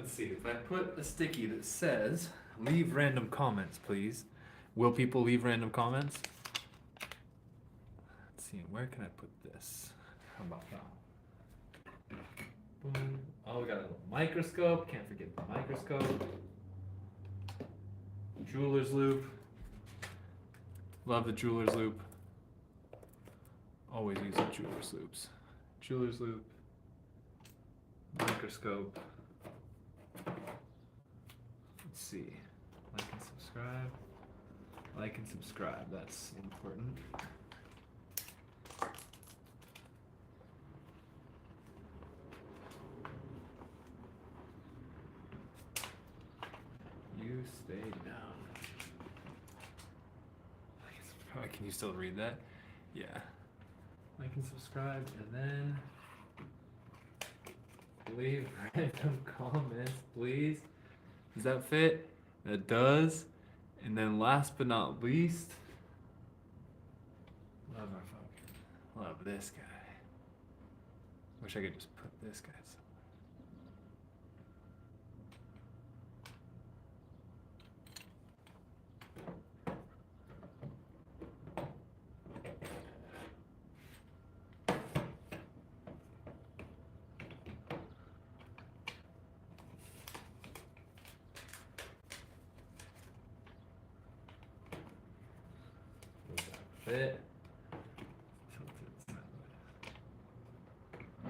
Let's see, if I put a sticky that says, leave random comments, please. Will people leave random comments? Let's see, where can I put this? How about that? Boom. Oh, we got a little microscope. Can't forget the microscope. Jeweler's loop. Love the jeweler's loop. Always use the jeweler's loops. Jeweler's loop. Microscope. Let's see. Like and subscribe. Like and subscribe. That's important. You stay down. Can you still read that? Yeah. Like and subscribe, and then leave random comments, please. Does that fit? That does. And then last but not least, love our fucking, love this guy. Wish I could just put this guy somewhere. Fit.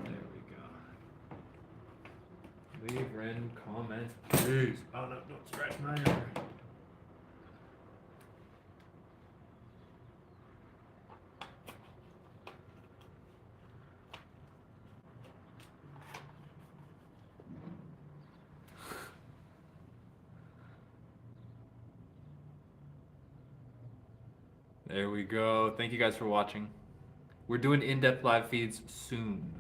There we go. Leave random comments, please. Oh no, don't scratch my arm. There we go. Thank you guys for watching. We're doing in-depth live feeds soon.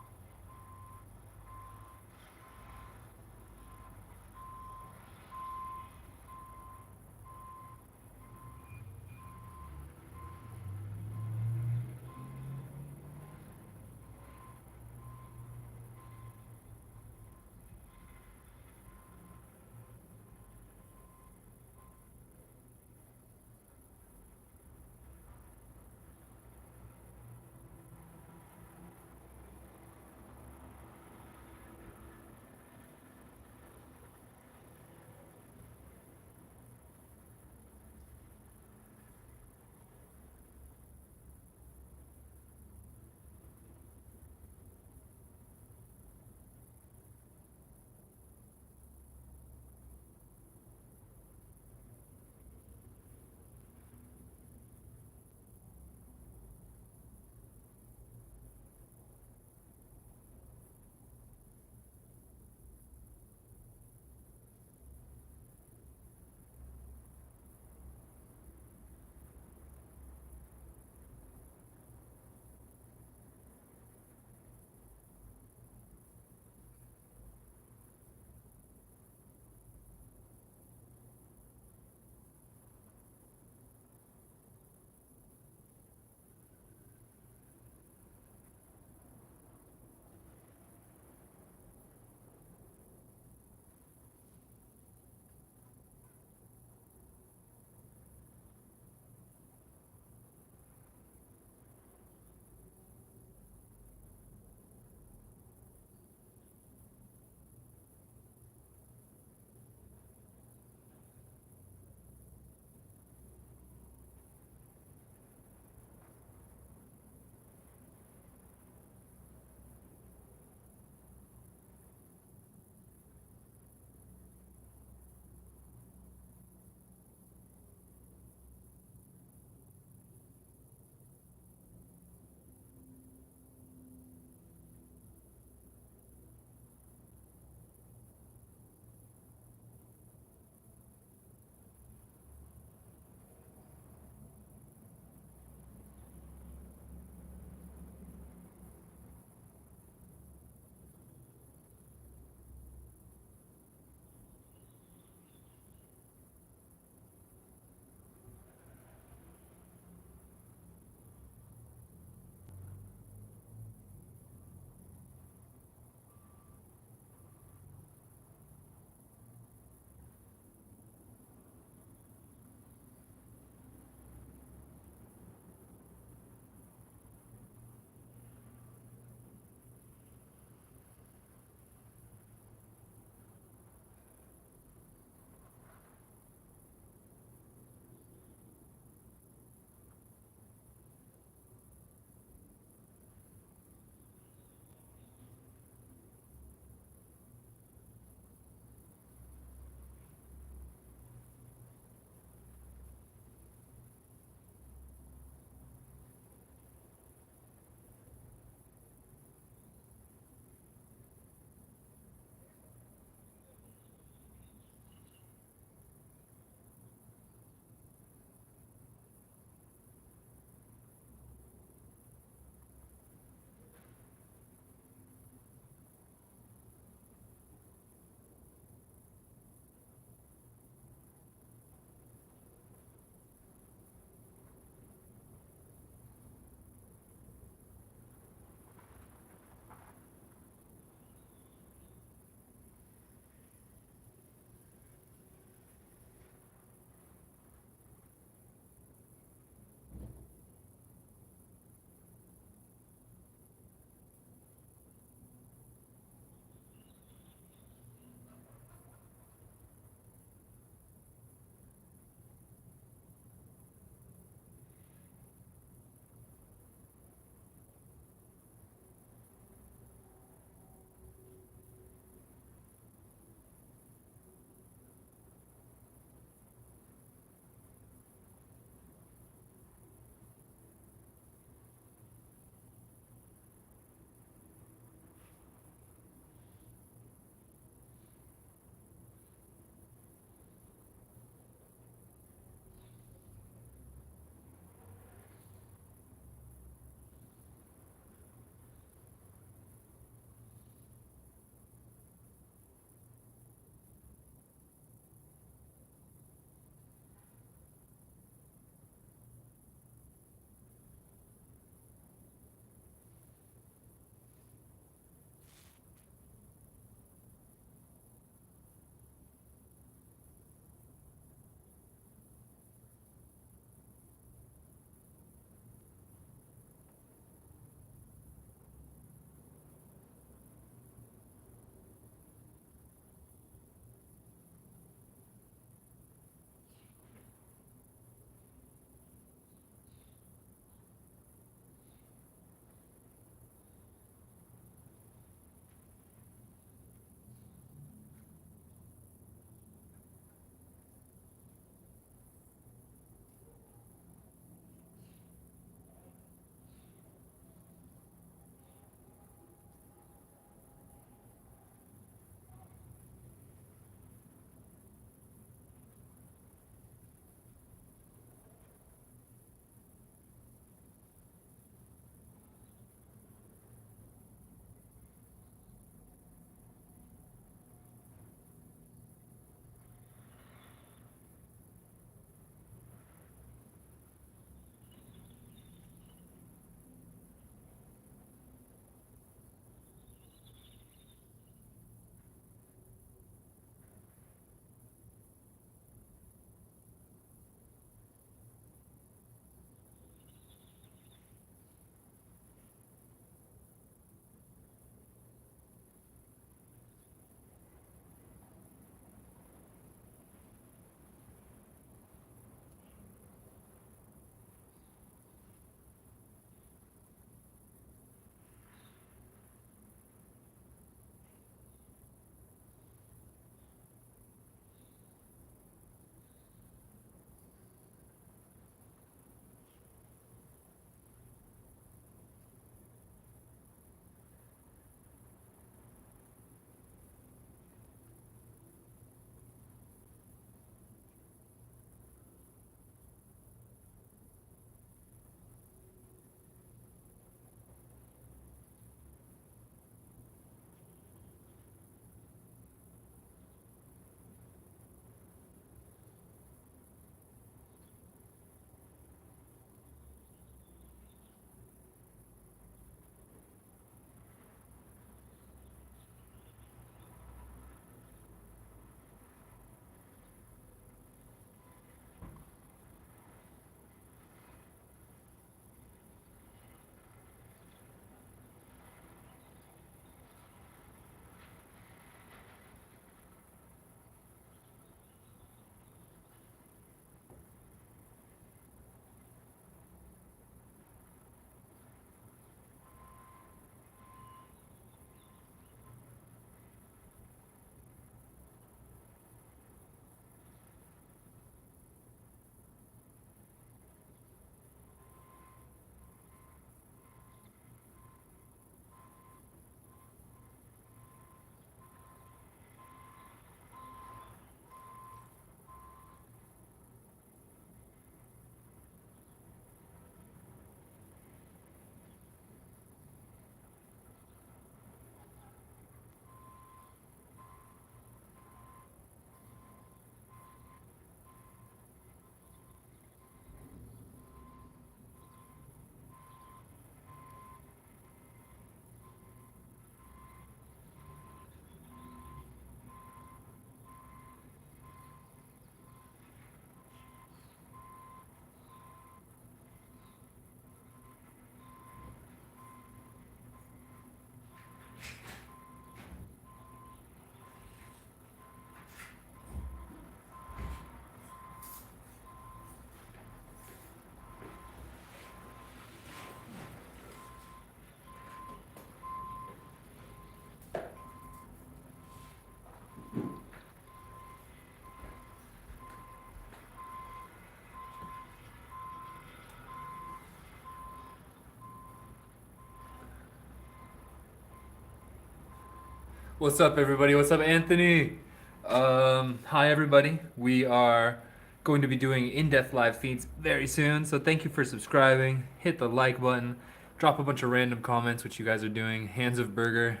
What's up, everybody? What's up, Anthony? Hi, everybody. We are going to be doing in-depth live feeds very soon, so thank you for subscribing. Hit the like button. Drop a bunch of random comments, which you guys are doing. Hands of Burger.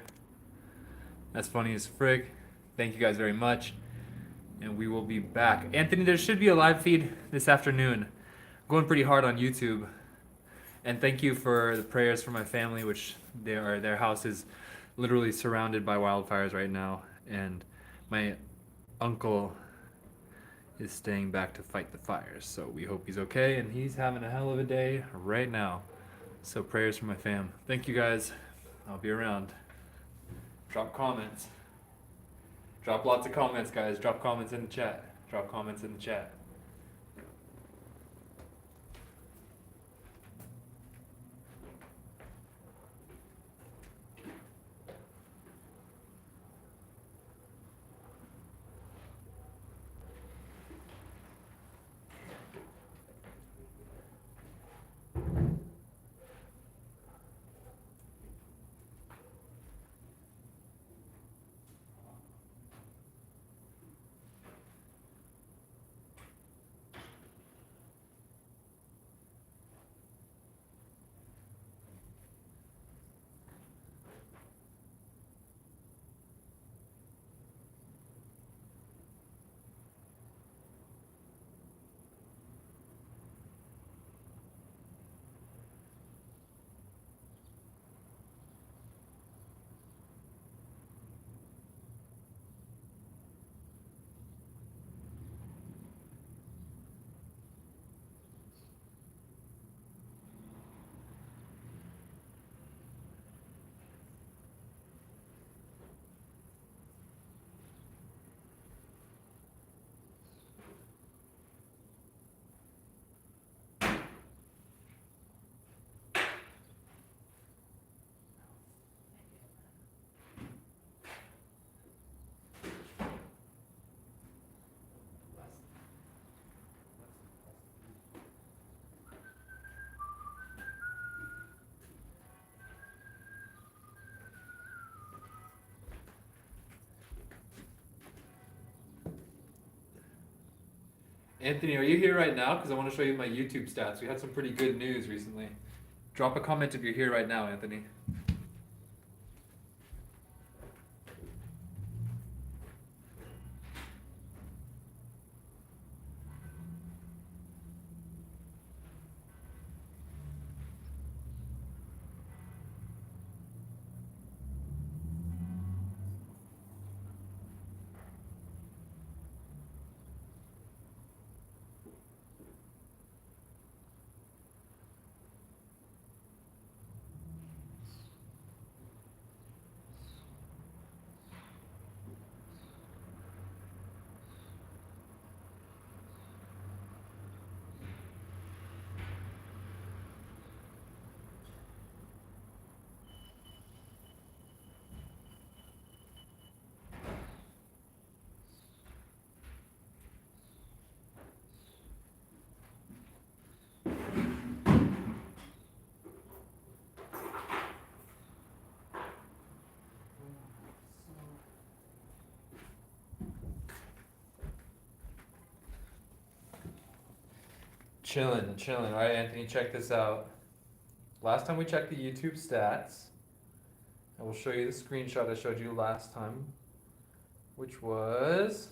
That's funny as frick. Thank you guys very much. And we will be back. Anthony, there should be a live feed this afternoon. Going pretty hard on YouTube. And thank you for the prayers for my family, which their house is literally surrounded by wildfires right now. And my uncle is staying back to fight the fires. So we hope he's okay, and he's having a hell of a day right now. So prayers for my fam. Thank you guys. I'll be around. Drop comments. Drop lots of comments, guys. Drop comments in the chat. Drop comments in the chat. Anthony, are you here right now? Because I want to show you my YouTube stats. We had some pretty good news recently. Drop a comment if you're here right now, Anthony. Chilling, chilling. All right, Anthony, check this out. Last time we checked the YouTube stats, I will show you the screenshot I showed you last time, which was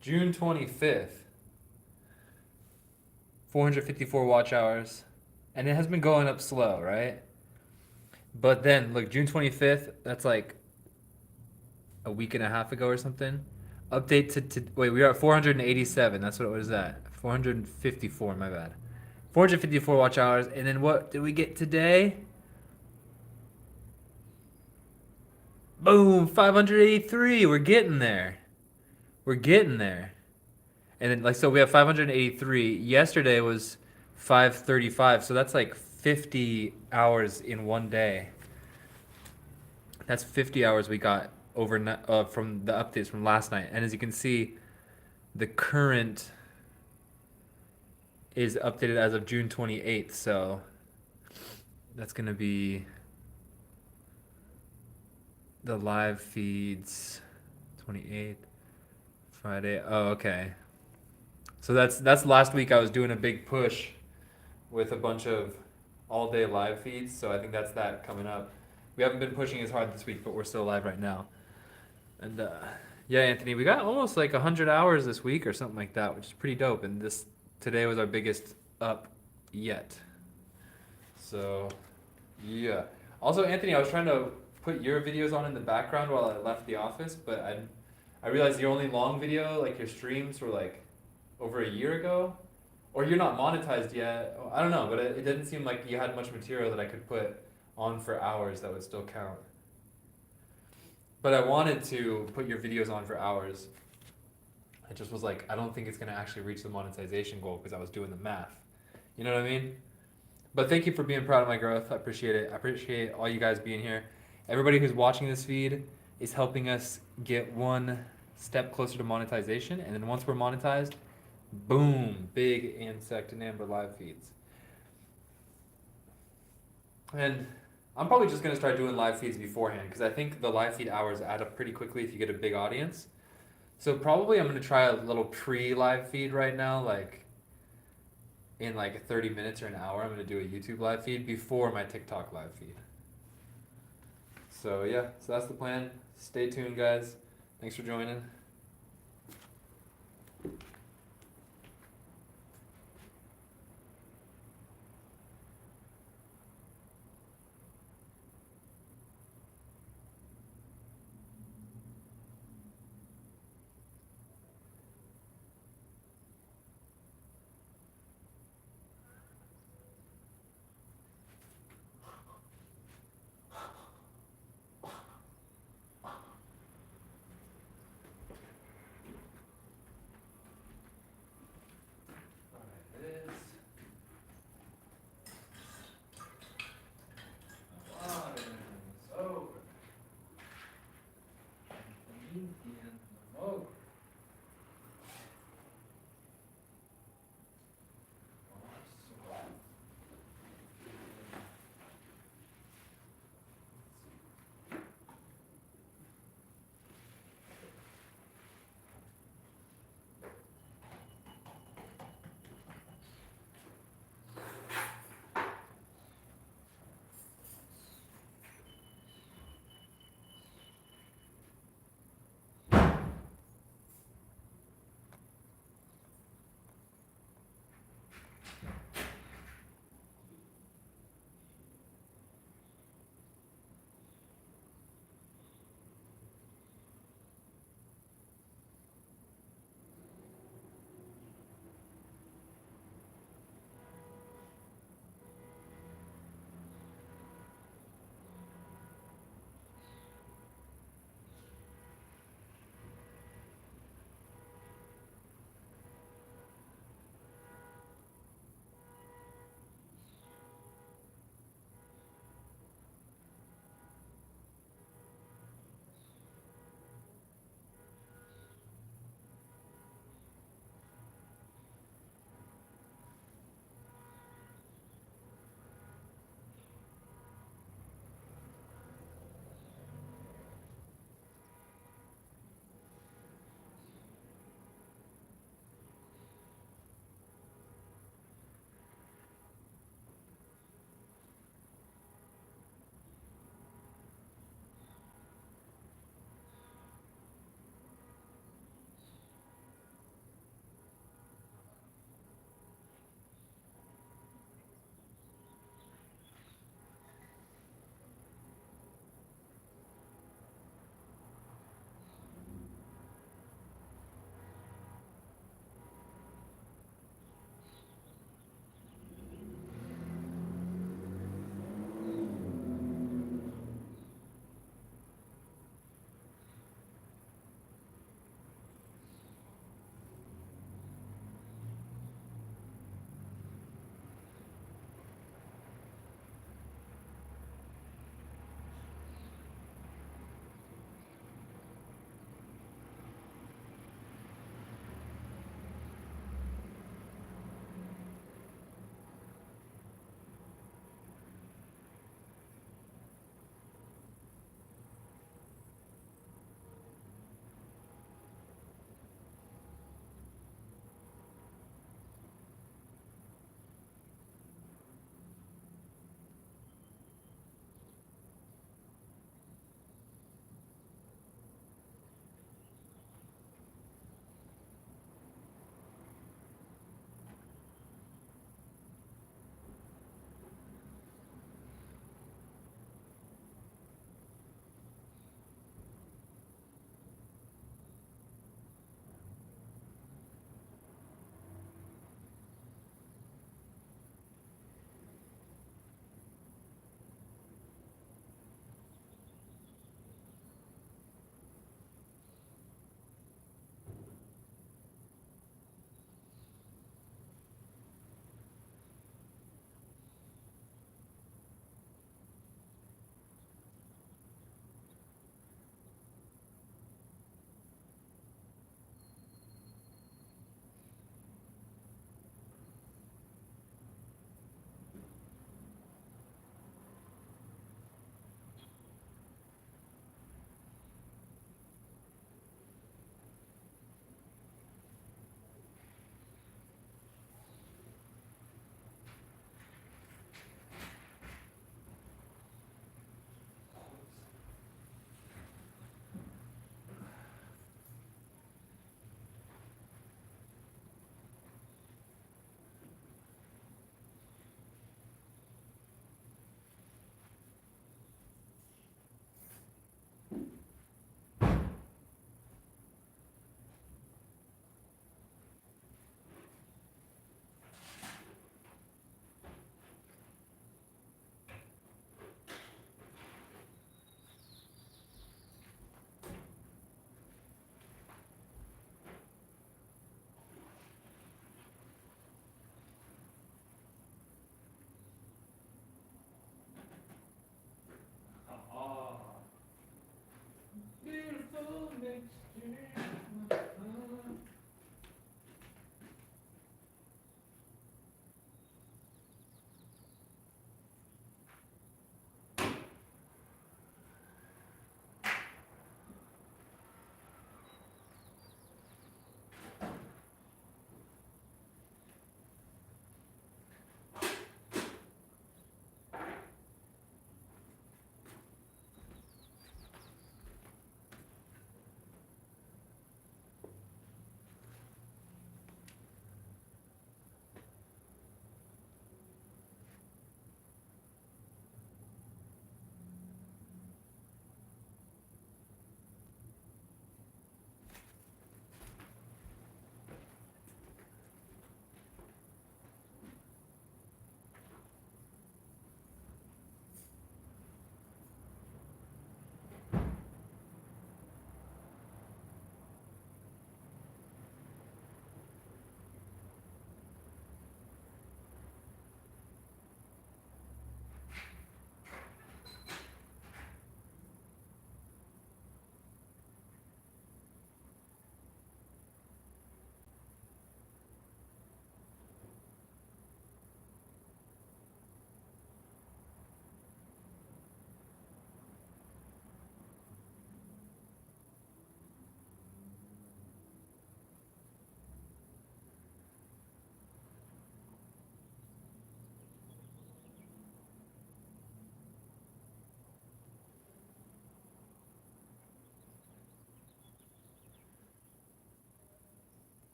June 25th. 454 watch hours. And it has been going up slow, right? But then, look, June 25th, that's like a week and a half ago or something. Update to wait, we are at 487. That's what it was at. 454, my bad. 454 watch hours. And then what did we get today? Boom, 583. We're getting there. We're getting there. And then so we have 583. Yesterday was 535. So that's like 50 hours in one day. That's 50 hours we got overnight from the updates from last night. And as you can see, the current is updated as of June 28th. So that's gonna be the live feeds 28th Friday. Oh, okay. So that's last week. I was doing a big push with a bunch of all day live feeds. So I think that's that coming up. We haven't been pushing as hard this week, but we're still live right now. And yeah, Anthony, we got almost like 100 hours this week or something like that, which is pretty dope. And this today was our biggest up yet. So yeah. Also, Anthony, I was trying to put your videos on in the background while I left the office, but I realized your only long video, like your streams, were like over a year ago, or you're not monetized yet. I don't know, but it didn't seem like you had much material that I could put on for hours that would still count. But I wanted to put your videos on for hours. I just was like, I don't think it's gonna actually reach the monetization goal because I was doing the math. You know what I mean? But thank you for being proud of my growth. I appreciate it. I appreciate all you guys being here. Everybody who's watching this feed is helping us get one step closer to monetization. And then once we're monetized, boom, big Insect and Amber live feeds. And I'm probably just gonna start doing live feeds beforehand because I think the live feed hours add up pretty quickly if you get a big audience. So probably I'm gonna try a little pre-live feed right now, like in like 30 minutes or an hour. I'm gonna do a YouTube live feed before my TikTok live feed. So yeah, so that's the plan. Stay tuned, guys. Thanks for joining.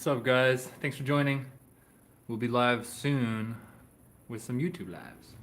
What's up, guys? Thanks for joining. We'll be live soon with some YouTube lives.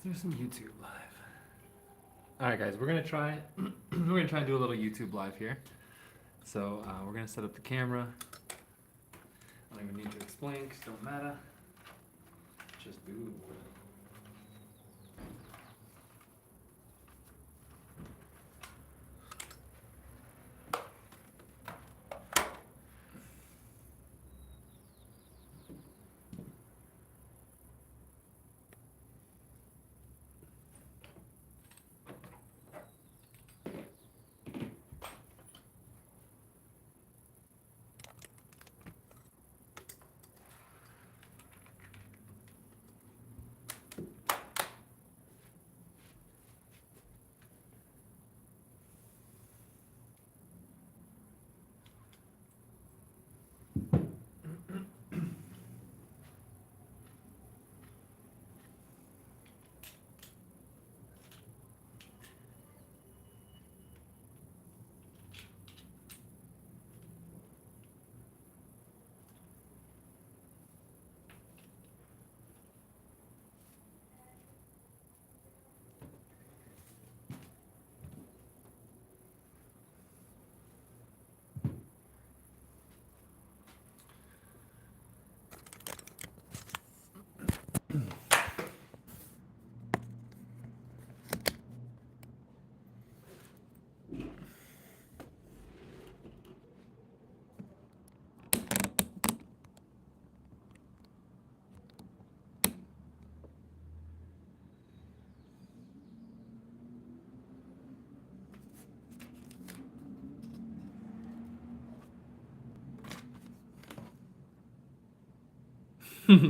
do some YouTube live. All right, guys, we're gonna try. We're gonna try and do a little YouTube live here. So we're gonna set up the camera. I don't even need to explain because it don't matter. Just do.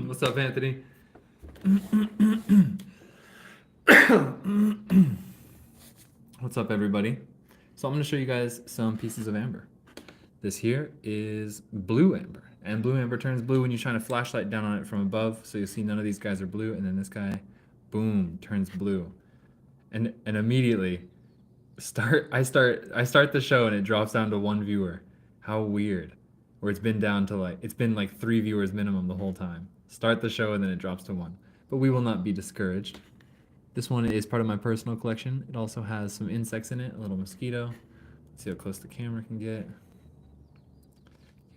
What's up, Anthony? What's up, everybody? So I'm going to show you guys some pieces of amber. This here is blue amber, and blue amber turns blue when you shine a flashlight down on it from above. So you'll see none of these guys are blue, and then this guy, boom, turns blue, and immediately I start the show and it drops down to 1 viewer. How weird. Or it's been down to it's been like 3 viewers minimum the whole time. Start the show and then it drops to 1. But we will not be discouraged. This one is part of my personal collection. It also has some insects in it, a little mosquito. Let's see how close the camera can get.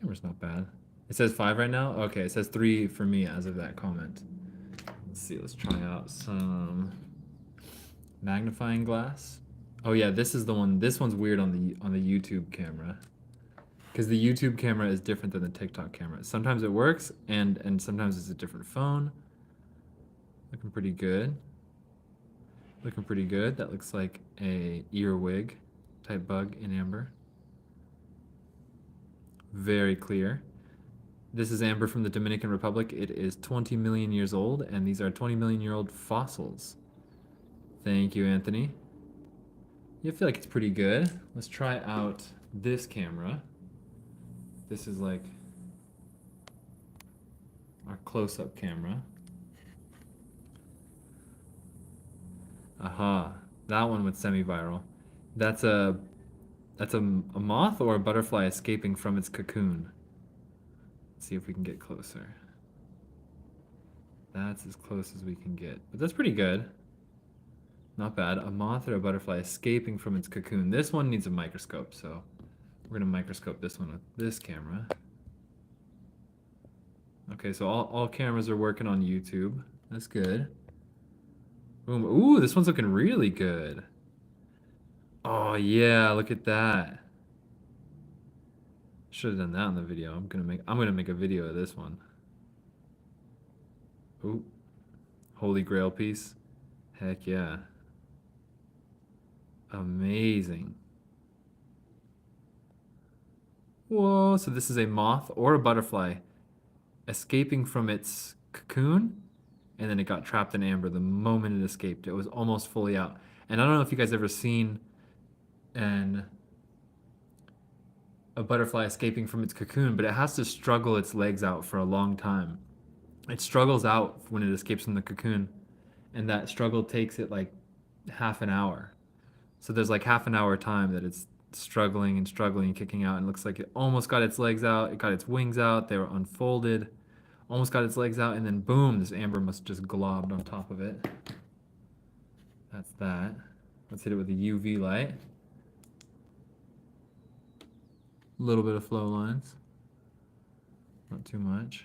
Camera's not bad. It says 5 right now? Okay, it says 3 for me as of that comment. Let's see, let's try out some magnifying glass. Oh yeah, this is the one. This one's weird on the YouTube camera, because the YouTube camera is different than the TikTok camera. Sometimes it works, and sometimes it's a different phone. Looking pretty good. Looking pretty good. That looks like a earwig type bug in amber. Very clear. This is amber from the Dominican Republic. It is 20 million years old, and these are 20 million year old fossils. Thank you, Anthony. You feel like it's pretty good. Let's try out this camera. This is like our close-up camera. Aha, that one went semi-viral. That's a moth or a butterfly escaping from its cocoon. Let's see if we can get closer. That's as close as we can get, but that's pretty good. Not bad. A moth or a butterfly escaping from its cocoon. This one needs a microscope, so we're gonna microscope this one with this camera. Okay, so all cameras are working on YouTube. That's good. Boom. Ooh, this one's looking really good. Oh yeah, look at that. Should have done that in the video. I'm gonna make a video of this one. Ooh. Holy Grail piece. Heck yeah. Amazing. Whoa, so this is a moth or a butterfly escaping from its cocoon, and then it got trapped in amber the moment it escaped. It was almost fully out. And I don't know if you guys ever seen a butterfly escaping from its cocoon, but it has to struggle its legs out for a long time. It struggles out when it escapes from the cocoon, and that struggle takes it like half an hour. So there's like half an hour time that it's struggling and struggling, kicking out, and it looks like it almost got its legs out. It got its wings out. They were unfolded. Almost got its legs out, and then boom, this amber must just globbed on top of it. That's that. Let's hit it with a UV light. A little bit of flow lines. Not too much.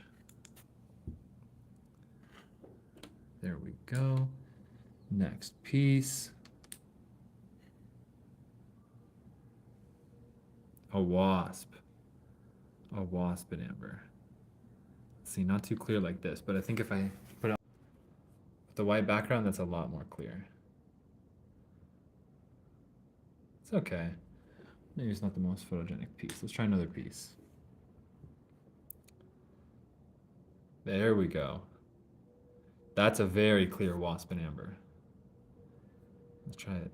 There we go. Next piece. A wasp. A wasp in amber. See, not too clear like this, but I think if I put it with the white background, that's a lot more clear. It's okay. Maybe it's not the most photogenic piece. Let's try another piece. There we go. That's a very clear wasp in amber. Let's try it.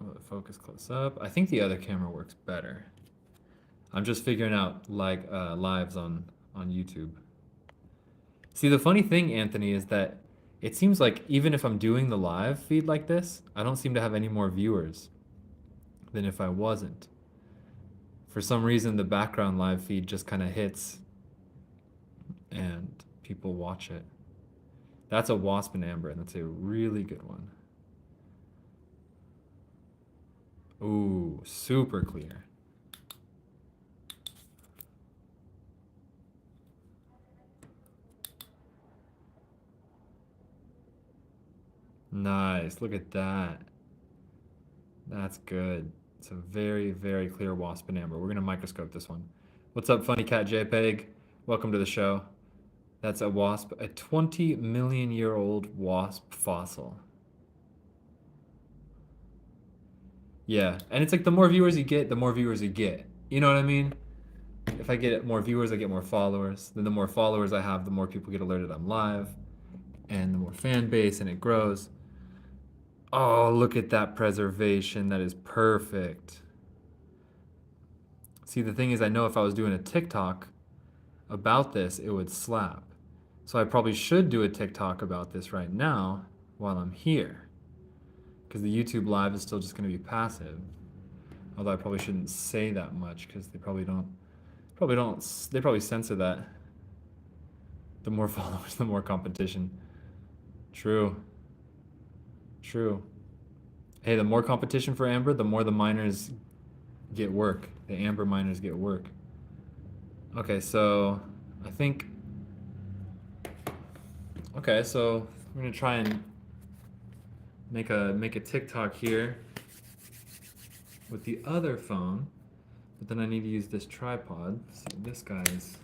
Oh, focus close up. I think the other camera works better. I'm just figuring out like lives on YouTube. See, the funny thing, Anthony, is that it seems like even if I'm doing the live feed like this, I don't seem to have any more viewers than if I wasn't. For some reason, the background live feed just kind of hits and people watch it. That's a wasp in amber, and that's a really good one. Ooh, super clear. Nice, look at that. That's good. It's a very, very clear wasp in amber. We're gonna microscope this one. What's up, Funny Cat JPEG? Welcome to the show. That's a wasp, a 20 million year old wasp fossil. Yeah, and it's like the more viewers you get, the more viewers you get. You know what I mean? If I get more viewers, I get more followers. Then the more followers I have, the more people get alerted I'm live. And the more fan base, and it grows. Oh, look at that preservation. That is perfect. See, the thing is, I know if I was doing a TikTok about this, it would slap. So I probably should do a TikTok about this right now while I'm here. Because the YouTube live is still just going to be passive. Although I probably shouldn't say that much because they probably censor that. The more followers, the more competition. True. Hey, the more competition for amber, the more the miners get work. The amber miners get work. Okay, so I think. Okay, so we're gonna try and make a TikTok here with the other phone, but then I need to use this tripod. So this guy's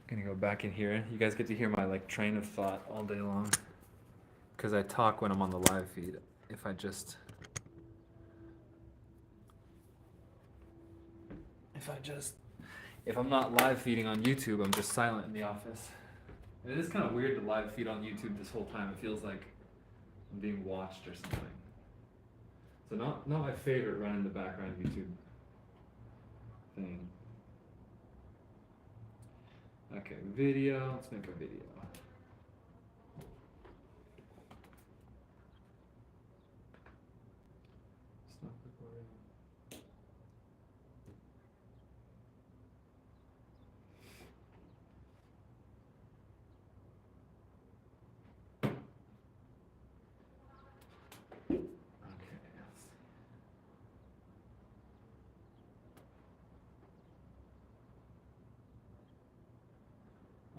gonna go back in here. You guys get to hear my like train of thought all day long, because I talk when I'm on the live feed. If I'm not live feeding on YouTube, I'm just silent in the office. It is kind of weird to live feed on YouTube this whole time. It feels like I'm being watched or something. So not my favorite run in the background YouTube thing. Okay, video. Let's make a video. Stop recording.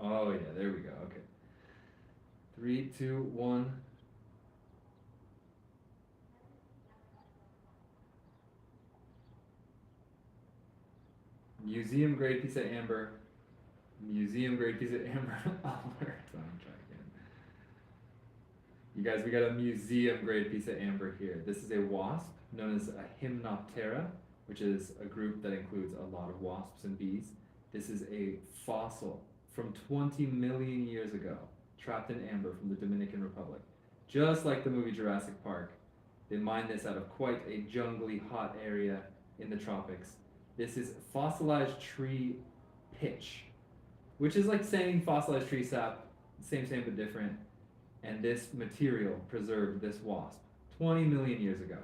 Oh yeah, there we go. Okay. 3, 2, 1. Museum grade piece of amber. Museum grade piece of amber. Alert. Try again. You guys, we got a museum grade piece of amber here. This is a wasp known as a Hymenoptera, which is a group that includes a lot of wasps and bees. This is a fossil from 20 million years ago, trapped in amber from the Dominican Republic. Just like the movie Jurassic Park, they mined this out of quite a jungly, hot area in the tropics. This is fossilized tree pitch, which is like saying fossilized tree sap, same but different. And this material preserved this wasp 20 million years ago.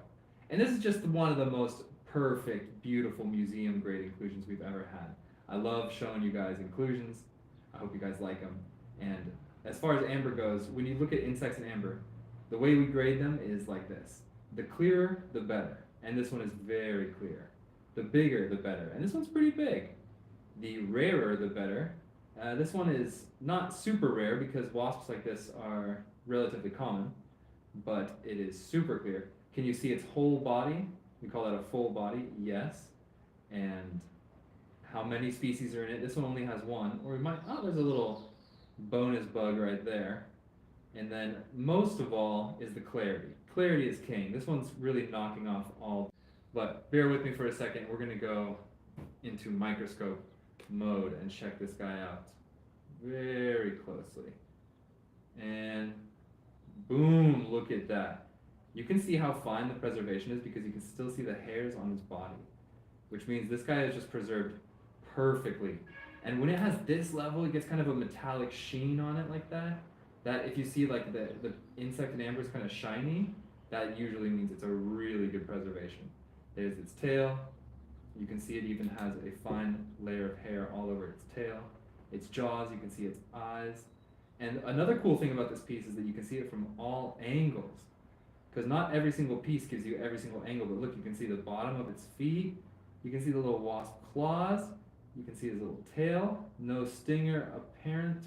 And this is just one of the most perfect, beautiful museum grade inclusions we've ever had. I love showing you guys inclusions. I hope you guys like them. And as far as amber goes, when you look at insects in amber, The way we grade them is like this. The clearer, the better. And this one is very clear. The bigger, the better. And this one's pretty big. The rarer, the better. This one is not super rare because wasps like this are relatively common, but it is super clear. Can you see its whole body? We call that a full body, yes. And how many species are in it? This one only has one, or we might, oh, there's a little bonus bug right there. And then most of all is the clarity. Clarity is king. This one's really knocking off all. But bear with me for a second. We're gonna go into microscope mode and check this guy out very closely. And boom, look at that. You can see how fine the preservation is because you can still see the hairs on his body, which means this guy is just preserved perfectly. And when it has this level, it gets kind of a metallic sheen on it like that. That if you see like the insect in amber is kind of shiny, that usually means it's a really good preservation. There's its tail. You can see it even has a fine layer of hair all over its tail. Its jaws, you can see its eyes. And another cool thing about this piece is that you can see it from all angles. Because not every single piece gives you every single angle, but look, you can see the bottom of its feet. You can see the little wasp claws. You can see his little tail. No stinger apparent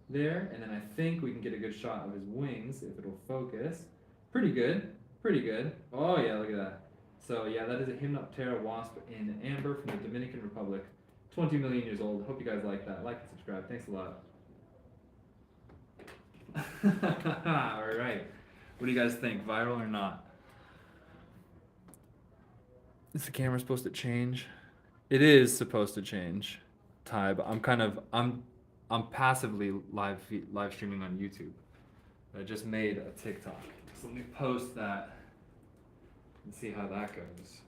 there. And then I think we can get a good shot of his wings if it'll focus. Pretty good. Pretty good. Oh yeah, look at that. So yeah, that is a Hymenoptera wasp in amber from the Dominican Republic. 20 million years old. Hope you guys like that. Like and subscribe. Thanks a lot. All right. What do you guys think? Viral or not? Is the camera supposed to change? It is supposed to change, Ty, but I'm passively live streaming on YouTube. I just made a TikTok. So let me post that and see how that goes.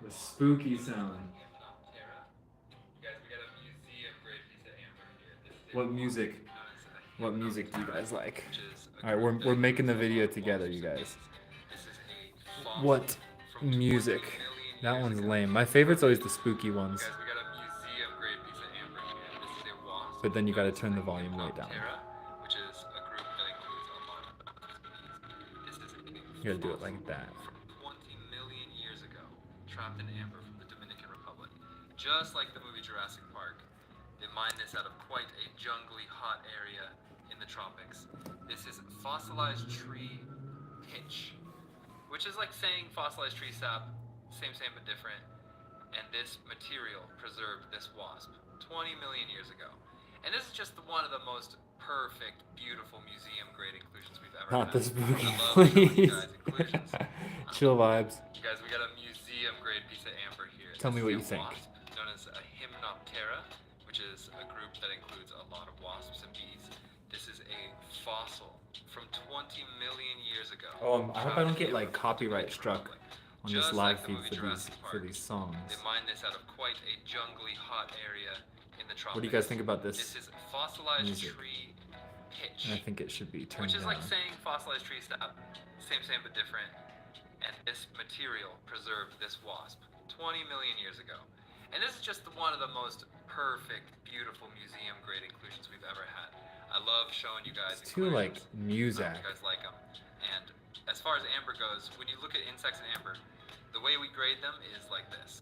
The spooky sound. What music? What music do you guys like? All right, we're making the video together, you guys. What music? That one's lame. My favorite's always the spooky ones. But then you gotta turn the volume way down. You gotta do it like that. Trapped in amber from the Dominican Republic. Just like the movie Jurassic Park, they mined this out of quite a jungly, hot area in the tropics. This is fossilized tree pitch, which is like saying fossilized tree sap, same but different. And this material preserved this wasp 20 million years ago. And this is just one of the most perfect, beautiful museum-grade inclusions we've ever had. Not the spooky, please. Chill vibes. You guys, we got a museum-grade piece of amber here. Tell me what you think. Wasp, known as a Hymenoptera, which is a group that includes a lot of wasps and bees. This is a fossil from 20 million years ago. Oh, I hope I don't get like copyright struck on this live feed for these songs. They mined this out of quite a jungly, hot area in the tropics. What do you guys think about this? This is fossilized music? tree pitch. And I think it should be turned Which is down. like saying fossilized tree sap, same but different. And this material preserved this wasp 20 million years ago. And this is just one of the most perfect, beautiful museum-grade inclusions we've ever had. I love showing you guys It's too like I music. hope you guys like them. And as far as amber goes, when you look at insects in amber, the way we grade them is like this.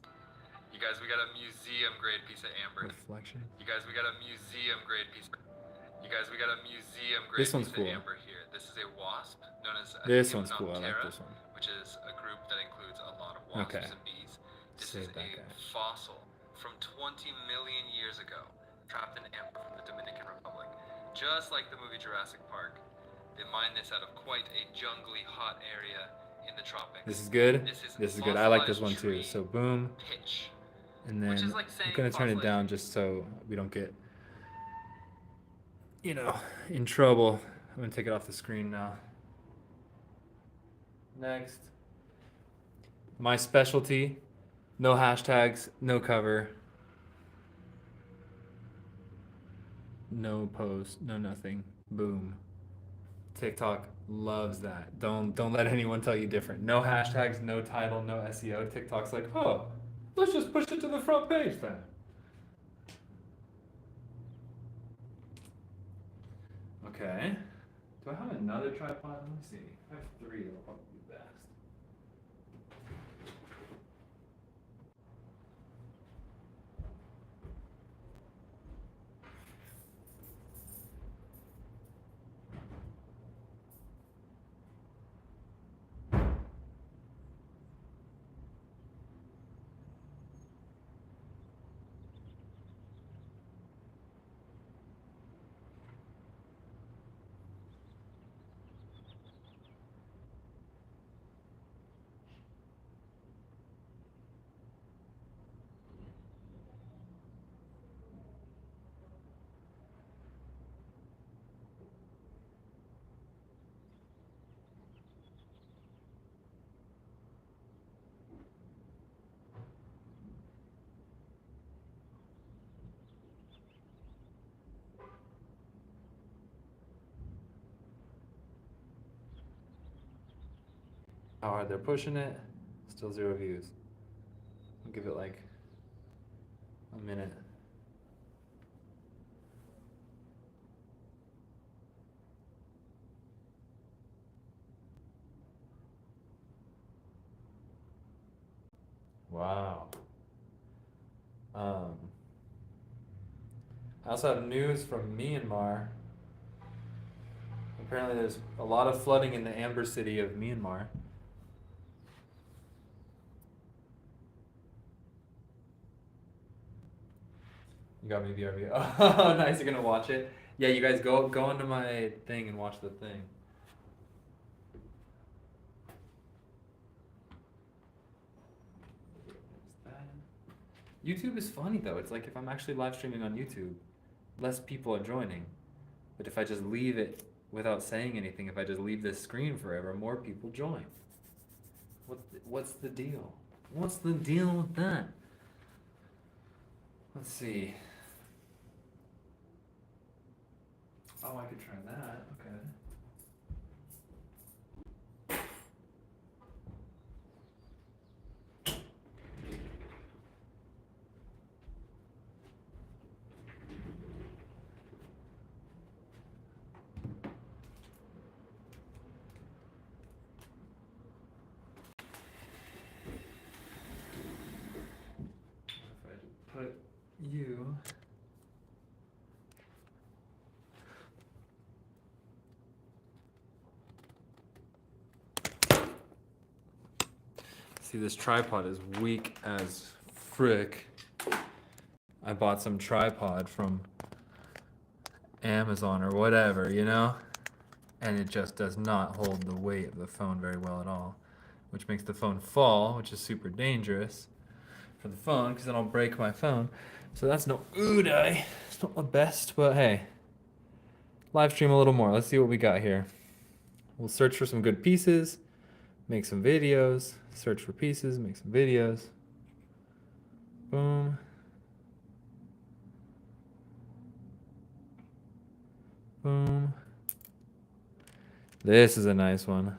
You guys, we got a museum-grade piece of amber. Reflection. You guys, we got a museum-grade piece. You guys, we got a museum-grade This one's piece cool. of amber here. This is a wasp known as a This one's cool. I like Hymenoptera, this one. which is a group that includes a lot of wasps Okay. and bees. This Save is that a guy. fossil from 20 million years ago, trapped in amber from the Dominican Republic. Just like the movie Jurassic Park, they mined this out of quite a jungly, hot area in the tropics. This is good. This This is good. I like this one fossilized too. So tree boom, pitch. and Which then is like I'm saying gonna turn it fossilized down just so we don't get, in trouble. I'm gonna take it off the screen now. Next. My specialty. No hashtags, no cover. No post, no nothing. Boom. TikTok loves that. Don't let anyone tell you different. No hashtags, no title, no SEO. TikTok's like, oh, let's just push it to the front page then. Okay. Do I have another tripod? Let me see. I have three. That'll probably be best. How hard they're pushing it. Still 0 views. I'll give it like a minute. Wow. I also have news from Myanmar. Apparently, there's a lot of flooding in the Amber City of Myanmar. You got me VRV. Oh, nice. You're gonna watch it. Yeah, you guys go onto my thing and watch the thing. YouTube is funny though. It's like if I'm actually live streaming on YouTube, less people are joining. But if I just leave it without saying anything, if I just leave this screen forever, more people join. What's the deal? What's the deal with that? Let's see. Oh, I could try that. Okay. If I put you. See, this tripod is weak as frick. I bought some tripod from Amazon or whatever, you know? And it just does not hold the weight of the phone very well at all, which makes the phone fall, which is super dangerous for the phone because then I'll break my phone. So that's no good. It's not the best, but hey, live stream a little more. Let's see what we got here. We'll search for some good pieces, make some videos, search for pieces, make some videos. Boom. Boom. This is a nice one.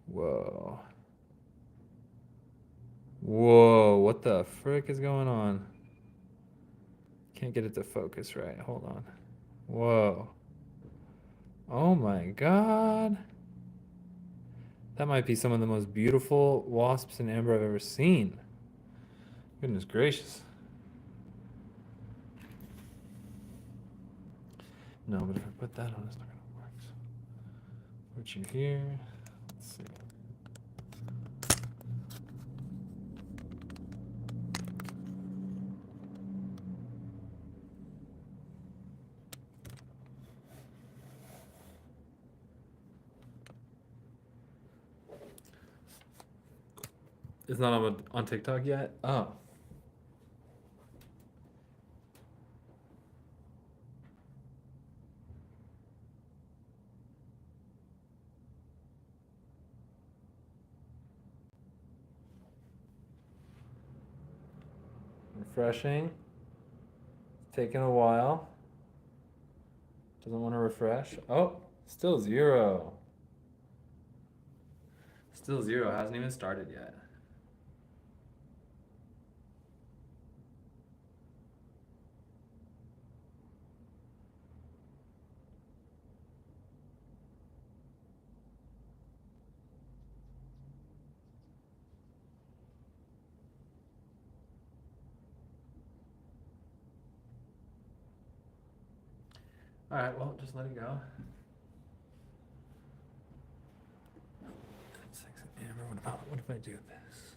Whoa. Whoa, what the frick is going on? Can't get it to focus right. Hold on. Whoa. Oh my god. That might be some of the most beautiful wasps in amber I've ever seen. Goodness gracious. No, but if I put that on, it's not gonna work. So put you here. Let's see. It's not on TikTok yet? Oh. refreshing. Taking a while. Doesn't want to refresh. Oh, still 0. Still 0. Hasn't even started yet. All right, well, just let it go. Amber, what if I do this?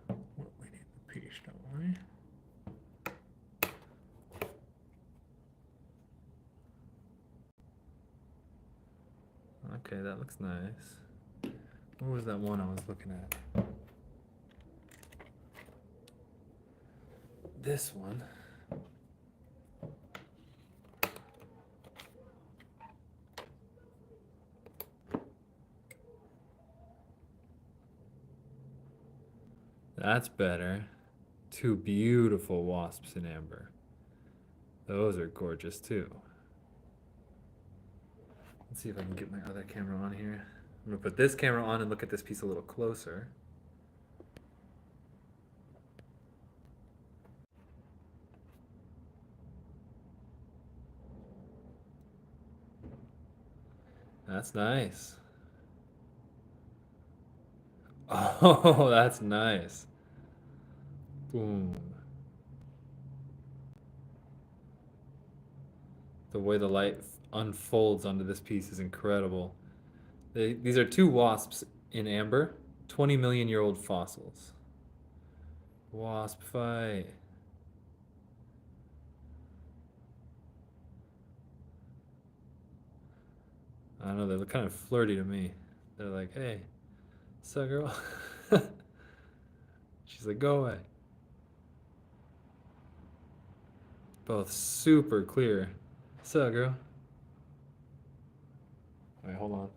We need the peach, don't we? Okay, that looks nice. What was that one I was looking at? This one. That's better. 2 beautiful wasps in amber. Those are gorgeous too. Let's see if I can get my other camera on here. I'm gonna put this camera on and look at this piece a little closer. That's nice. Oh, that's nice. Boom. The way the light unfolds onto this piece is incredible. These are 2 wasps in amber, 20 million year old fossils. Wasp fight. I don't know, they look kind of flirty to me. They're like, hey, what's up, girl? She's like, go away. Both super clear. What's up, girl? Wait, hold on.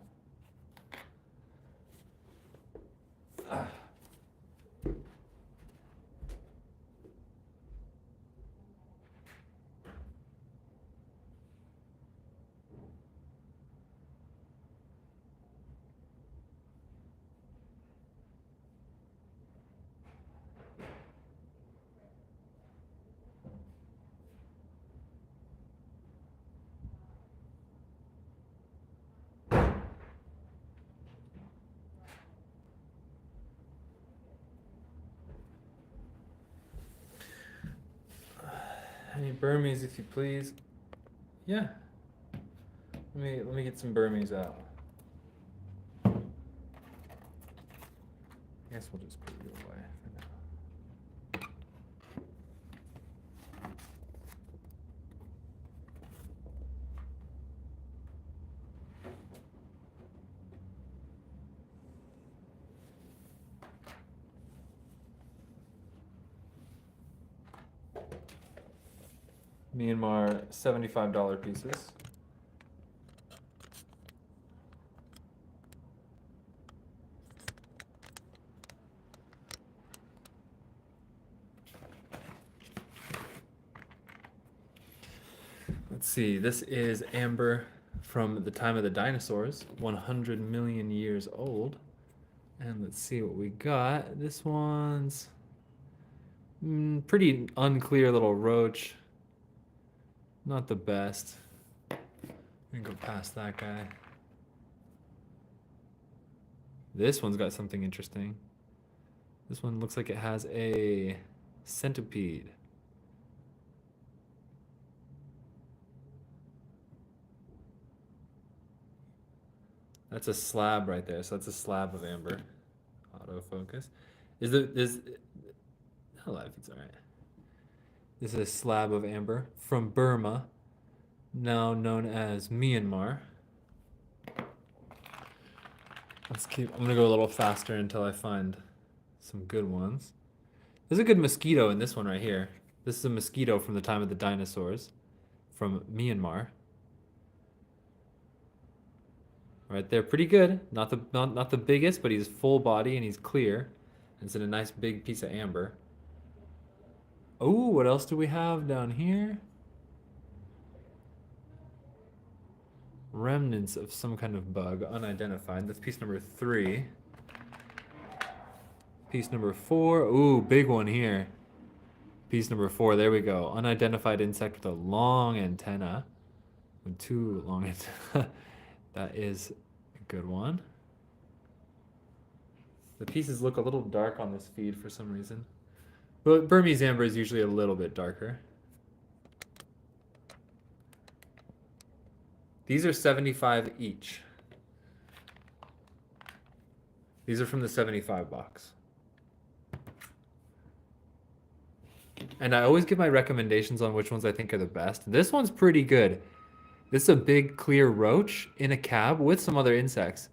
Any Burmese, if you please. Yeah. Let me get some Burmese out. I guess we'll just put you away for now. Myanmar $75 pieces. Let's see, this is amber from the time of the dinosaurs, 100 million years old. And let's see what we got. This one's pretty unclear little roach. Not the best. We can go past that guy. This one's got something interesting. This one looks like it has a centipede. That's a slab right there. So that's a slab of amber. Autofocus. Oh, live feed's all right. This is a slab of amber from Burma, now known as Myanmar. I'm gonna go a little faster until I find some good ones. There's a good mosquito in this one right here. This is a mosquito from the time of the dinosaurs from Myanmar. Right there, pretty good. Not the biggest, but he's full body and he's clear. It's in a nice big piece of amber. Oh, what else do we have down here? Remnants of some kind of bug, unidentified. That's piece number 3. Piece number 4. Ooh, big one here. Piece number 4. There we go. Unidentified insect with a long antenna. With 2 long antenna. That is a good one. The pieces look a little dark on this feed for some reason. But Burmese amber is usually a little bit darker. These are 75 each. These are from the 75 box. And I always give my recommendations on which ones I think are the best. This one's pretty good. This is a big clear roach in a cab with some other insects.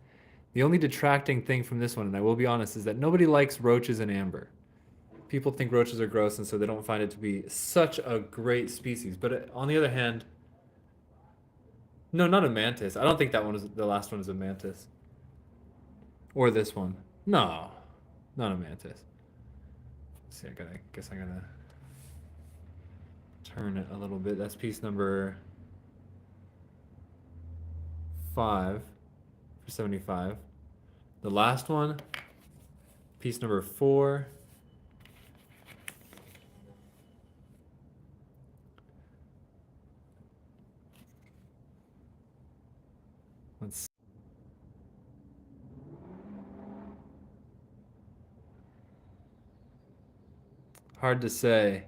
The only detracting thing from this one, and I will be honest, is that nobody likes roaches in amber. People think roaches are gross, and so they don't find it to be such a great species. But on the other hand, no, not a mantis. I don't think that one is the last one is a mantis. Or this one. No, not a mantis. Let's see, I guess I gotta turn it a little bit. That's piece number 5 for 75. The last one, piece number 4. Let's hard to say.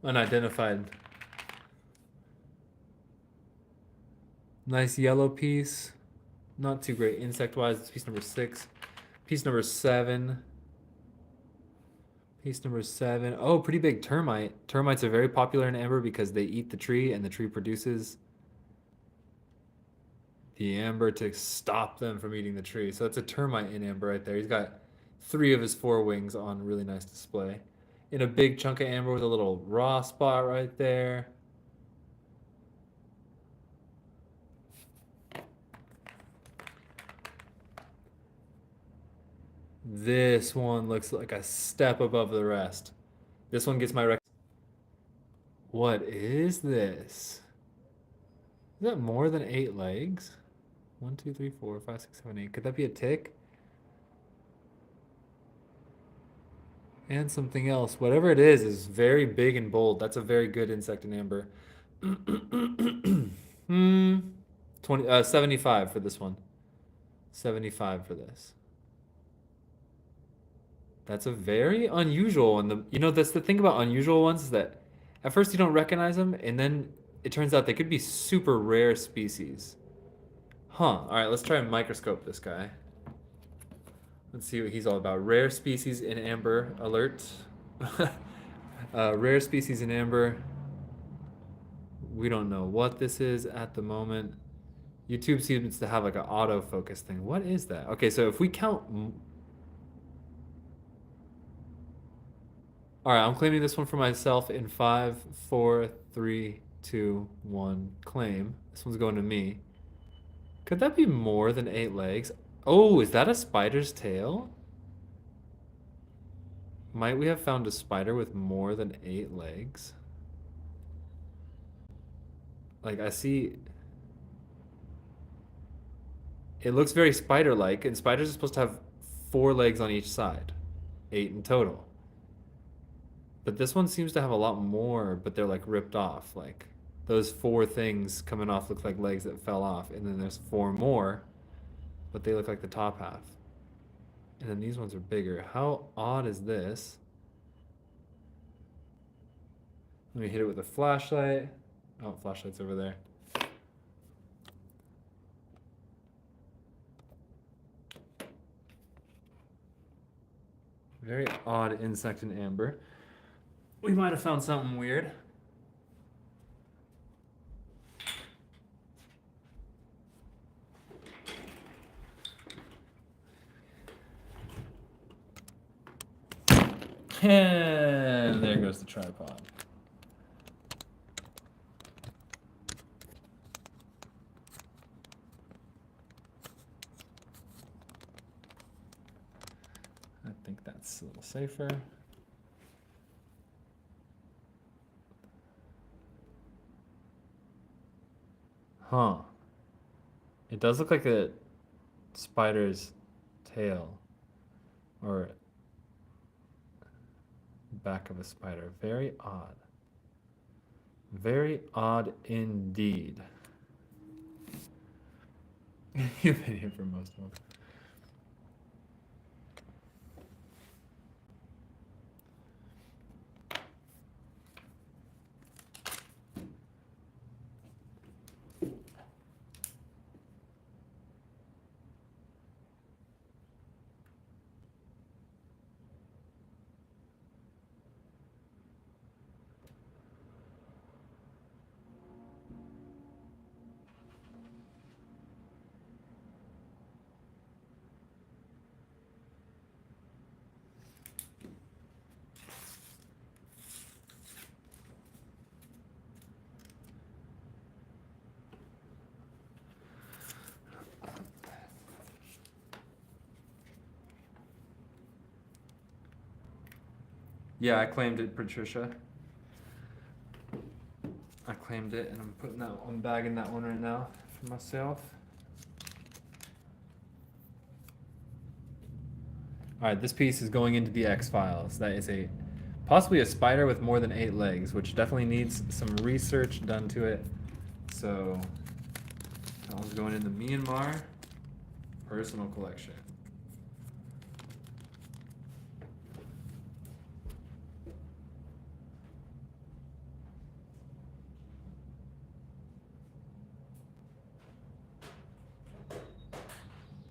Unidentified. Nice yellow piece. Not too great insect-wise. It's piece number 6. Piece number 7. Piece number 7. Oh, pretty big termite. Termites are very popular in amber because they eat the tree and the tree produces the amber to stop them from eating the tree. So that's a termite in amber right there. He's got 3 of his 4 wings on really nice display. In a big chunk of amber with a little raw spot right there. This one looks like a step above the rest. This one gets my What is this? Is that more than 8 legs? 1, 2, 3, 4, 5, 6, 7, 8. Could that be a tick? And something else. Whatever it is very big and bold. That's a very good insect in amber. 75 for this one. 75 for this. That's a very unusual one. That's the thing about unusual ones is that at first you don't recognize them, and then it turns out they could be super rare species. Huh. All right, let's try and microscope this guy. Let's see what he's all about. Rare species in amber alert. Rare species in amber. We don't know what this is at the moment. YouTube seems to have like an autofocus thing. What is that? Okay, so if we count... All right, I'm claiming this one for myself in 5, 4, 3, 2, 1. Claim. This one's going to me. Could that be more than 8 legs? Oh, is that a spider's tail? Might we have found a spider with more than 8 legs? Like, I see... It looks very spider-like, and spiders are supposed to have 4 legs on each side. 8 in total. But this one seems to have a lot more, but they're like ripped off. Like those 4 things coming off look like legs that fell off. And then there's 4 more, but they look like the top half. And then these ones are bigger. How odd is this? Let me hit it with a flashlight. Oh, flashlight's over there. Very odd insect in amber. We might have found something weird. And there goes the tripod. safer. Huh. It does look like a spider's tail or back of a spider. Very odd. Very odd indeed. You've been here for most of them. Yeah, I claimed it, Patricia. I claimed it, and I'm bagging that one right now for myself. All right, this piece is going into the X-Files. That is possibly a spider with more than 8 legs, which definitely needs some research done to it. So that one's going in the Myanmar personal collection.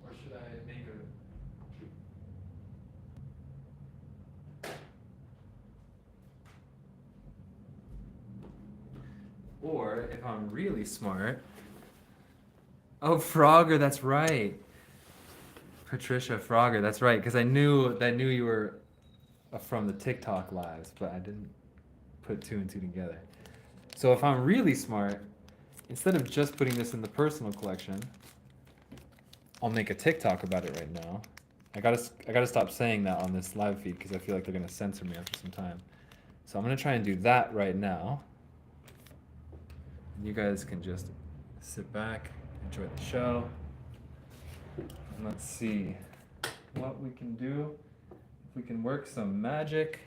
Or should I make Or if I'm really smart. Oh, Frogger, that's right. Patricia Frogger, that's right. Because I knew you were from the TikTok lives, but I didn't put 2 and 2 together. So if I'm really smart, instead of just putting this in the personal collection, I'll make a TikTok about it right now. I gotta stop saying that on this live feed because I feel like they're gonna censor me after some time. So I'm gonna try and do that right now. And you guys can just sit back, enjoy the show. And let's see what we can do. If we can work some magic.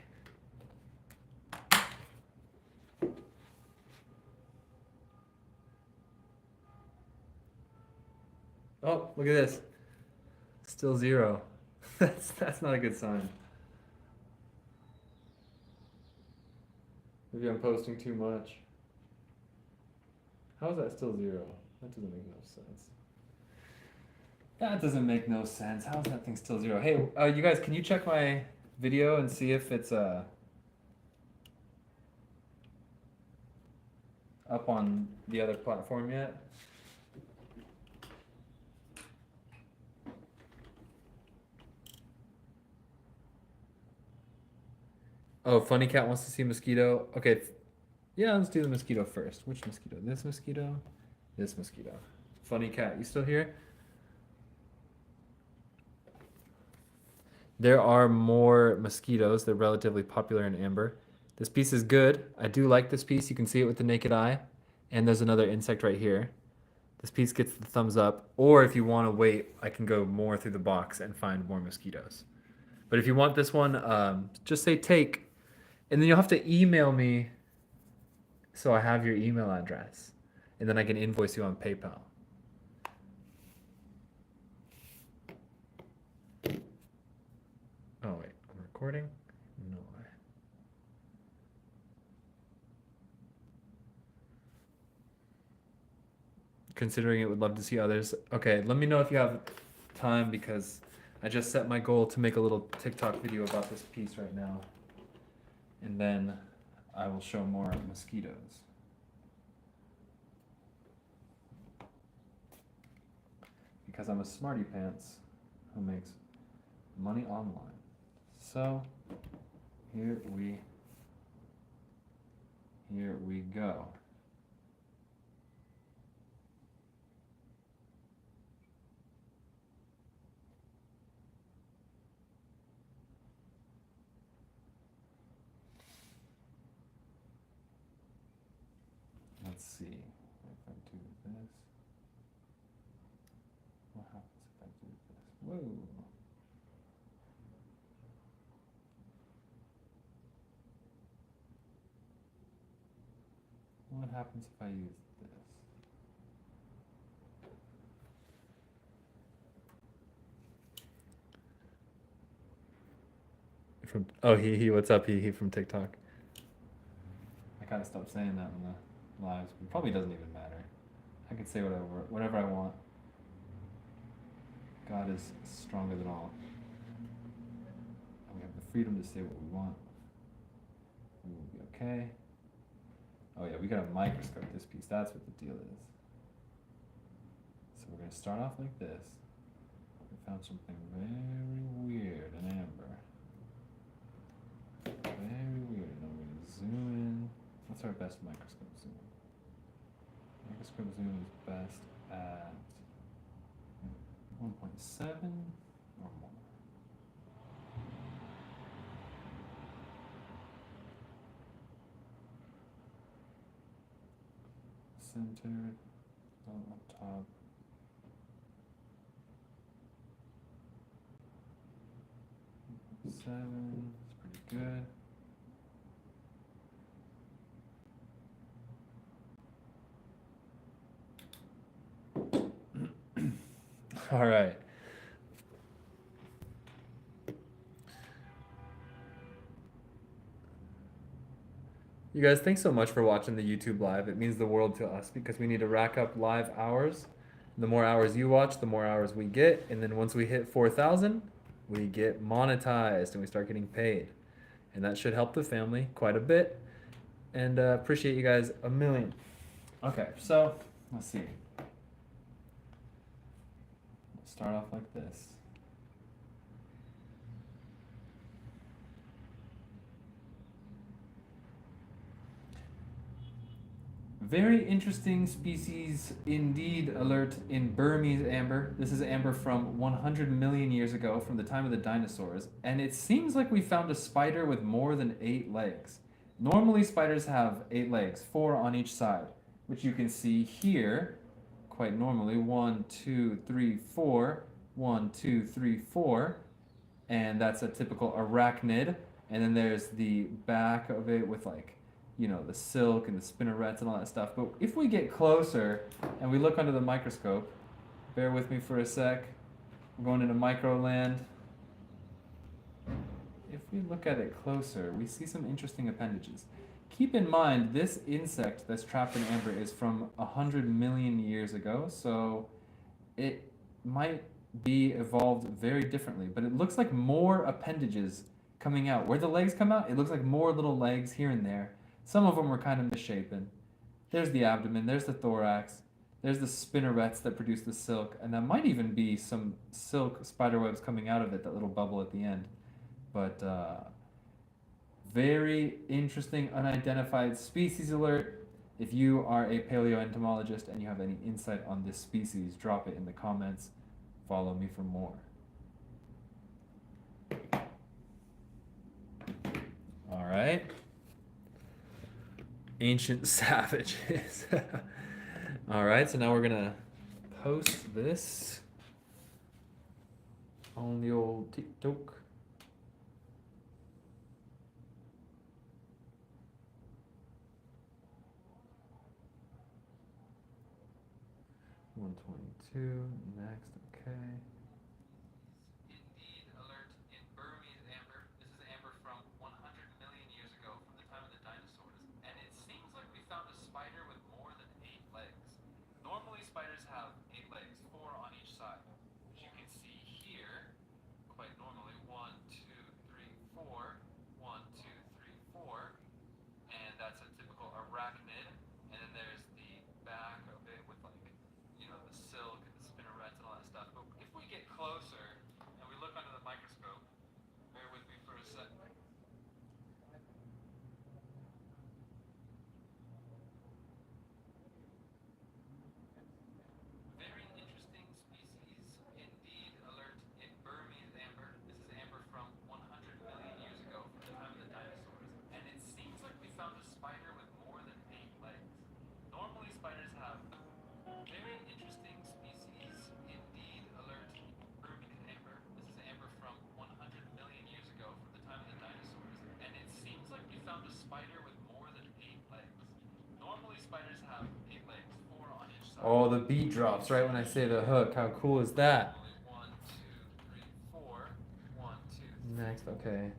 Oh, look at this. Still 0. That's not a good sign. Maybe I'm posting too much. How is that still 0? That doesn't make no sense. That doesn't make no sense. How is that thing still 0? Hey, you guys, can you check my video and see if it's up on the other platform yet? Oh, Funny Cat wants to see mosquito. Okay, yeah, let's do the mosquito first. Which mosquito? This mosquito? This mosquito. Funny Cat, you still here? There are more mosquitoes. They're relatively popular in amber. This piece is good. I do like this piece. You can see it with the naked eye. And there's another insect right here. This piece gets the thumbs up. Or if you want to wait, I can go more through the box and find more mosquitoes. But if you want this one, just say take. And then you'll have to email me so I have your email address. And then I can invoice you on PayPal. Oh, wait. I'm recording? No way. Considering it, would love to see others. Okay, let me know if you have time because I just set my goal to make a little TikTok video about this piece right now. And then I will show more mosquitoes. Because I'm a smarty pants who makes money online. So here we go. let's see. If I do this, what happens if I do this? Whoa. What happens if I use this? From he what's up he from TikTok. I gotta stop saying that on the lives. It probably doesn't even matter. I can say whatever I want. God is stronger than all. And we have the freedom to say what we want. We will be okay. Oh yeah, we got a microscope this piece. That's what the deal is. So we're gonna start off like this. We found something very weird in amber. Very weird. Now we're gonna zoom in. What's our best microscope zoom? Microscope zoom is best at 1.7 or more. Centered on top. Seven. It's pretty good. All right. You guys, thanks so much for watching the YouTube live. It means the world to us because we need to rack up live hours. The more hours you watch, the more hours we get. And then once we hit 4,000, we get monetized and we start getting paid. And that should help the family quite a bit. And appreciate you guys a million. Okay, so let's see. Let's start off like this. Very interesting species indeed alert in Burmese amber. This is amber from 100 million years ago, from the time of the dinosaurs. And it seems like we found a spider with more than 8 legs. Normally spiders have 8 legs, 4 on each side, which you can see here quite normally. 1, 2, 3, 4. 1, 2, 3, 4. And that's a typical arachnid. And then there's the back of it with like, you know, the silk and the spinnerets and all that stuff. But if we get closer and we look under the microscope, bear with me for a sec. We're going into micro land. If we look at it closer, we see some interesting appendages. Keep in mind, this insect that's trapped in amber is from 100 million years ago, so it might be evolved very differently. But it looks like more appendages coming out. Where the legs come out, it looks like more little legs here and there. Some of them were kind of misshapen. There's the abdomen, there's the thorax, there's the spinnerets that produce the silk, and that might even be some silk spider webs coming out of it, that little bubble at the end. But very interesting unidentified species alert. If you are a paleoentomologist and you have any insight on this species, drop it in the comments. Follow me for more. All right. Ancient savages. All right, so now we're gonna post this on the old TikTok. $122, next, okay. Indeed alert in Burmese amber. This is amber from 100 million years ago, from the time of the dinosaurs. And it seems like we found a spider with more than 8 legs. Normally spiders have 8 legs, 4 on each side. Which you can see here, quite normally, 1, 2, 3, 4. 1, 2, 3, 4. And that's a typical arachnid. And then there's the back of it with like, you know, the silk and the spinnerets and all that stuff. But if we get spiders have very interesting species indeed. Alert, Birmingham amber. This is amber from 100 million years ago, from the time of the dinosaurs. And it seems like we found a spider with more than 8 legs. Normally spiders have 8 legs, 4 on each side. Oh, the beat drops right when I say the hook. How cool is that? Only 1, 2, 3, 4. 1, 2, 3. Next, okay.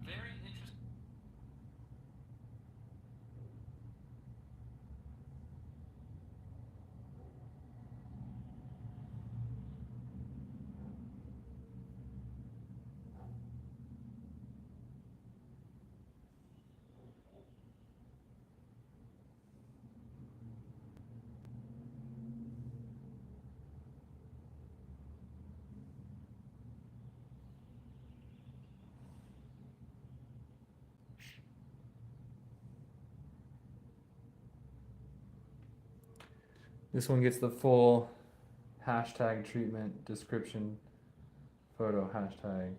Very interesting. This one gets the full hashtag treatment description photo hashtags.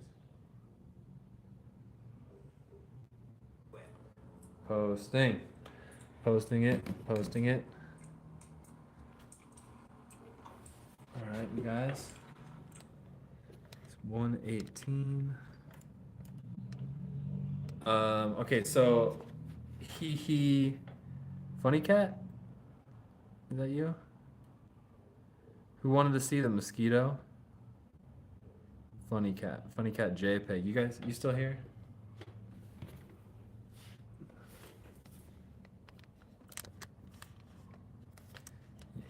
Posting. Posting it. Posting it. Alright, you guys. It's 1:18. Okay, so Funny Cat? Is that you? Who wanted to see the mosquito? Funny Cat JPEG. You guys, you still here?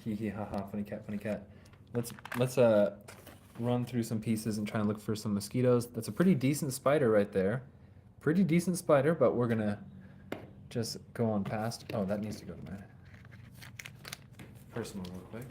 Haha, funny cat. Let's run through some pieces and try and look for some mosquitoes. That's a pretty decent spider right there. Pretty decent spider, but we're gonna just go on past. Oh, that needs to go to my personal real quick.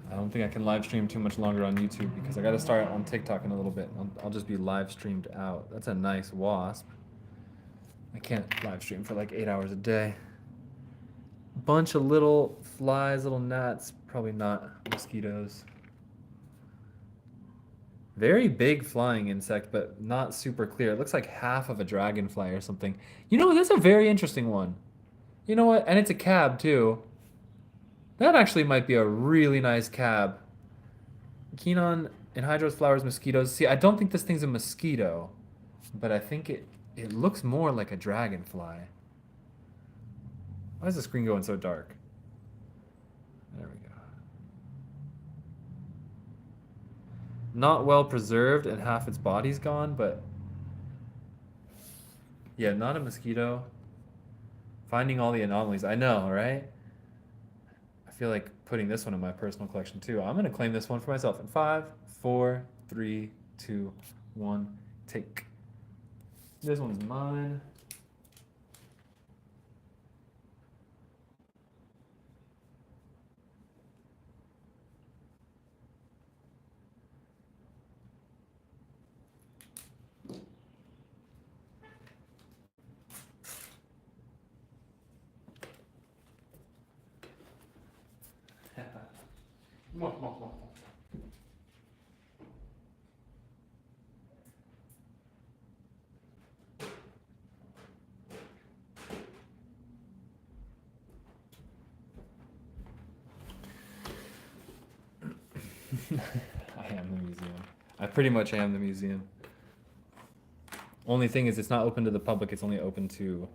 I don't think I can live stream too much longer on YouTube because I got to start on TikTok in a little bit. I'll just be live streamed out. That's a nice wasp. I can't live stream for like 8 hours a day. Bunch of little flies, little gnats, probably not mosquitoes. Very big flying insect, but not super clear. It looks like half of a dragonfly or something. You know, that's a very interesting one. You know what? And it's a cab too. That actually might be a really nice cab. Kenon, anhydrous flowers, mosquitoes. See, I don't think this thing's a mosquito, but I think it looks more like a dragonfly. Why is the screen going so dark? There we go. Not well preserved and half its body's gone, but yeah, not a mosquito. Finding all the anomalies. I know, right? I feel like putting this one in my personal collection too. I'm gonna claim this one for myself in 5, 4, 3, 2, 1, take. This one's mine. I am the museum. I pretty much am the museum. Only thing is, it's not open to the public. It's only open to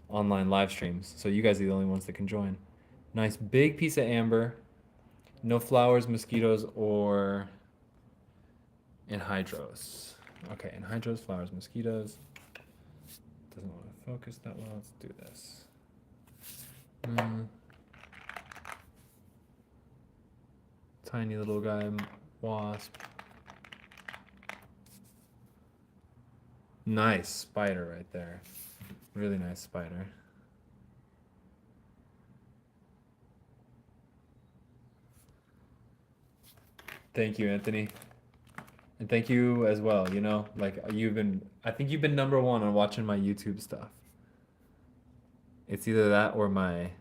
online live streams. So you guys are the only ones that can join. Nice big piece of amber. No flowers, mosquitoes, or anhydrous. Okay, anhydrous, flowers, mosquitoes. Doesn't want to focus that well. Let's do this. Tiny little guy, wasp. Nice spider right there. Really nice spider. Thank you, Anthony. And thank you as well, you know, like I think you've been number one on watching my YouTube stuff. It's either that or my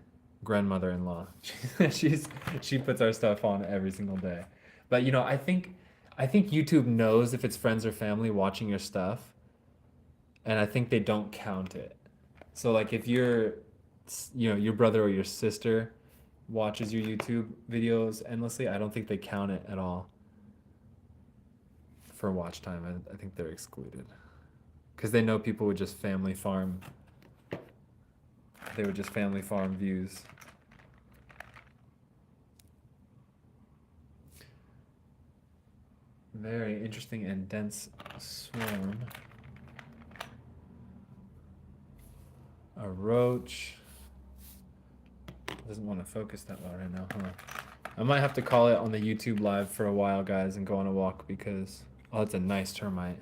grandmother-in-law. She puts our stuff on every single day. But you know, I think YouTube knows if it's friends or family watching your stuff, and I think they don't count it. So like if your brother or your sister watches your YouTube videos endlessly, I don't think they count it at all for watch time. I think they're excluded because they know people would just family farm. They would just family farm views. Very interesting and dense swarm. A roach. Doesn't want to focus that well right now, huh? I might have to call it on the YouTube live for a while, guys, and go on a walk because it's a nice termite.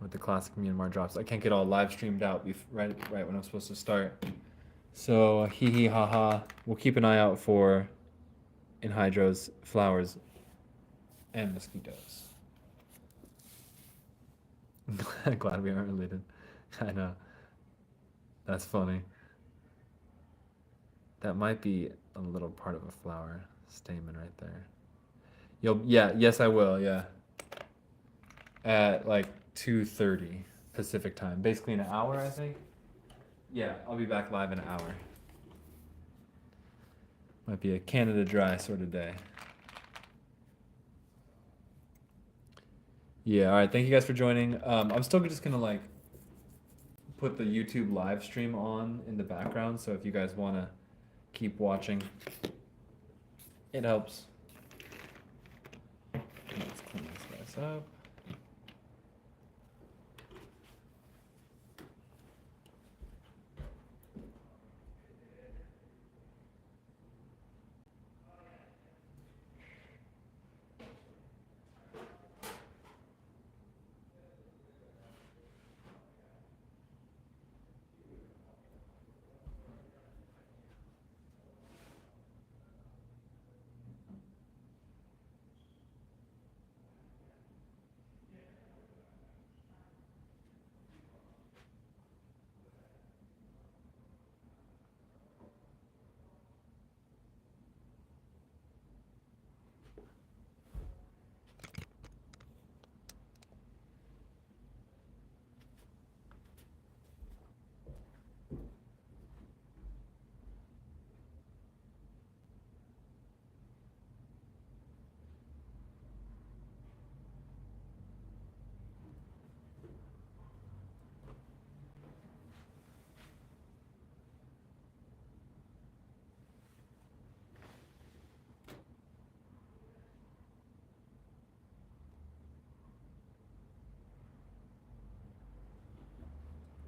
With the classic Myanmar drops, I can't get all live streamed out right when I'm supposed to start. So hee hee ha ha. We'll keep an eye out for anhydros, flowers, and mosquitoes. Glad we aren't related. I know. That's funny. That might be a little part of a flower stamen right there. Yes I will, yeah. At like 2:30 Pacific time. Basically in an hour, I think. Yeah, I'll be back live in an hour. Might be a Canada Dry sort of day. Yeah, all right. Thank you guys for joining. I'm still just gonna like put the YouTube live stream on in the background, so if you guys wanna keep watching, it helps. Let's clean this guys up.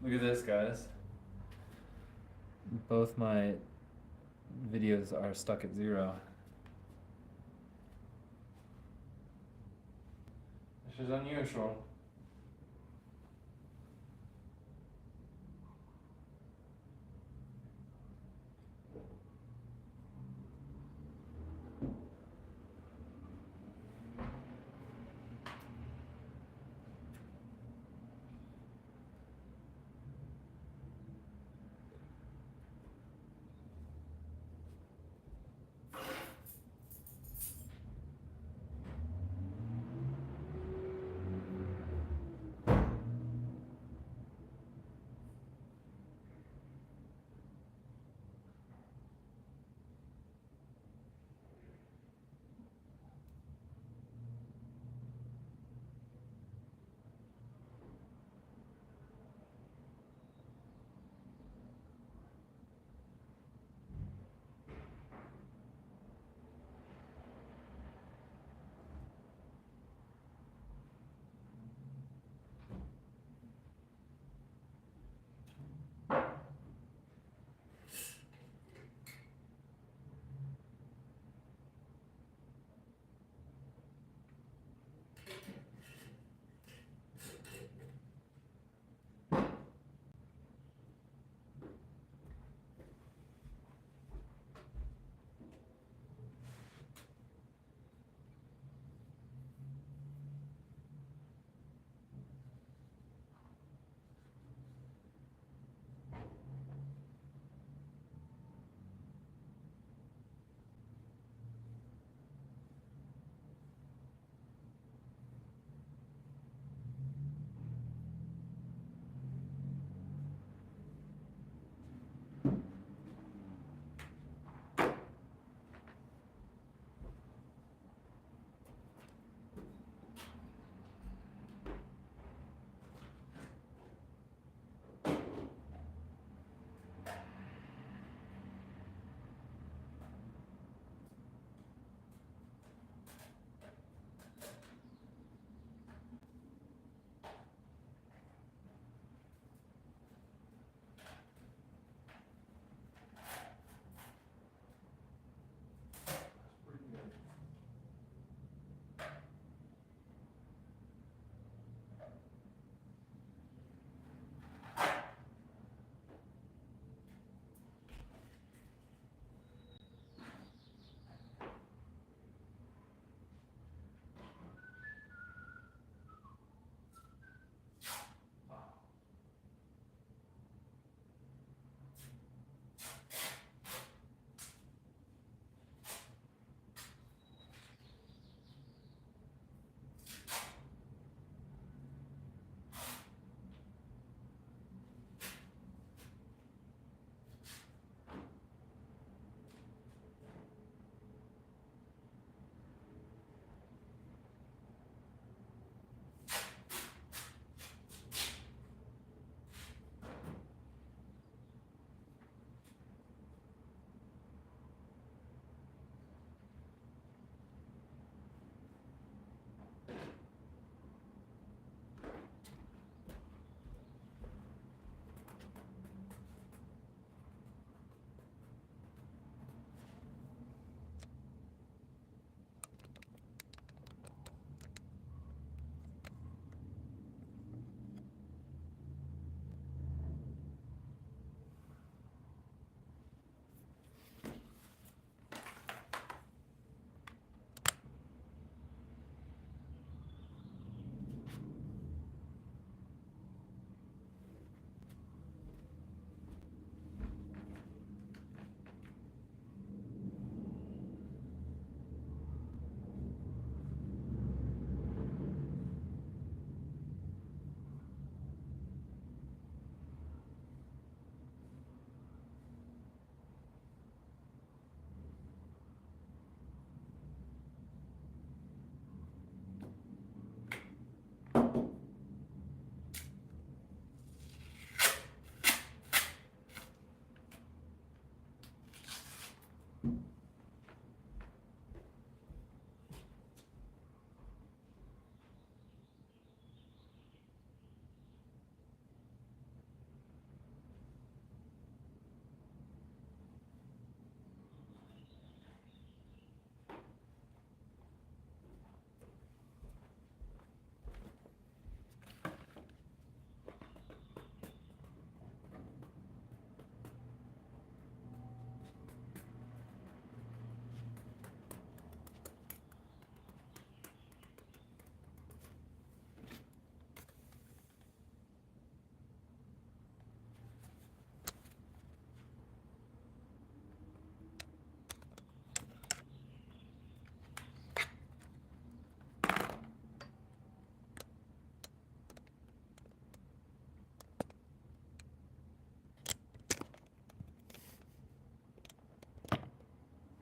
Look at this, guys. Both my videos are stuck at 0. This is unusual.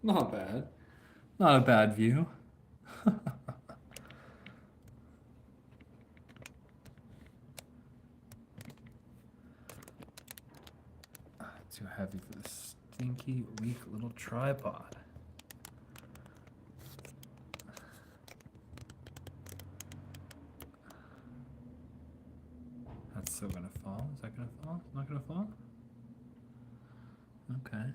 Not bad. Not a bad view. Too heavy for this stinky, weak little tripod. That's still gonna fall. Is that gonna fall? Not gonna fall? Okay.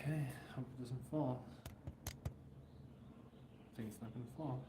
Okay, hope it doesn't fall. I think it's not gonna fall.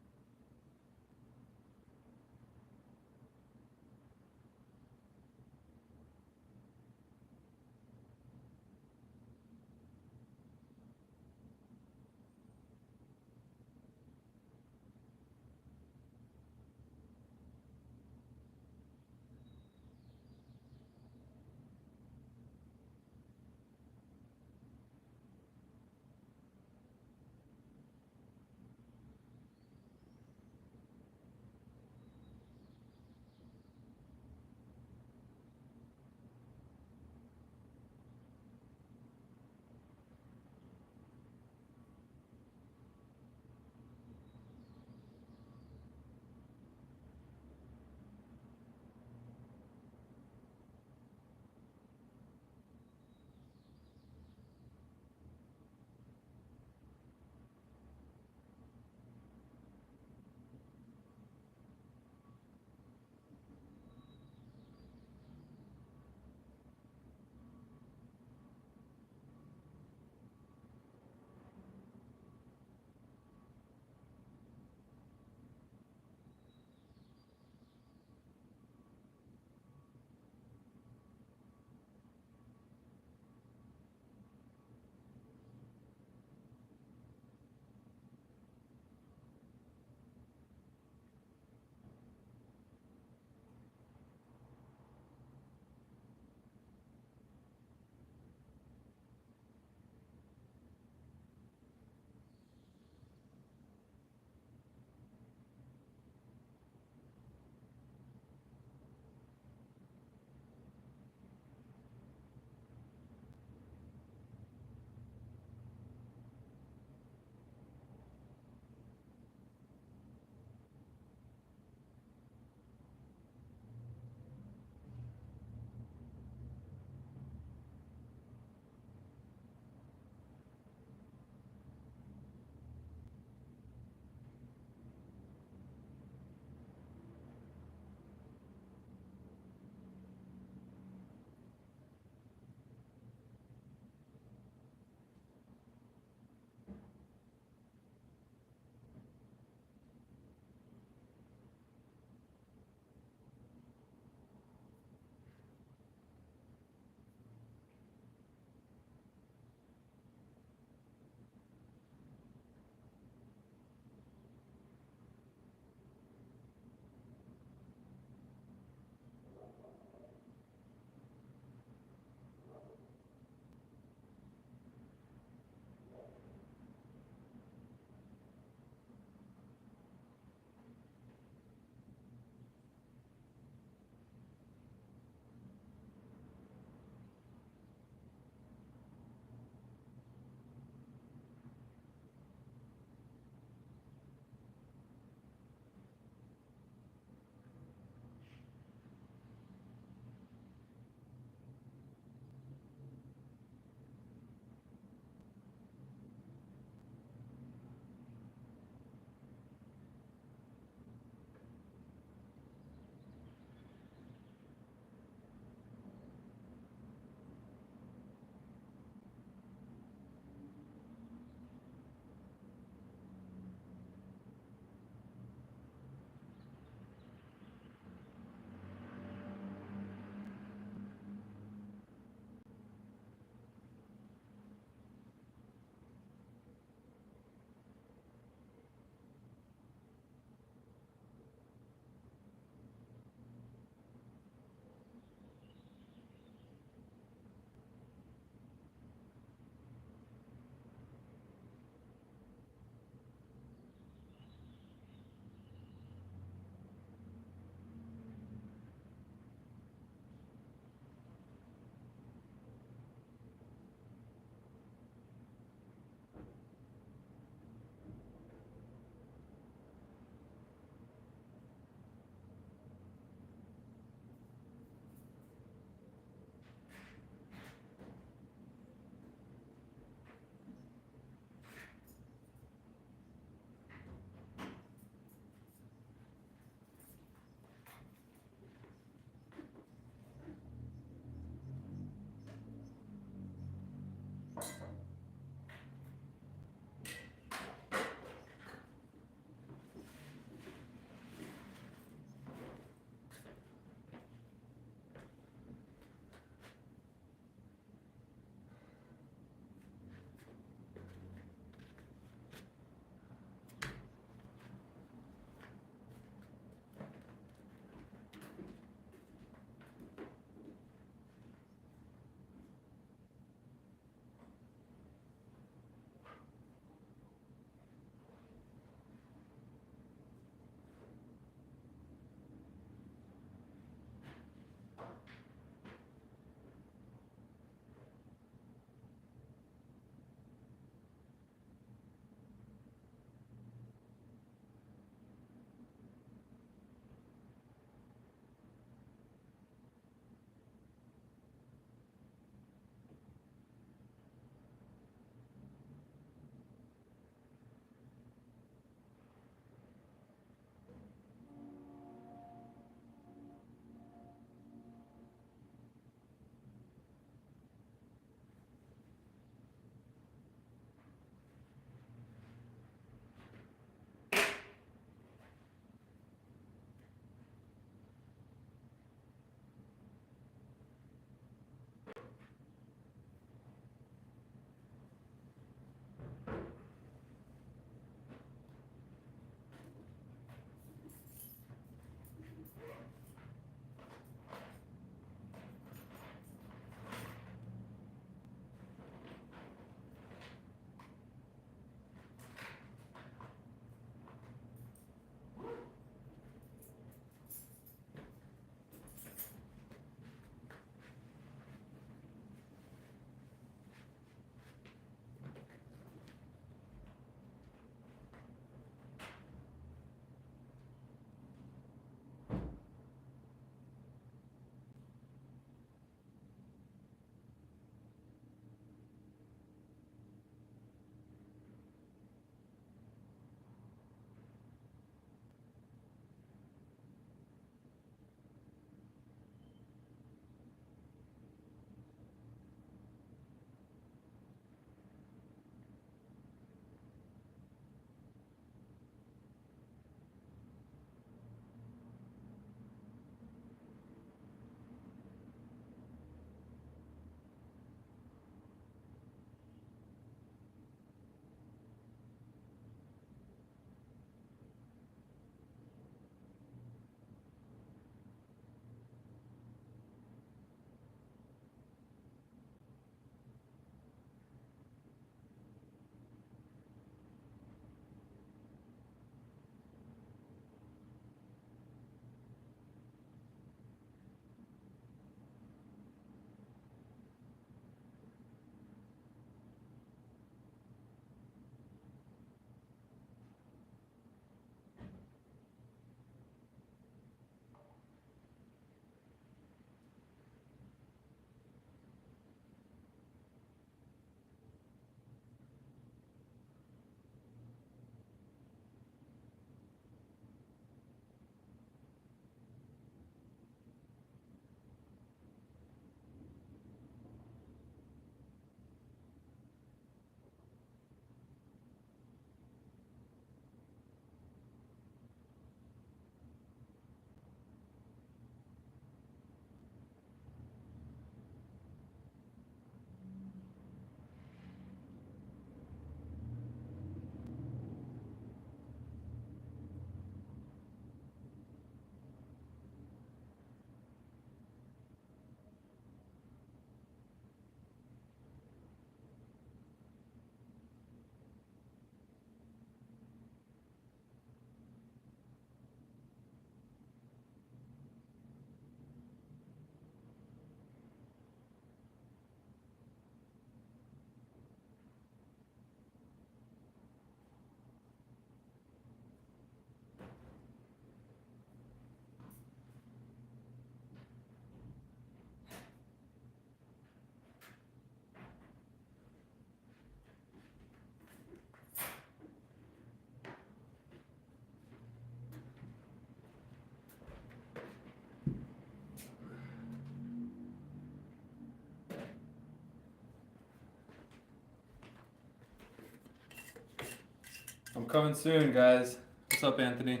I'm coming soon, guys. What's up, Anthony?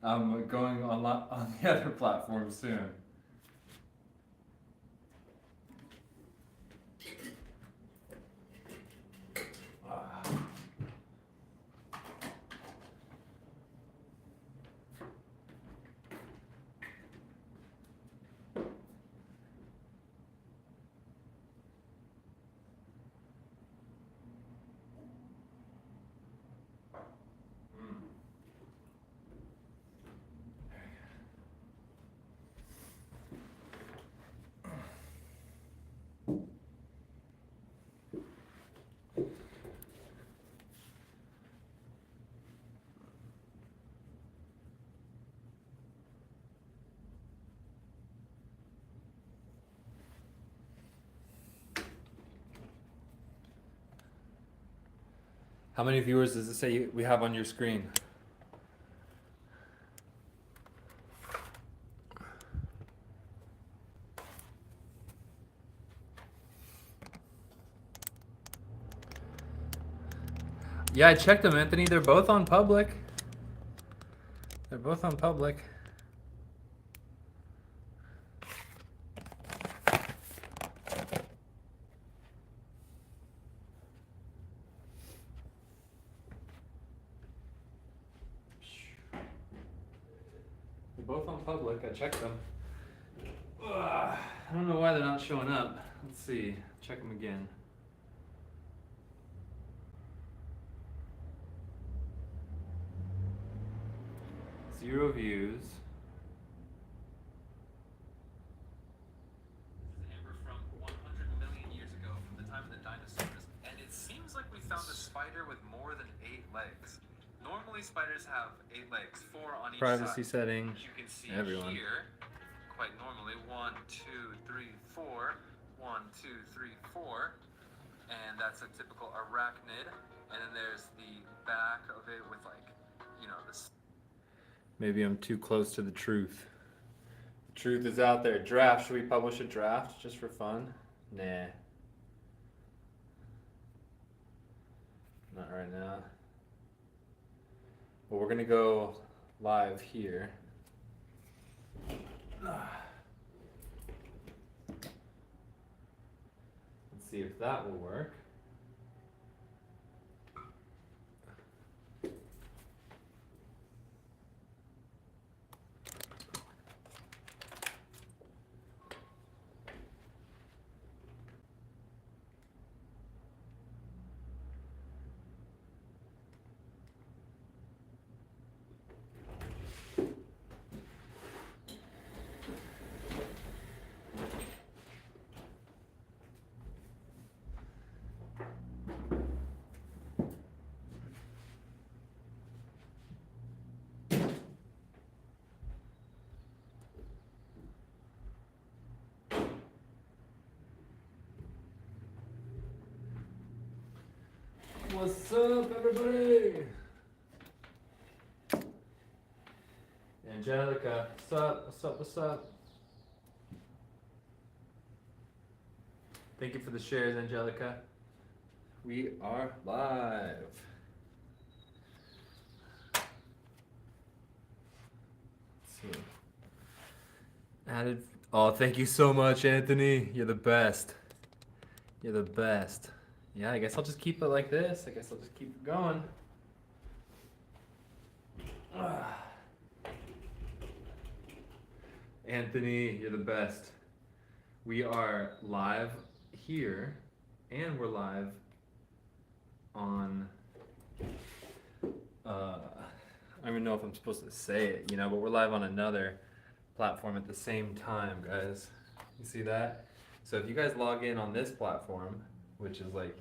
I'm going on the other platform soon. Ah. How many viewers does it say we have on your screen? Yeah, I checked them, Anthony. They're both on public. They're both on public. They're both on public. I checked them. Ugh, I don't know why they're not showing up. Let's see. Check them again. Zero views. This is Amber from 100 million years ago, from the time of the dinosaurs. And it seems like we found a spider with more than 8 legs. Normally spiders have 8 legs, 4 on each Privacy side. setting. As you can see Everyone. here, quite normally, 1, 2, 3, 4, 1, 2, 3, 4, and that's a typical arachnid. And then there's the back of it with this. Maybe I'm too close to the truth. The truth is out there. Draft. Should we publish a draft just for fun? Nah. Not right now. But we're gonna go live here. Let's see if that will work. What's up, everybody? Angelica, what's up? What's up? What's up? Thank you for the shares, Angelica. We are live. Let's see. Added. Oh, thank you so much, Anthony. You're the best. You're the best. Yeah, I guess I'll just keep it like this. I guess I'll just keep it going. Anthony, you're the best. We are live here, and we're live on, I don't even know if I'm supposed to say it, but we're live on another platform at the same time, guys. You see that? So if you guys log in on this platform, which is like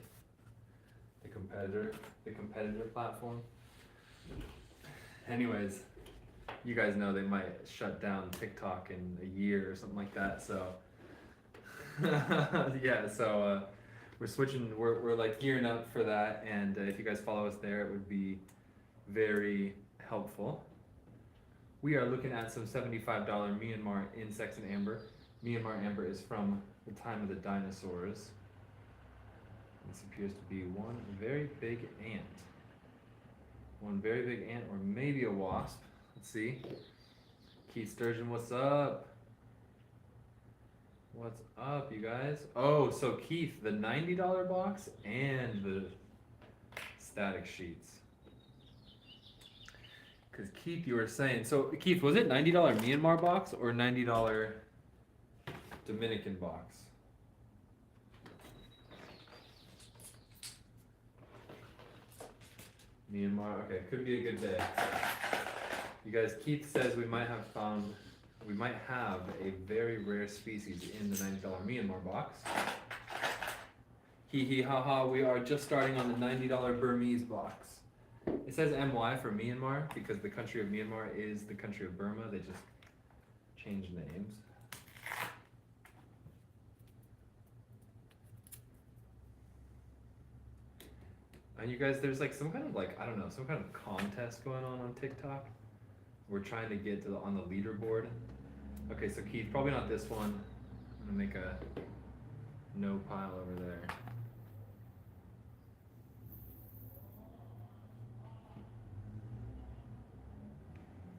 the competitor platform. Anyways, you guys know they might shut down TikTok in a year or something like that. So yeah, so we're switching. We're like gearing up for that, and if you guys follow us there, it would be very helpful. We are looking at some $75 Myanmar insects and amber. Myanmar amber is from the time of the dinosaurs. This appears to be one very big ant. One very big ant or maybe a wasp. Let's see. Keith Sturgeon, what's up? What's up, you guys? Oh, so Keith, the $90 box and the static sheets. Because Keith, you were saying, so Keith, was it $90 Myanmar box or $90 Dominican box? Myanmar, okay, could be a good day. You guys, Keith says we might have a very rare species in the $90 Myanmar box. Hee hee ha ha, we are just starting on the $90 Burmese box. It says MY for Myanmar because the country of Myanmar is the country of Burma. They just changed names. And you guys, there's like some kind of like, I don't know, some kind of contest going on TikTok. We're trying to get to on the leaderboard. Okay, so Keith, probably not this one. I'm gonna make a no pile over there.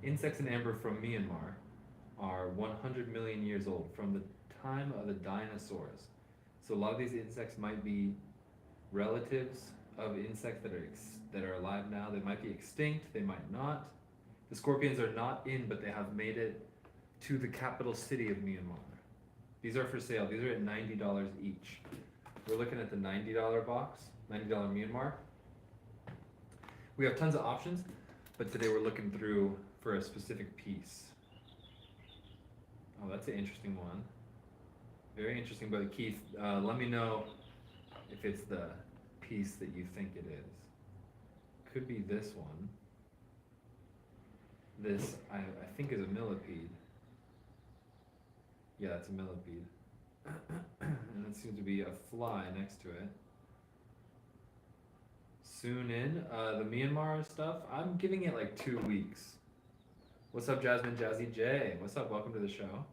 Insects in amber from Myanmar are 100 million years old, from the time of the dinosaurs. So a lot of these insects might be relatives of insects that are alive now. They might be extinct, they might not. The scorpions are not in, but they have made it to the capital city of Myanmar. These are for sale. These are at $90 each. We're looking at the $90 box, $90 Myanmar. We have tons of options, but today we're looking through for a specific piece. Oh, that's an interesting one. Very interesting, but Keith, let me know if it's the piece that you think it is. Could be this one. This, I think, is a millipede. Yeah, it's a millipede. And it seems to be a fly next to it. Soon in. The Myanmar stuff, I'm giving it like 2 weeks. What's up, Jasmine Jazzy J? What's up? Welcome to the show.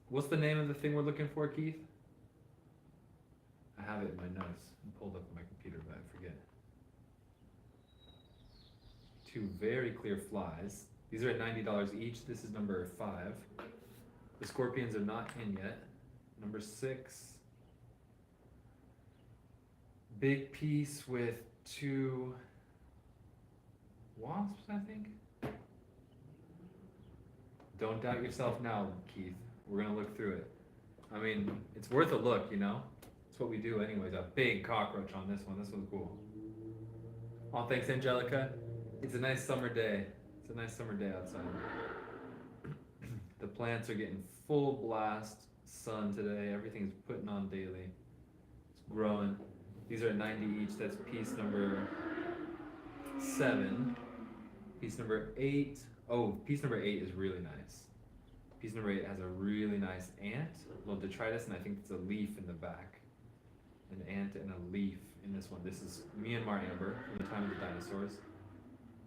What's the name of the thing we're looking for, Keith? I have it in my notes. I pulled up on my computer, but I forget. 2 very clear flies. These are at $90 each. This is number 5. The scorpions are not in yet. Number 6. Big piece with 2 wasps, I think. Don't doubt yourself now, Keith. We're gonna look through it. I mean, it's worth a look, you know? It's what we do anyways. A big cockroach on this one. This one's cool. Oh, thanks, Angelica. It's a nice summer day. It's a nice summer day outside. The plants are getting full blast sun today. Everything's putting on daily. It's growing. These are at 90 each. That's piece number 7. Piece number 8. Oh, piece number 8 is really nice. Piece number 8 has a really nice ant, a little detritus, and I think it's a leaf in the back. An ant and a leaf in this one. This is Myanmar amber from the time of the dinosaurs.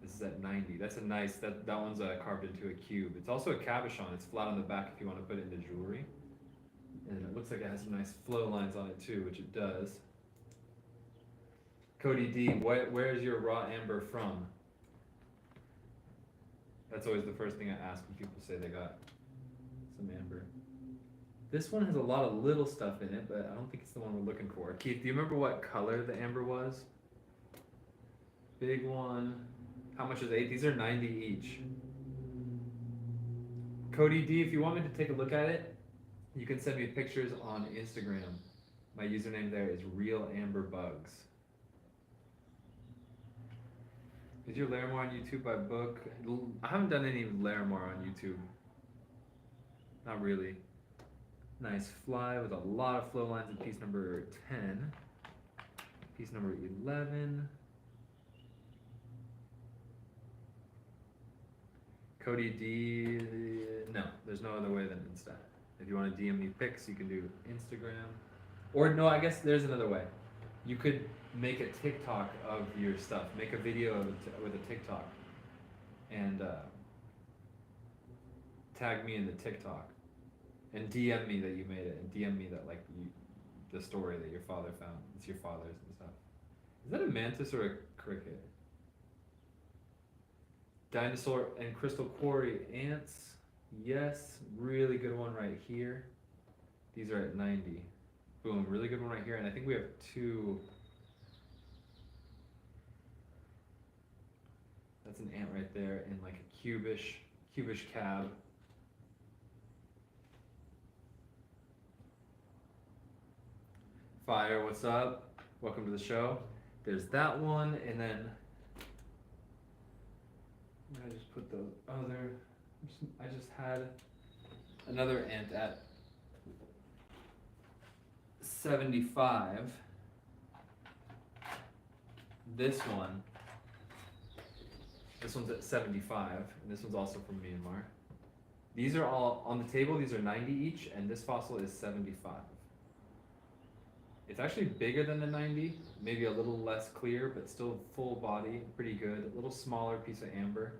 This is at 90. That's a nice, that one's carved into a cube. It's also a cabochon. It's flat on the back if you want to put it into jewelry. And it looks like it has some nice flow lines on it too, which it does. Cody D, where is your raw amber from? That's always the first thing I ask when people say they got some amber. This one has a lot of little stuff in it, but I don't think it's the one we're looking for. Keith, do you remember what color the amber was? Big one. How much is 8? These are 90 each. Cody D, if you want me to take a look at it, you can send me pictures on Instagram. My username there is realamberbugs. Is your Larimar on YouTube by book? I haven't done any Larimar on YouTube. Not really. Nice fly with a lot of flow lines in piece number 10. Piece number 11. Cody D, no, there's no other way than Insta. If you want to DM me pics, you can do Instagram. Or no, I guess there's another way. You could make a TikTok of your stuff. Make a video of it with a TikTok. And tag me in the TikTok. And DM me that you made it. And DM me that the story that your father found. It's your father's and stuff. Is that a mantis or a cricket? Dinosaur and Crystal Quarry ants. Yes, really good one right here. These are at 90. Boom, really good one right here. And I think we have two. That's an ant right there in like a cubish cab. Fire, what's up? Welcome to the show. There's that one, and then I just put the other. I just had another ant at 75. This one's at 75, and this one's also from Myanmar. These are all on the table. These are 90 each, and this fossil is 75. It's actually bigger than the 90, maybe a little less clear, but still full body, pretty good. A little smaller piece of amber.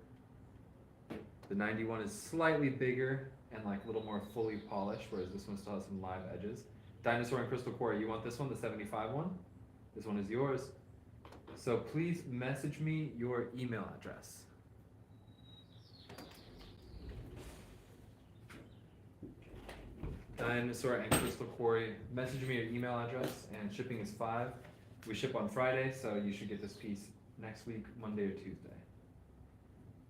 The 91 is slightly bigger and like a little more fully polished, whereas this one still has some live edges. Dinosaur and Crystal Quarry, you want this one, the 75 one? This one is yours. So please message me your email address. Dinosaur and Crystal Quarry, message me your email address, and shipping is $5. We ship on Friday, so you should get this piece next week, Monday or Tuesday.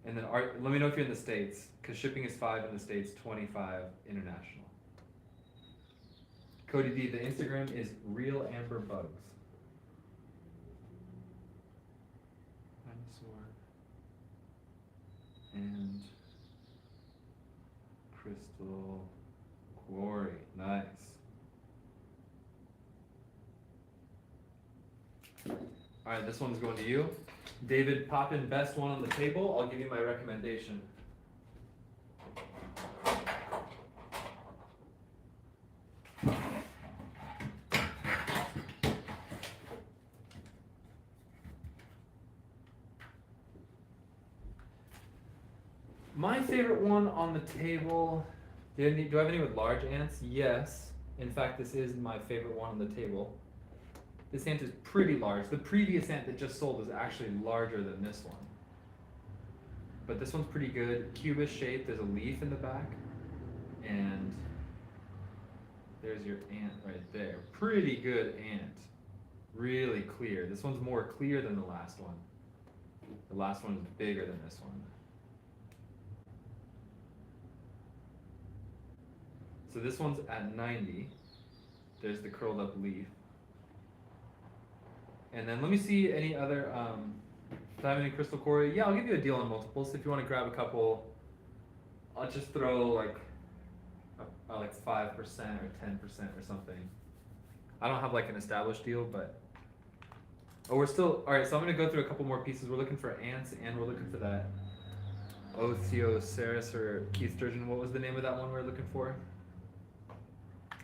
And then let me know if you're in the States, because shipping is $5 in the States, $25 international. Cody D, the Instagram is Real Amber Bugs. Dinosaur and Crystal Quarry, nice. All right, this one's going to you. David, pop in best one on the table. I'll give you my recommendation. My favorite one on the table. Do I have any with large ants? Yes. In fact, this is my favorite one on the table. This ant is pretty large. The previous ant that just sold was actually larger than this one. But this one's pretty good. Cubish shape, there's a leaf in the back. And there's your ant right there. Pretty good ant. Really clear. This one's more clear than the last one. The last one is bigger than this one. So this one's at 90. There's the curled up leaf. And then let me see any other, do I have any Crystal Quarry? Yeah, I'll give you a deal on multiples. If you want to grab a couple, I'll just throw like 5% or 10% or something. I don't have like an established deal, but, oh, we're still, all right, so I'm going to go through a couple more pieces. We're looking for ants, and we're looking for that Othioceras or Keith Sturgeon. What was the name of that one we're looking for?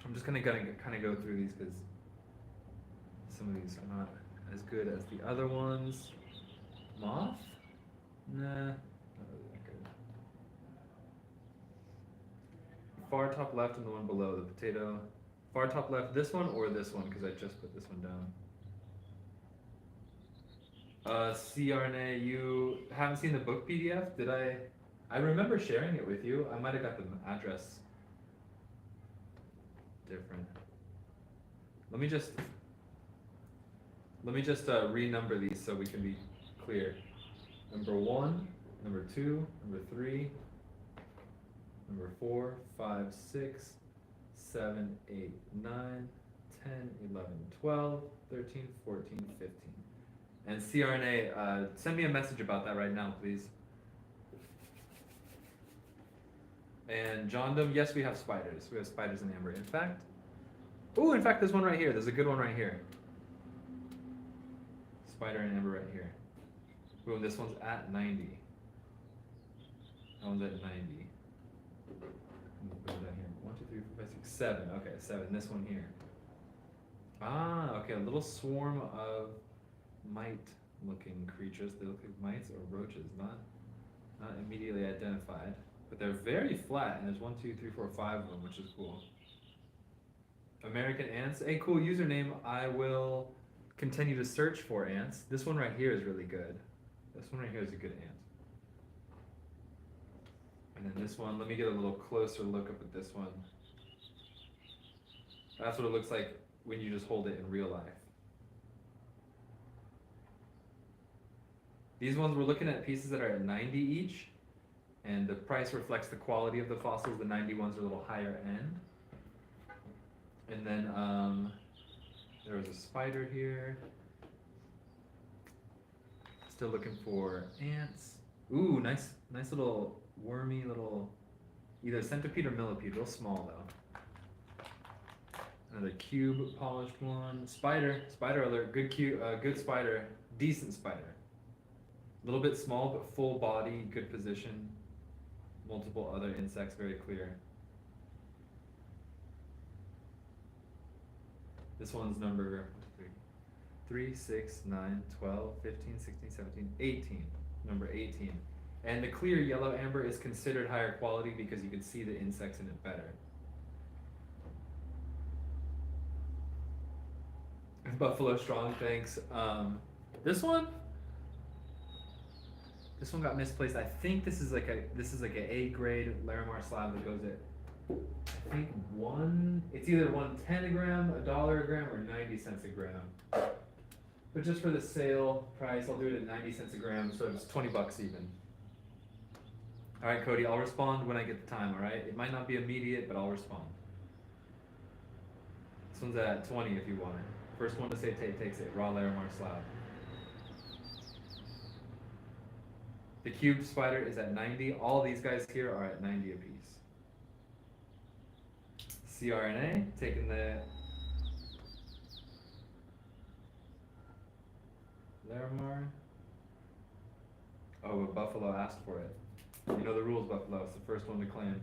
I'm just gonna kind of go through these because some of these are not as good as the other ones. Moth? Nah, not really that good. Far top left and the one below, the potato. Far top left, this one or this one, because I just put this one down. CRNA, you haven't seen the book PDF? Did I? I remember sharing it with you. I might have got the address different. Let me just renumber these so we can be clear. Number 1, number 2, number 3, number 4, 5, 6, 7, 8, 9, 10, 11, 12, 13, 14, 15. And CRNA, send me a message about that right now, please. And John Doe, yes, we have spiders. We have spiders in amber. In fact, there's one right here. There's a good one right here. Spider and amber right here. Boom, this one's at 90. That one's at 90. Put it down here. 1, 2, 3, 4, 5, 6, 7. Okay, 7. This one here. Ah, okay, a little swarm of mite-looking creatures. They look like mites or roaches, not immediately identified. But they're very flat, and there's 1, 2, 3, 4, 5 of them, which is cool. American ants. A cool username. I will continue to search for ants. This one right here is really good. This one right here is a good ant. And then this one, let me get a little closer look up at this one. That's what it looks like when you just hold it in real life. These ones, we're looking at pieces that are at 90 each, and the price reflects the quality of the fossils. The 90 ones are a little higher end. And then there was a spider here. Still looking for ants. Ooh, nice little wormy little, either centipede or millipede, real small though. Another cube polished one. Spider alert, good spider, decent spider. A little bit small, but full body, good position. Multiple other insects, very clear. This one's number 3, 6, 9, 12, 15, 16, 17, 18. Number 18. And the clear yellow amber is considered higher quality because you can see the insects in it better. Buffalo Strong, thanks. This one got misplaced. I think this is like an A grade Larimar slab that goes at, I think it's either $1.10 a gram, $1 a gram, or 90 cents a gram. But just for the sale price, I'll do it at 90 cents a gram, so it's 20 bucks even. All right, Cody, I'll respond when I get the time, all right? It might not be immediate, but I'll respond. This one's at 20 if you want it. First one to say takes it, raw Larimar slab. The cube spider is at 90. All these guys here are at 90 apiece. CRNA, taking the Larimar. Oh, but Buffalo asked for it. You know the rules, Buffalo. It's the first one to claim.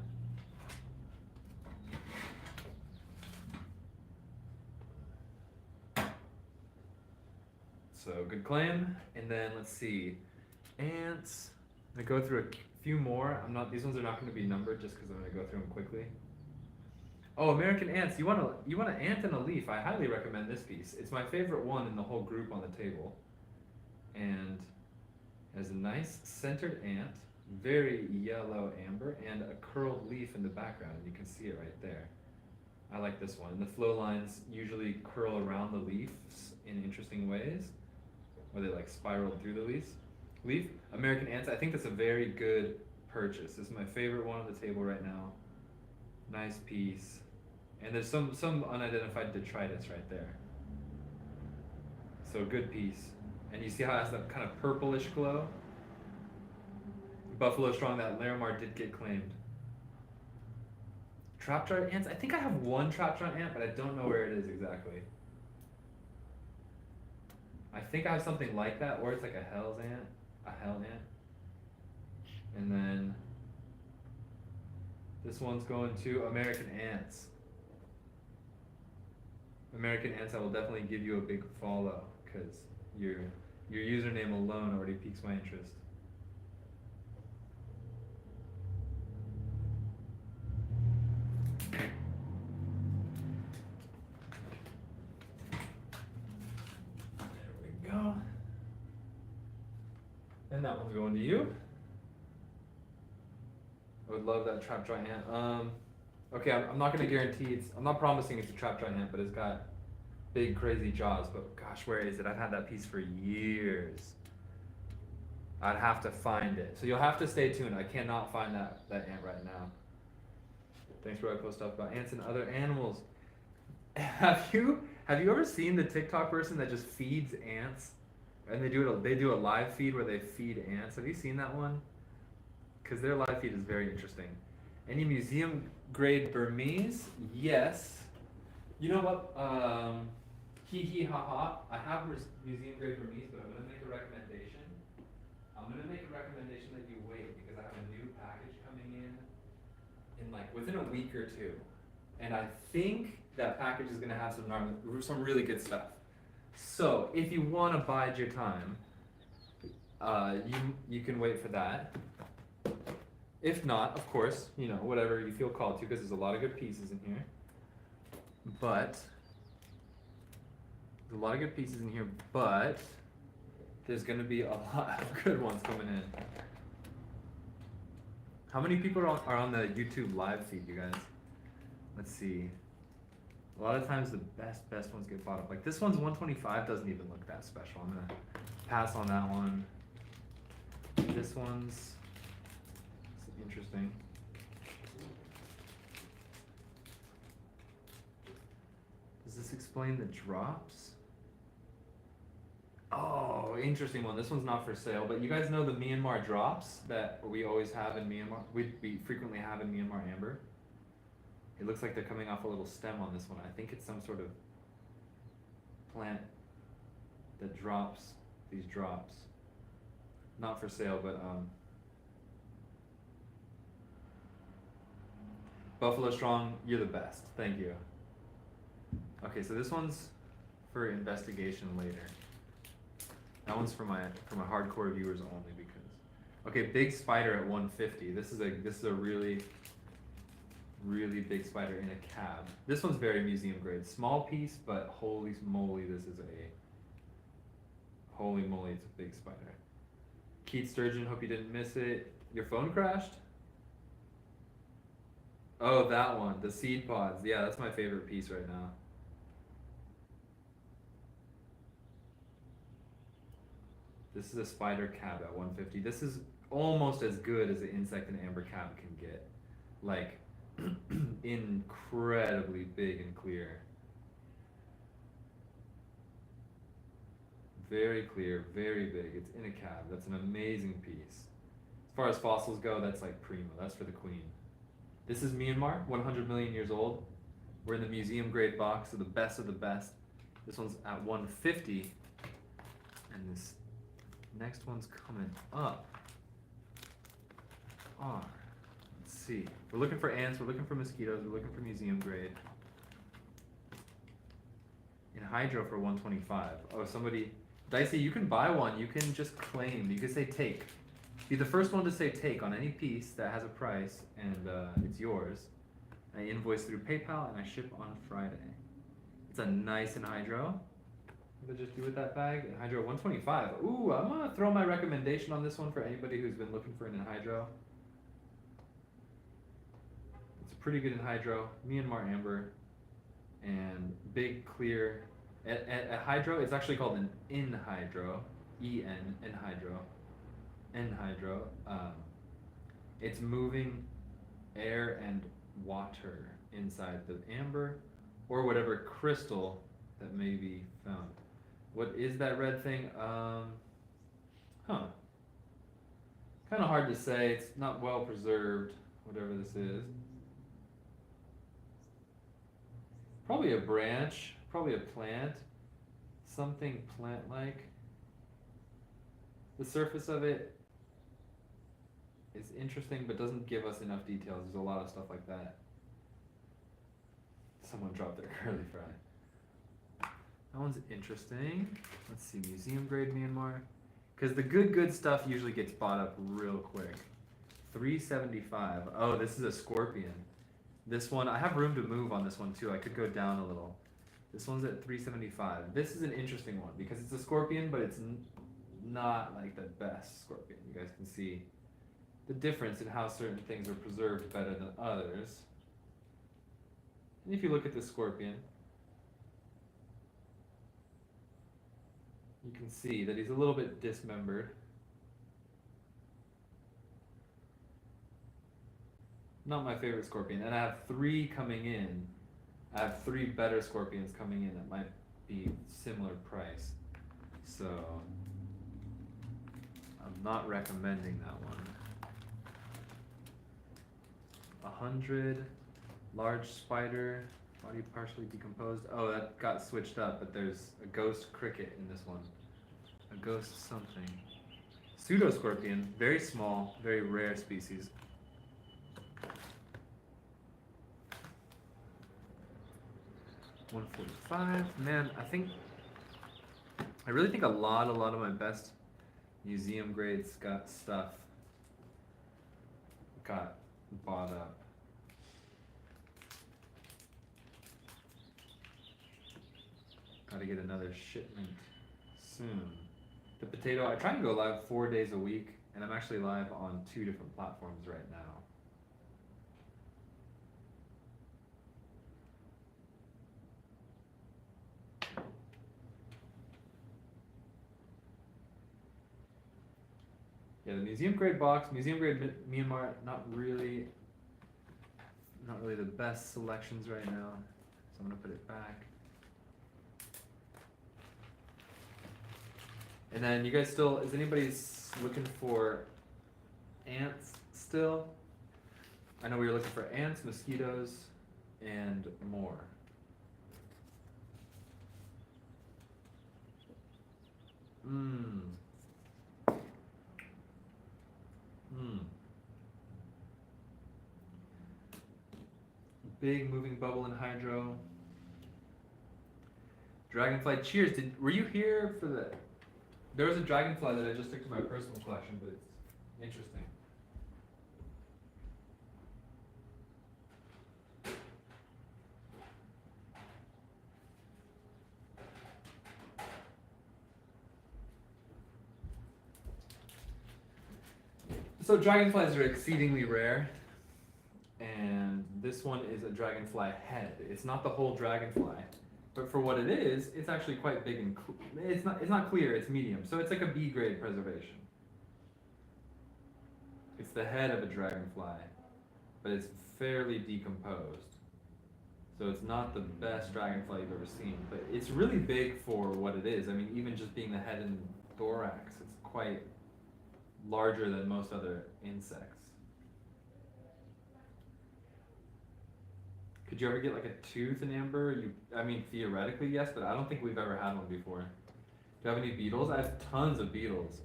So, good claim. And then, let's see. Ants. I'm going to go through a few more. These ones are not going to be numbered just because I'm going to go through them quickly. Oh, American ants. You want an ant and a leaf. I highly recommend this piece. It's my favorite one in the whole group on the table. And it has a nice centered ant, very yellow amber, and a curled leaf in the background. You can see it right there. I like this one. And the flow lines usually curl around the leaves in interesting ways, or they like spiral through the leaf. American ants, I think that's a very good purchase. This is my favorite one on the table right now. Nice piece. And there's some unidentified detritus right there. So good piece. And you see how it has that kind of purplish glow? Buffalo Strong, that Larimar did get claimed. Trapjaw ants, I think I have one Trapjaw ant, but I don't know where it is exactly. I think I have something like that, or it's like a hell ant. And then this one's going to American ants. American ants, I will definitely give you a big follow because your username alone already piques my interest. There we go. And that one's going to you. I would love that Trapjaw ant. Okay, I'm not gonna guarantee I'm not promising it's a Trapjaw ant, but it's got big crazy jaws. But gosh, where is it? I've had that piece for years. I'd have to find it. So you'll have to stay tuned. I cannot find that ant right now. Thanks for all cool stuff about ants and other animals. Have you ever seen the TikTok person that just feeds ants? And they do a live feed where they feed ants. Have you seen that one? Because their live feed is very interesting. Any museum grade Burmese? Yes. You know what? Hee ha ha. I have museum grade Burmese, but I'm going to make a recommendation. I'm going to make a recommendation that you wait because I have a new package coming in like within a week or two. And I think that package is going to have some really good stuff. So if you want to bide your time, you can wait for that. If not, of course, whatever you feel called to, because there's a lot of good pieces in here. But there's a lot of good pieces in here, but there's going to be a lot of good ones coming in. How many people are on the YouTube live feed, you guys? Let's see. A lot of times the best ones get bought up. Like this one's 125, doesn't even look that special. I'm gonna pass on that one. This one's interesting. Does this explain the drops? Oh, interesting one. This one's not for sale, but you guys know the Myanmar drops that we always have in Myanmar? We frequently have in Myanmar amber. It looks like they're coming off a little stem on this one. I think it's some sort of plant that drops these drops. Not for sale, but Buffalo Strong, you're the best. Thank you. Okay, so this one's for investigation later. That one's for my hardcore viewers only because. Okay, big spider at 150. This is a really big spider in a cab. This one's very museum grade. Small piece, but holy moly, it's a big spider. Keith Sturgeon, hope you didn't miss it. Your phone crashed? Oh, that one, the seed pods. Yeah, that's my favorite piece right now. This is a spider cab at 150. This is almost as good as the insect and amber cab can get. Like, incredibly big and clear. Very clear, very big. It's in a cab. That's an amazing piece. As far as fossils go, that's like primo. That's for the queen. This is Myanmar, 100 million years old. We're in the museum grade box of the best of the best. This one's at 150. And this next one's coming up. Let's see. We're looking for ants, we're looking for mosquitoes, we're looking for museum grade. In hydro for 125. Oh, somebody, Dicey, you can buy one, you can just claim, you can say take. Be the first one to say take on any piece that has a price and it's yours. I invoice through PayPal and I ship on Friday. It's a nice anhydro. What did I just do with that bag? Anhydro 125. Ooh, I'm gonna throw my recommendation on this one for anybody who's been looking for an anhydro. It's a pretty good anhydro. Myanmar amber and big clear. At hydro, it's actually called an anhydro. E-N, anhydro. Anhydro. It's moving air and water inside the amber or whatever crystal that may be found. What is that red thing? Kind of hard to say. It's not well preserved, whatever this is. Probably a branch, probably a plant, something plant-like. The surface of it is interesting, but doesn't give us enough details. There's a lot of stuff like that. Someone dropped their curly fry. That one's interesting. Let's see, museum grade Myanmar. Because the good stuff usually gets bought up real quick. 375. Oh, this is a scorpion. This one, I have room to move on this one too. I could go down a little. This one's at 375. This is an interesting one because it's a scorpion, but it's not like the best scorpion. You guys can see the difference in how certain things are preserved better than others. And if you look at the scorpion, you can see that he's a little bit dismembered. Not my favorite scorpion, and I have 3 coming in. I have 3 better scorpions coming in that might be similar price. So I'm not recommending that one. 100, large spider, body partially decomposed. Oh, that got switched up, but there's a ghost cricket in this one. A ghost something. Pseudo scorpion, very small, very rare species. $145. Man, I really think a lot of my best museum grade stuff got bought up. Gotta get another shipment soon. The potato, I try and go live 4 days a week, and I'm actually live on 2 different platforms right now. Yeah, the museum grade box, museum grade Myanmar, not really the best selections right now. So I'm gonna put it back. And then you guys still, is anybody looking for ants still? I know we were looking for ants, mosquitoes, and more. Mmm. Mmm. Big moving bubble in hydro. Dragonfly, cheers. Were you here for the? There was a dragonfly that I just took to my personal collection, but it's interesting. So dragonflies are exceedingly rare, and this one is a dragonfly head. It's not the whole dragonfly, but for what it is, it's actually quite big and it's not clear. It's medium, so it's like a B grade preservation. It's the head of a dragonfly, but it's fairly decomposed. So it's not the best dragonfly you've ever seen, but it's really big for what it is. I mean, even just being the head and thorax, it's quite larger than most other insects. Could you ever get like a tooth in amber? I mean, theoretically, yes, but I don't think we've ever had one before. Do you have any beetles? I have tons of beetles.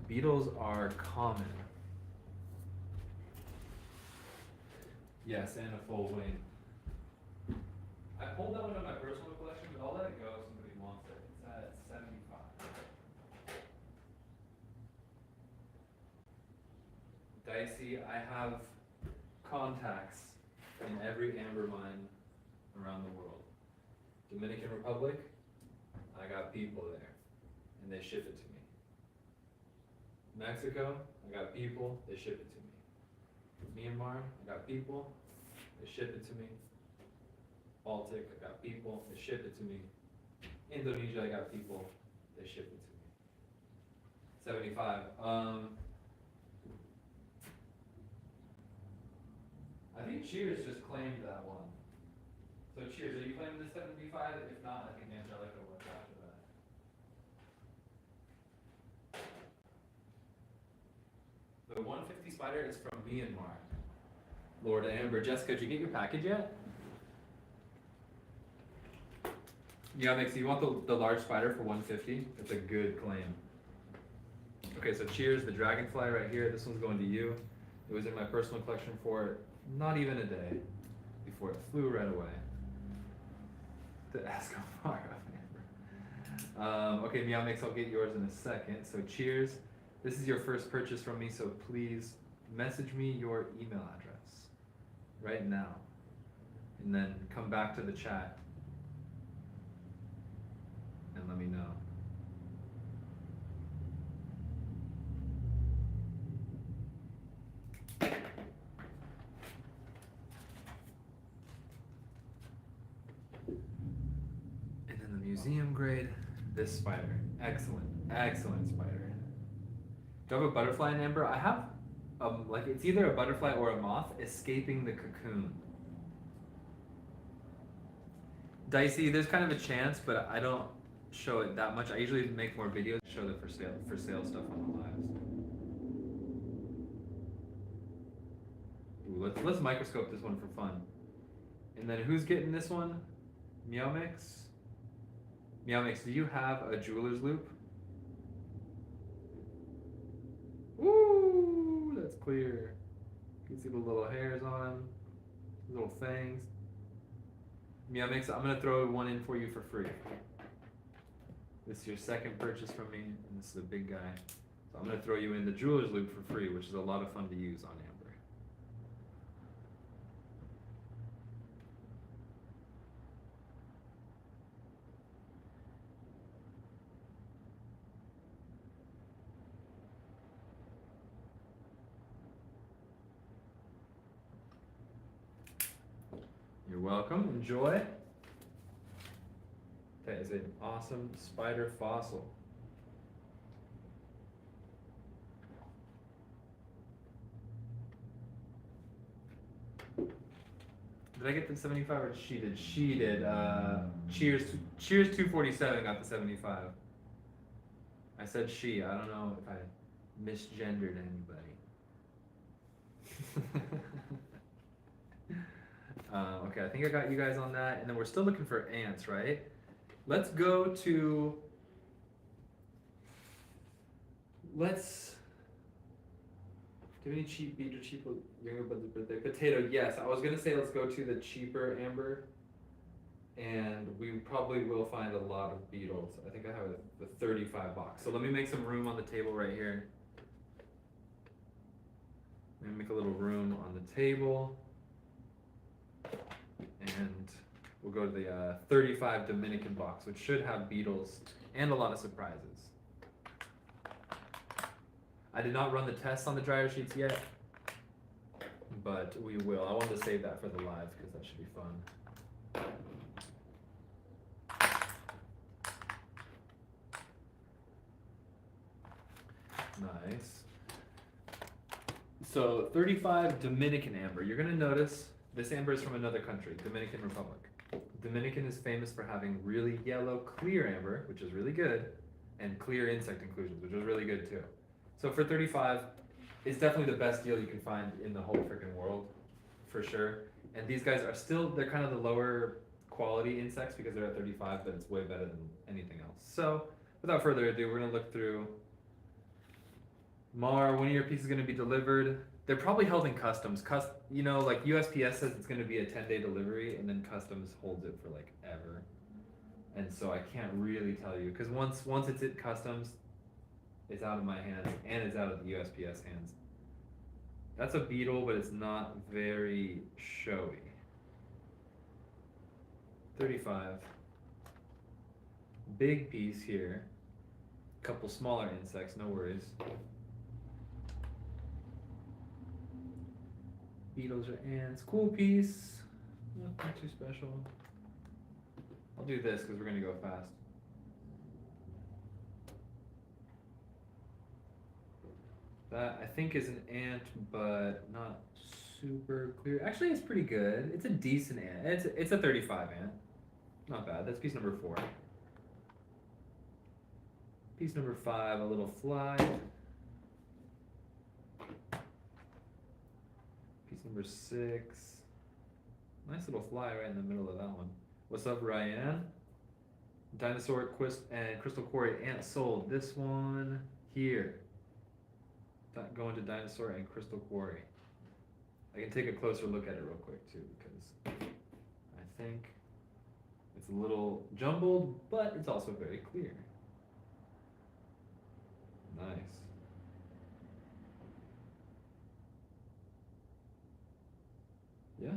Beetles are common. Yes, and a full wing. I pulled that one in my personal collection, but I'll let it go if somebody wants it. It's at 75. Dicey, I have contacts in every amber mine around the world. Dominican Republic, I got people there, and they ship it to me. Mexico, I got people, they ship it to me. Myanmar, I got people, they ship it to me. Baltic, I got people, they ship it to me. Indonesia, I got people, they ship it to me. 75. I think Cheers just claimed that one. So Cheers, are you claiming the 75? If not, I think Angelica was after that. The 150 spider is from Myanmar. Lord Amber. Jessica, did you get your package yet? Yeah, Mix, you want the large spider for 150? It's a good claim. Okay, so Cheers, the dragonfly right here. This one's going to you. It was in my personal collection for not even a day before it flew right away. To Escobar. Okay, Meow Mix, I'll get yours in a second. So Cheers. This is your first purchase from me, so please message me your email address right now. And then come back to the chat and let me know. And then the museum grade, this spider. Excellent, excellent spider. Do you have a butterfly in amber? I have, like it's either a butterfly or a moth escaping the cocoon. Dicey, there's kind of a chance, but I don't show it that much. I usually make more videos, show the for sale stuff on the lives. Ooh, let's microscope this one for fun. And then who's getting this one? Meow Mix? Meow Mix, do you have a jeweler's loop? Ooh, that's clear. You can see the little hairs on them, little fangs. Meow Mix, I'm gonna throw one in for you for free. This is your second purchase from me, and this is a big guy. So I'm gonna throw you in the jeweler's loop for free, which is a lot of fun to use on amber. You're welcome. Enjoy. That is an awesome spider fossil. Did I get the 75 or she did? She did. Cheers 247 got the 75. I said she. I don't know if I misgendered anybody. Okay, I think I got you guys on that, and then we're still looking for ants, right? Let's go to. Let's. Do you have any cheap beet or cheap younger brother's birthday? Potato, yes. I was gonna say let's go to the cheaper amber, and we probably will find a lot of beetles. I think I have the 35 box. So let me make some room on the table right here. Let me make a little room on the table. And we'll go to the 35 Dominican box, which should have beetles and a lot of surprises. I did not run the tests on the dryer sheets yet, but we will. I wanted to save that for the live because that should be fun. Nice. So 35 Dominican amber. You're gonna notice this amber is from another country, Dominican Republic. Dominican is famous for having really yellow, clear amber, which is really good, and clear insect inclusions, which is really good too. So for 35, it's definitely the best deal you can find in the whole freaking world, for sure. And these guys are still, they're kind of the lower quality insects because they're at 35, but it's way better than anything else. So without further ado, we're gonna look through. Mar, when are your pieces gonna be delivered? They're probably held in customs. You know, like USPS says it's gonna be a 10-day delivery, and then customs holds it for like ever. And so I can't really tell you, because once it's at customs, it's out of my hands, and it's out of the USPS hands. That's a beetle, but it's not very showy. 35. Big piece here. Couple smaller insects, no worries. Beetles or ants. Cool piece. Nothing too special. I'll do this because we're gonna go fast. That I think is an ant, but not super clear. Actually, it's pretty good. It's a decent ant. It's a 35 ant. Not bad. That's piece number 4. Piece number 5, a little fly. Piece number 6. Nice little fly right in the middle of that one. What's up, Ryan? Dinosaur and Crystal Quarry ant sold. This one here. Going to Dinosaur and Crystal Quarry. I can take a closer look at it real quick too, because I think it's a little jumbled, but it's also very clear. Nice. Yeah.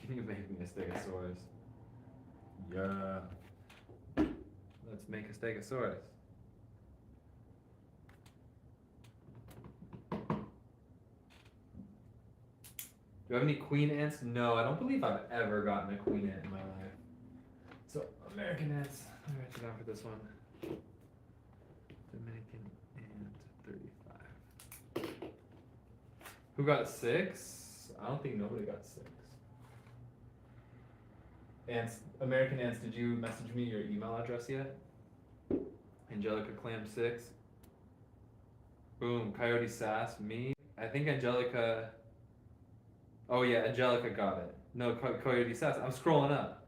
Can you make me a Stegosaurus? Yeah. Let's make a Stegosaurus. Do I have any queen ants? No, I don't believe I've ever gotten a queen ant in my life. So, American ants. I'll write it down for this one. Dominican ant 35. Who got 6? I don't think nobody got 6. Ants, American ants, did you message me your email address yet? Angelica Clam 6. Boom, Coyote Sass, me. I think Angelica. Oh yeah, Angelica got it. No, Coyote Sass. I'm scrolling up.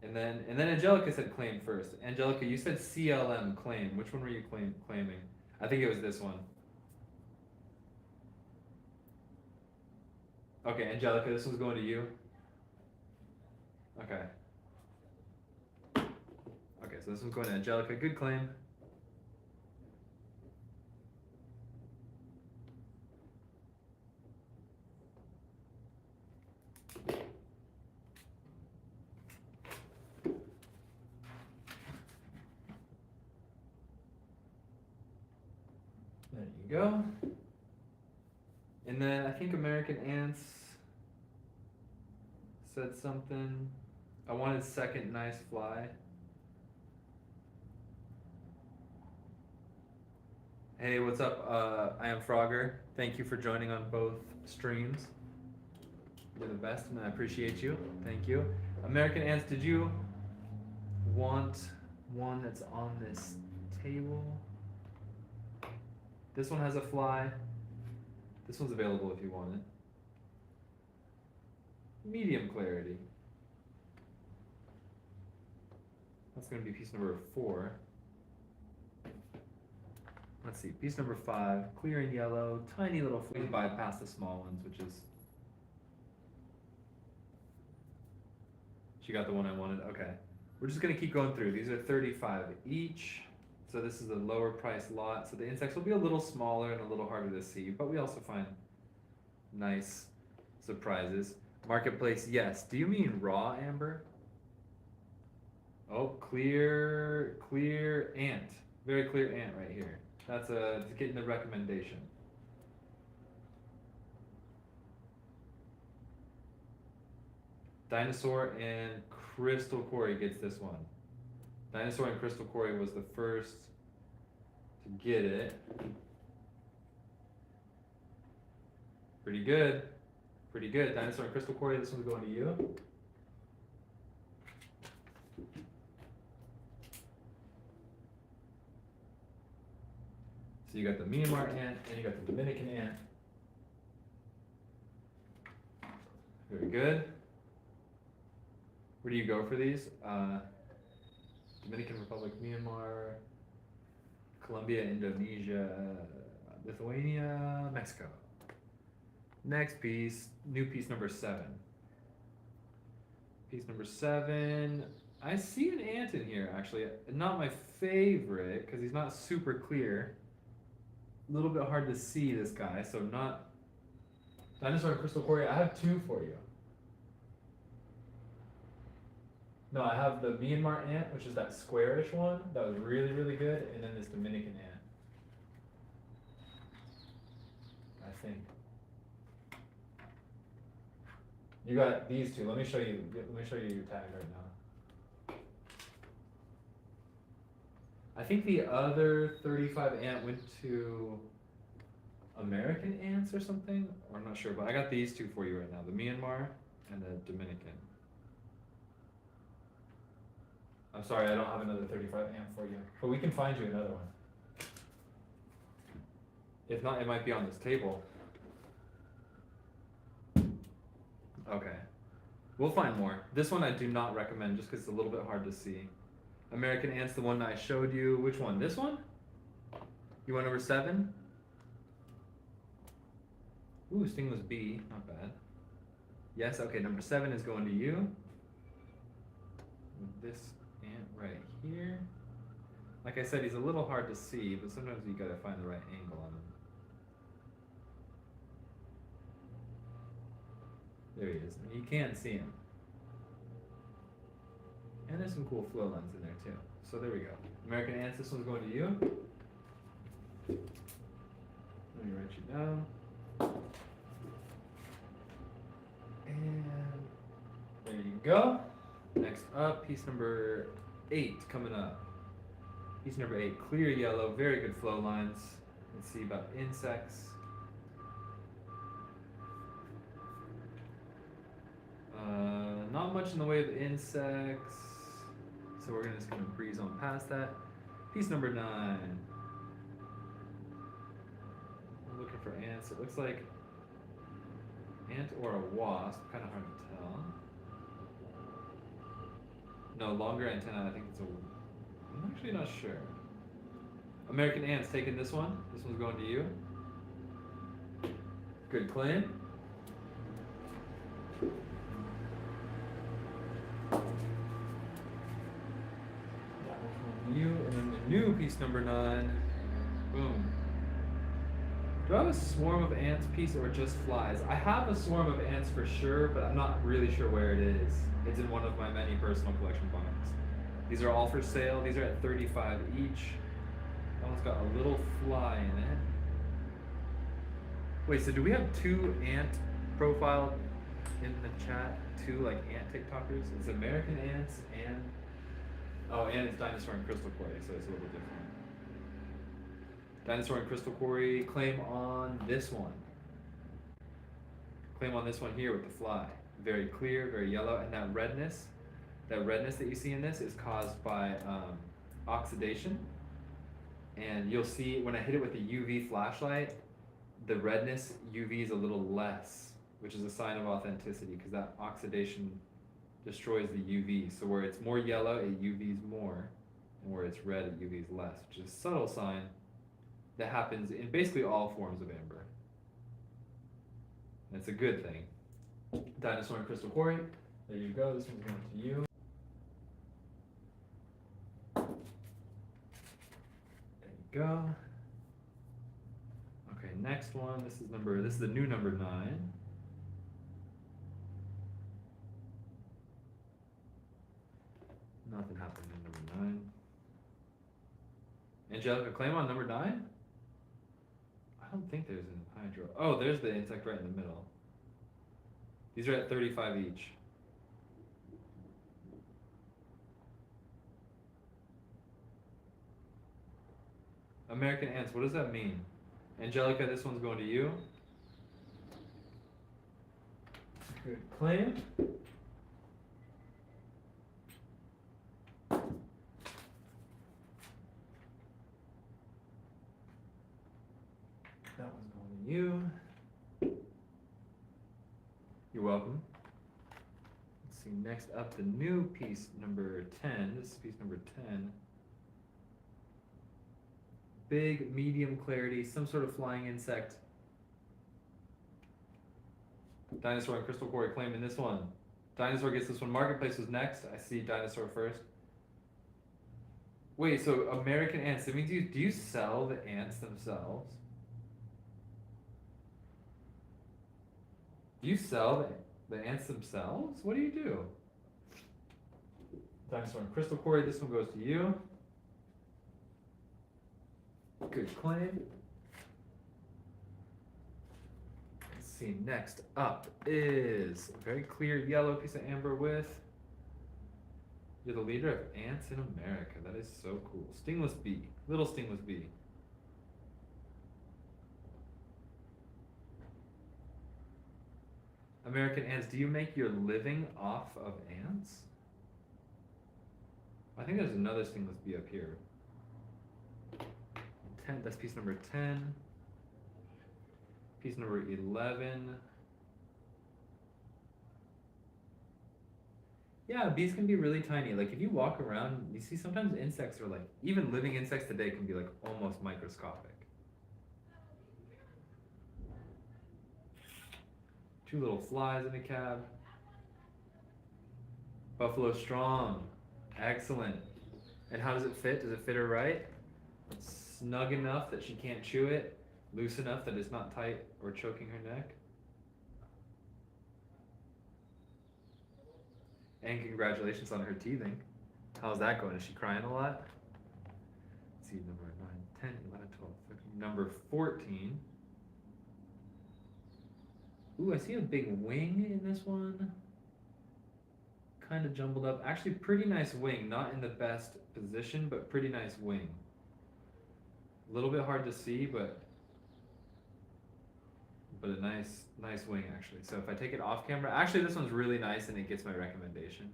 And then Angelica said claim first. Angelica, you said CLM claim. Which one were you claiming? I think it was this one. Okay, Angelica, this one's going to you. Okay. Okay, so this one's going to Angelica. Good claim. There you go. And then I think American Ants said something. I wanted second nice fly. Hey, what's up? I am Frogger. Thank you for joining on both streams. You're the best, and I appreciate you. Thank you. American ants, did you want one that's on this table? This one has a fly. This one's available if you want it. Medium clarity. That's going to be piece number 4. Let's see, piece number 5, clear and yellow, tiny little fleas bypass the small ones, which is. She got the one I wanted. Okay. We're just going to keep going through. These are 35 each. So this is a lower price lot. So the insects will be a little smaller and a little harder to see, but we also find nice surprises. Marketplace, yes. Do you mean raw, Amber? Oh, clear ant. Very clear ant right here. That's getting the recommendation. Dinosaur and Crystal Quarry gets this one. Dinosaur and Crystal Quarry was the first to get it. Pretty good. Pretty good. Dinosaur and Crystal Quarry, this one's going to you. So you got the Myanmar ant and you got the Dominican ant. Very good. Where do you go for these? Dominican Republic, Myanmar, Colombia, Indonesia, Lithuania, Mexico. Next piece, new piece number 7. Piece number 7. I see an ant in here actually. Not my favorite because he's not super clear. A little bit hard to see this guy, so not. Dinosaur and Crystal Quarry, I have 2 for you. No, I have the Myanmar ant, which is that squarish one. That was really, really good. And then this Dominican ant. I think. You got these 2. Let me show you your tag right now. I think the other 35 ant went to American ants or something. Or I'm not sure, but I got these 2 for you right now. The Myanmar and the Dominican. I'm sorry, I don't have another 35 amp for you, but we can find you another one. If not, it might be on this table. Okay. We'll find more. This one I do not recommend just because it's a little bit hard to see. American Ant's the one that I showed you. Which one? This one? You want number 7? Ooh, Sting was B. Not bad. Yes, okay, number 7 is going to you. This ant right here. Like I said, he's a little hard to see, but sometimes you gotta find the right angle on him. There he is. And you can see him. And there's some cool flow lines in there too. So there we go. American Ants, this one's going to you. Let me write you down. And there you go. Next up, piece number 8 coming up. Piece number 8, clear yellow, very good flow lines. Let's see about insects. Not much in the way of insects, so we're just gonna breeze on past that. Piece number 9. I'm looking for ants. It looks like ant or a wasp. Kind of hard to tell. No, longer antenna. I think it's a. I'm actually not sure. American Ants taking this one. This one's going to you. Good claim. You and then the new piece number 9. Boom. Do I have a swarm of ants piece or just flies? I have a swarm of ants for sure, but I'm not really sure where it is. It's in one of my many personal collection barns. These are all for sale. These are at 35 each. That one's got a little fly in it. Wait, so do we have 2 ant profiled in the chat? 2 like ant TikTokers? It's American Ants and and it's Dinosaur and Crystal Quarry, so it's a little different. Dinosaur and Crystal Quarry, claim on this one. Claim on this one here with the fly. Very clear, very yellow, and that redness that you see in this is caused by oxidation. And you'll see when I hit it with the UV flashlight, the redness UV is a little less, which is a sign of authenticity because that oxidation destroys the UV. So where it's more yellow, it UVs more, and where it's red, it UVs less, which is a subtle sign that happens in basically all forms of amber. And it's a good thing. Dinosaur and Crystal Quarry. There you go. This one's going to you. There you go. Okay, next one. This is the new number 9. Nothing happened in number 9. Angelica, claim on number 9? I don't think there's an hydro. Oh, there's the insect right in the middle. These are at 35 each. American ants, what does that mean? Angelica, this one's going to you. Good claim. That one's going to you. You're welcome. Let's see, next up, the new piece number 10. This is piece number 10. Big, medium clarity, some sort of flying insect. Dinosaur and Crystal Quarry claiming this one. Dinosaur gets this one. Marketplace was next. I see Dinosaur first. Wait, so American ants, that means do you sell the ants themselves? Do you sell the ants themselves? What do you do? Dinosaur and Crystal Quarry, this one goes to you. Good claim. Let's see, next up is a very clear yellow piece of amber with, you're the leader of ants in America. That is so cool. Stingless bee, little stingless bee. American ants, do you make your living off of ants? I think there's another stingless bee up here. 10, that's piece number 10. Piece number 11. Yeah, bees can be really tiny. Like if you walk around, you see sometimes insects are like, even living insects today can be like almost microscopic. 2 little flies in the cab. Buffalo Strong. Excellent. And how does it fit? Does it fit her right? Snug enough that she can't chew it, loose enough that it's not tight or choking her neck. And congratulations on her teething. How's that going? Is she crying a lot? Let's see, number 9, 10, 11, 12, 13. Number 14. Ooh, I see a big wing in this one. Kind of jumbled up. Actually, pretty nice wing. Not in the best position, but pretty nice wing. A little bit hard to see, but a nice wing actually. So if I take it off camera, actually this one's really nice and it gets my recommendation.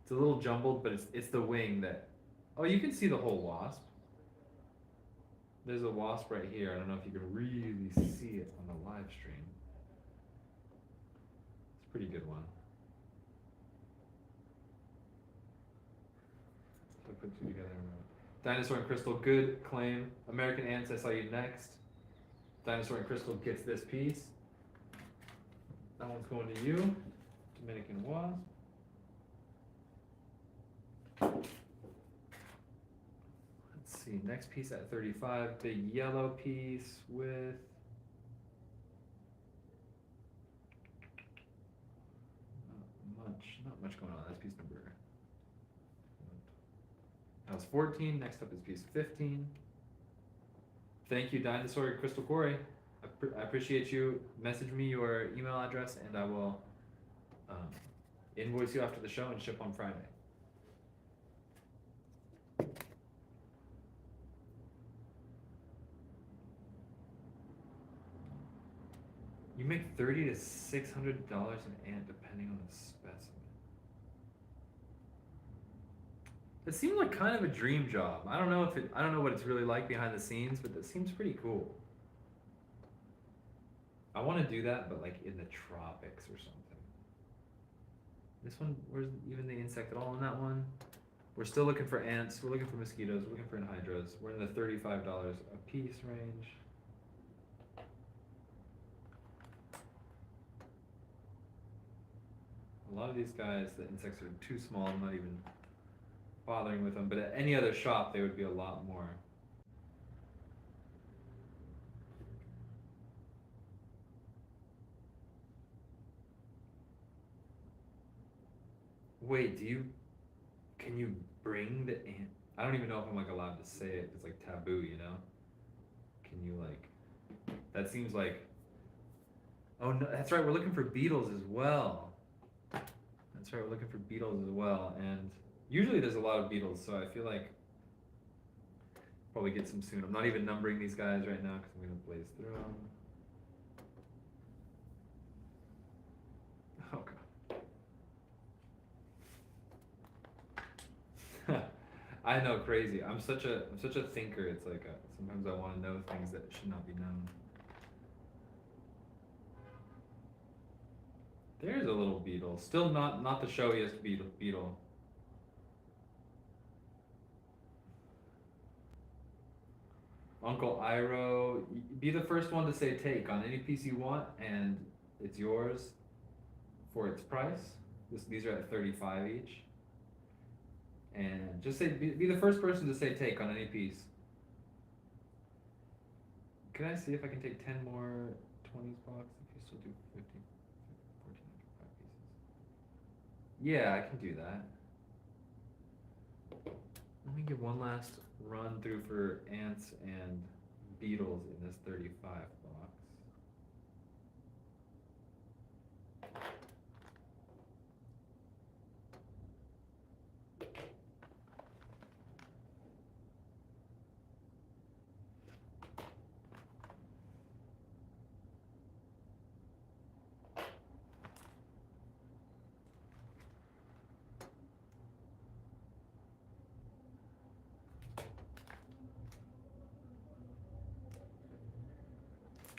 It's a little jumbled, but it's the wing that, oh, you can see the whole wasp. There's a wasp right here. I don't know if you can really see it on the live stream. It's a pretty good one. So I put 2 together. Dinosaur and Crystal, good claim. American ants, I saw you next. Dinosaur and Crystal gets this piece. That one's going to you. Dominican wasp. Let's see, next piece at 35, big yellow piece with not much going on. That's piece number. That was 14. Next up is piece 15. Thank you, Dinosaur and Crystal Quarry. I appreciate you. Message me your email address and I will invoice you after the show and ship on Friday. You You make $30 to $600 an ant depending on the specimen. It seemed like kind of a dream job. I don't know what it's really like behind the scenes, but it seems pretty cool. I want to do that, but like in the tropics or something. This one, where's even the insect at all in that one? We're still looking for ants. We're looking for mosquitoes. We're looking for anhydras. We're in the $35 a piece range. A lot of these guys, the insects are too small. I'm not even bothering with them. But at any other shop, they would be a lot more. Wait, can you bring the ant? I don't even know if I'm like allowed to say it. It's like taboo, you know? Can you like, that seems like, oh no, that's right, we're looking for beetles as well. That's right, we're looking for beetles as well. And usually there's a lot of beetles, so I feel like probably get some soon. I'm not even numbering these guys right now because I'm gonna blaze through them. Oh god. I know, crazy. I'm such a thinker. It's like sometimes I want to know things that should not be known. There's a little beetle. Still not the showiest beetle. Uncle Iroh, be the first one to say take on any piece you want, and it's yours for its price. These are at 35 each. And just say, be the first person to say take on any piece. Can I see if I can take 10 more 20s box if you still do 50, 14, 5 pieces? Yeah, I can do that. Let me give one last run through for ants and beetles in this 35 box.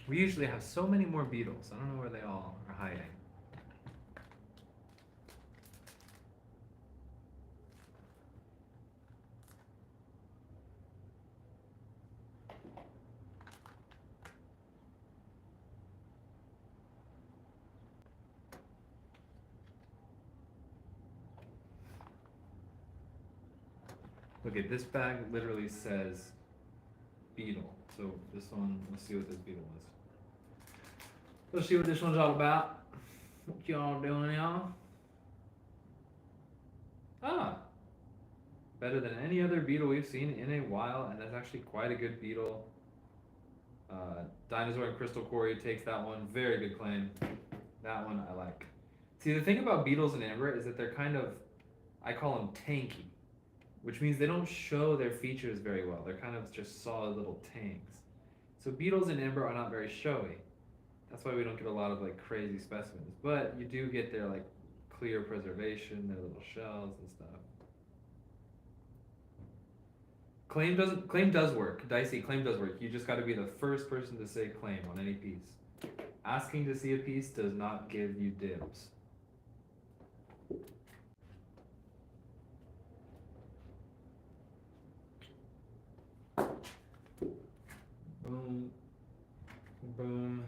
We usually have so many more beetles. I don't know where they all are hiding. Look at this bag literally says beetle. So this one, let's see what this beetle is. Let's see what this one's all about. What y'all doing, y'all? Ah, better than any other beetle we've seen in a while, and that's actually quite a good beetle. Dinosaur and Crystal Quarry takes that one. Very good claim. That one I like. See, the thing about beetles and amber is that they're kind of, I call them tanky, which means they don't show their features very well. They're kind of just solid little tanks. So beetles and amber are not very showy. That's why we don't get a lot of like crazy specimens. But you do get their like clear preservation, their little shells and stuff. Claim does work. Dicey, claim does work. You just got to be the first person to say claim on any piece. Asking to see a piece does not give you dibs. Boom. Boom.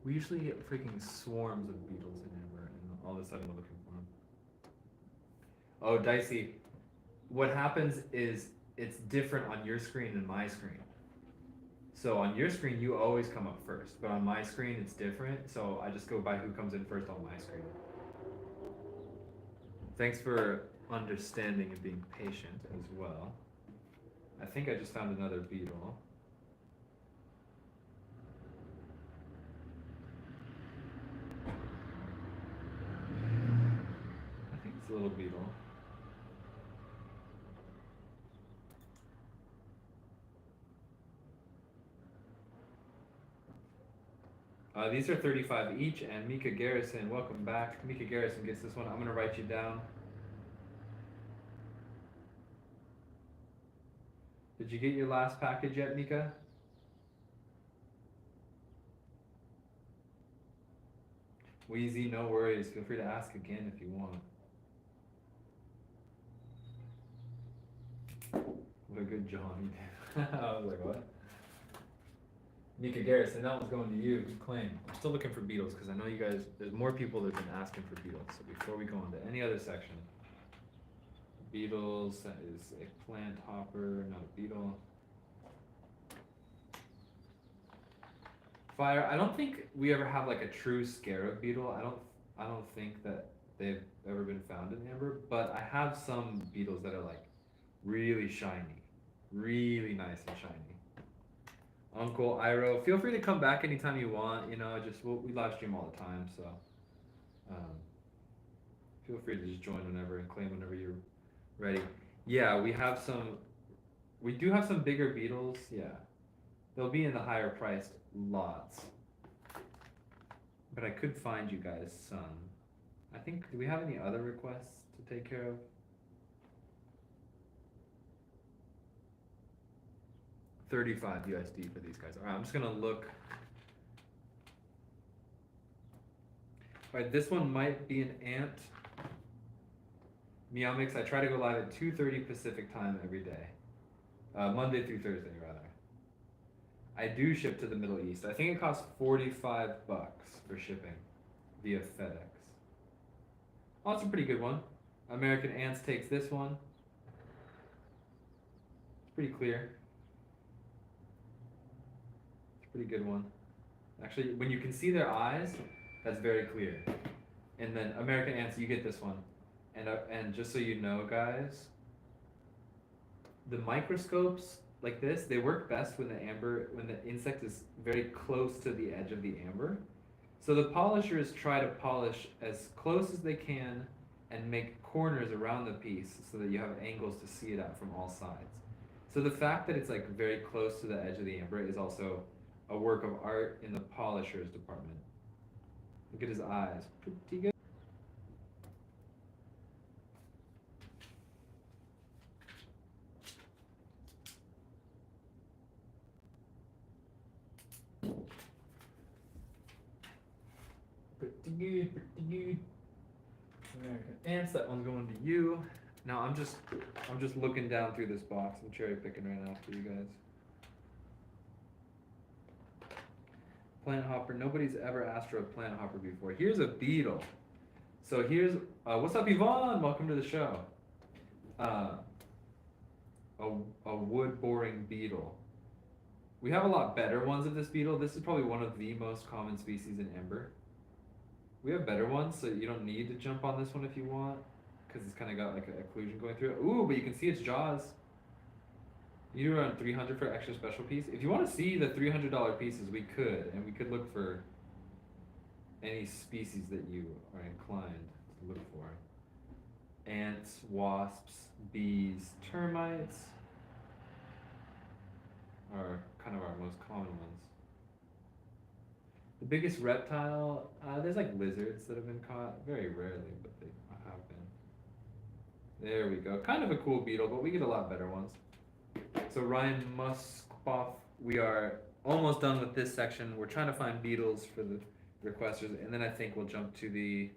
We usually get freaking swarms of beetles in amber, and all of a sudden we're looking for them. Oh, Dicey. What happens is it's different on your screen than my screen. So on your screen, you always come up first, but on my screen, it's different. So I just go by who comes in first on my screen. Thanks for understanding and being patient as well. I think I just found another beetle. I think it's a little beetle. These are 35 each, and Mika Garrison, welcome back. Mika Garrison gets this one. I'm gonna write you down. Did you get your last package yet, Mika? Wheezy, no worries. Feel free to ask again if you want. What a good John you did. I was like, what? Mika Garrison, that one's going to you. Good claim. I'm still looking for beetles because I know you guys, there's more people that have been asking for beetles. So before we go on to any other section, beetles, that is a plant hopper, not a beetle. Fire, I don't think we ever have like a true scarab beetle. I don't think that they've ever been found in amber, but I have some beetles that are like really shiny, really nice and shiny. Uncle Iro, feel free to come back anytime you want. You know, just we live stream all the time, so feel free to just join whenever and claim whenever you're ready. Yeah, we have some. We do have some bigger beetles. Yeah, they'll be in the higher priced lots. But I could find you guys some. I think. Do we have any other requests to take care of? 35 USD for these guys. All right, I'm just gonna look. All right, this one might be an ant. Meowmix, I try to go live at 2:30 Pacific time every day. Monday through Thursday, rather. I do ship to the Middle East. I think it costs 45 bucks for shipping via FedEx. Oh, that's a pretty good one. American Ants takes this one. It's pretty clear. Pretty good one. Actually, when you can see their eyes, that's very clear. And then American Ants, you get this one. And just so you know, guys, the microscopes like this, they work best when the insect is very close to the edge of the amber. So the polishers try to polish as close as they can and make corners around the piece so that you have angles to see it out from all sides. So the fact that it's like very close to the edge of the amber is also a work of art in the polishers department. Look at his eyes. Pretty good. Pretty good, pretty good. American Ants, that one's going to you. Now I'm just looking down through this box. I'm cherry picking right now for you guys. Plant hopper. Nobody's ever asked for a plant hopper before. Here's a beetle. So here's what's up, Yvonne? Welcome to the show. A wood boring beetle. We have a lot better ones of this beetle. This is probably one of the most common species in Ember. We have better ones, so you don't need to jump on this one if you want, because it's kind of got like an occlusion going through it. Ooh, but you can see its jaws. You do around 300 for extra special piece. If you want to see the $300 pieces, we could, and we could look for any species that you are inclined to look for. Ants, wasps, bees, termites are kind of our most common ones. The biggest reptile, there's like lizards that have been caught, very rarely, but they have been. There we go. Kind of a cool beetle, but we get a lot better ones. So Ryan Muskoff, we are almost done with this section. We're trying to find beetles for the requesters, and then I think we'll jump to the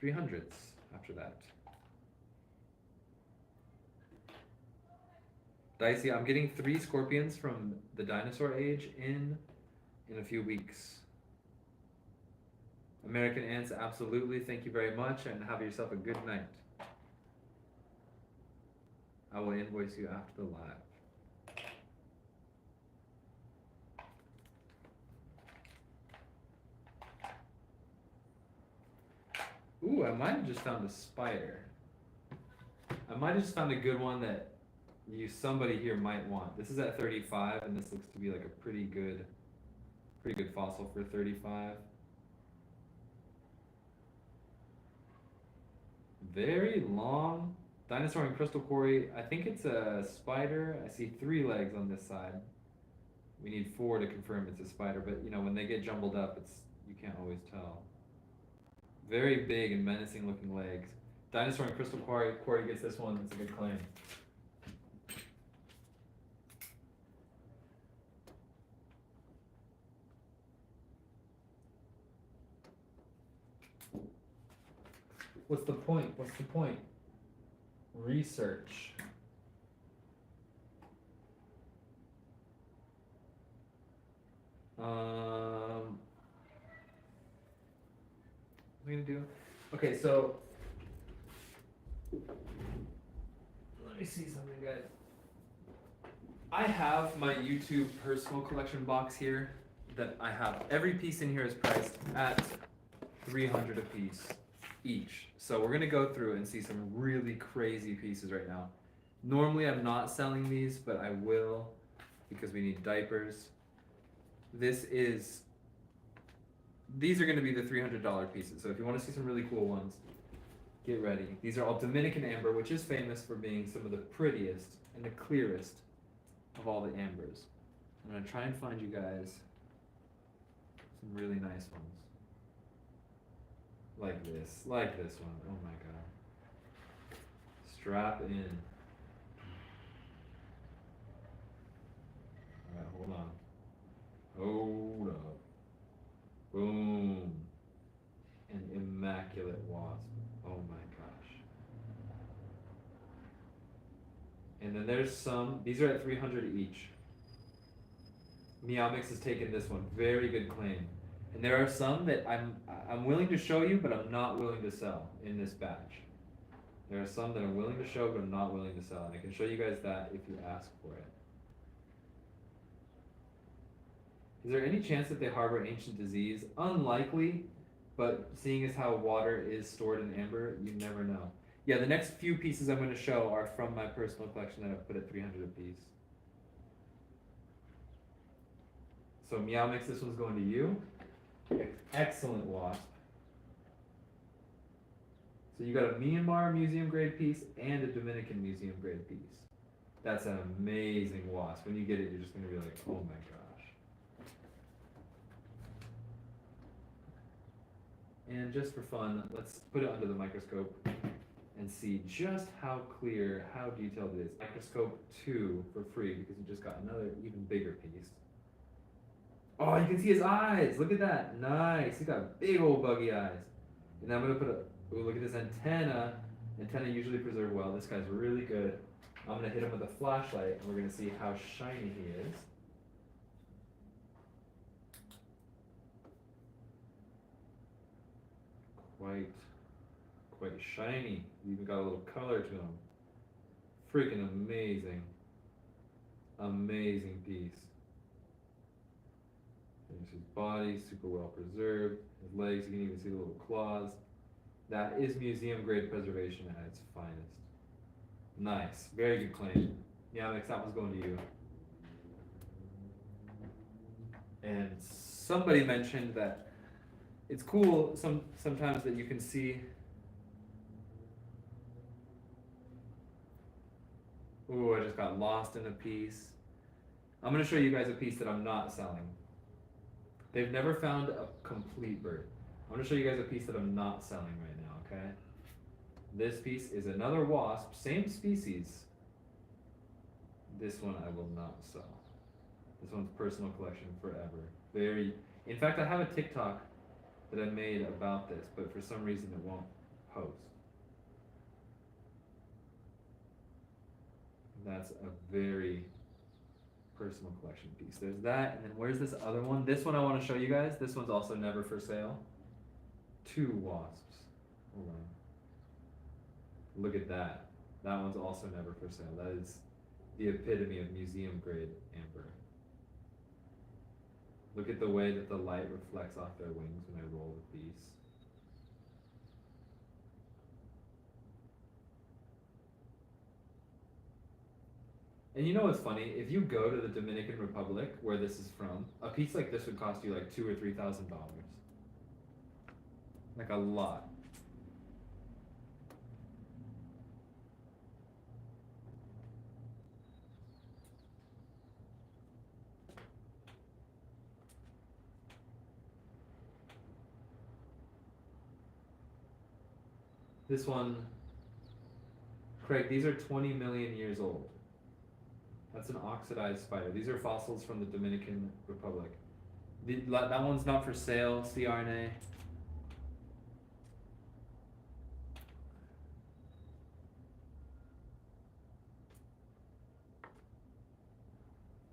300s after that. Dicey, I'm getting 3 scorpions from the dinosaur age in a few weeks. American Ants, absolutely. Thank you very much, and have yourself a good night. I will invoice you after the live. Ooh, I might have just found a spider. I might have just found a good one that somebody here might want. This is at 35, and this looks to be like a pretty good fossil for 35. Very long. Dinosaur and crystal quarry. I think it's a spider. I see 3 legs on this side. We need 4 to confirm it's a spider, but you know, when they get jumbled up, you can't always tell. Very big and menacing looking legs. Dinosaur and Crystal Quarry. Quarry gets this one. That's a good claim. What's the point? What's the point? Research. What are we gonna do? Okay, so let me see something, guys. I have my YouTube personal collection box here that I have. Every piece in here is priced at $300 a piece each. So we're gonna go through and see some really crazy pieces right now. Normally I'm not selling these, but I will because we need diapers. These are gonna be the $300 pieces. So if you wanna see some really cool ones, get ready. These are all Dominican amber, which is famous for being some of the prettiest and the clearest of all the ambers. I'm gonna try and find you guys some really nice ones. Like this one. Oh my god. Strap in. Alright, hold on. Hold up. Boom. An immaculate wasp. Oh my gosh. And then there's some, these are at $300 each. Meow Mix has taken this one. Very good claim. And there are some that I'm willing to show you, but I'm not willing to sell in this batch. There are some that I'm willing to show, but I'm not willing to sell. And I can show you guys that if you ask for it. Is there any chance that they harbor ancient disease? Unlikely, but seeing as how water is stored in amber, you never know. Yeah, the next few pieces I'm going to show are from my personal collection that I've put at $300 a piece. So Meow Mix, this one's going to you. Excellent wasp. So you got a Myanmar museum grade piece and a Dominican museum grade piece. That's an amazing wasp. When you get it, you're just going to be like, oh my gosh. And just for fun, let's put it under the microscope and see just how clear, how detailed it is. Microscope 2 for free because you just got another even bigger piece. Oh, you can see his eyes. Look at that. Nice. He's got big old buggy eyes. And then I'm going to put look at this antenna. Antenna usually preserve well. This guy's really good. I'm going to hit him with a flashlight and we're going to see how shiny he is. Quite shiny. Even got a little color to him. Freaking amazing. Amazing piece. There's his body, super well preserved. His legs, you can even see the little claws. That is museum grade preservation at its finest. Nice, very good claim. Yeah, Mix, that one's going to you. And somebody mentioned that it's cool sometimes that you can see. Ooh, I just got lost in a piece. I'm gonna show you guys a piece that I'm not selling. They've never found a complete bird. I'm gonna show you guys a piece that I'm not selling right now, okay? This piece is another wasp, same species. This one I will not sell. This one's personal collection forever. In fact, I have a TikTok that I made about this, but for some reason it won't post. That's a very personal collection piece. There's that, and then where's this other one? This one I want to show you guys. This one's also never for sale. 2 wasps. Hold on. Look at that. That one's also never for sale. That is the epitome of museum grade amber. Look at the way that the light reflects off their wings when I roll the piece. And you know what's funny? If you go to the Dominican Republic, where this is from, a piece like this would cost you like $2,000 or $3,000. Like a lot. This one, Craig, these are 20 million years old. That's an oxidized spider. These are fossils from the Dominican Republic. That one's not for sale, CRNA.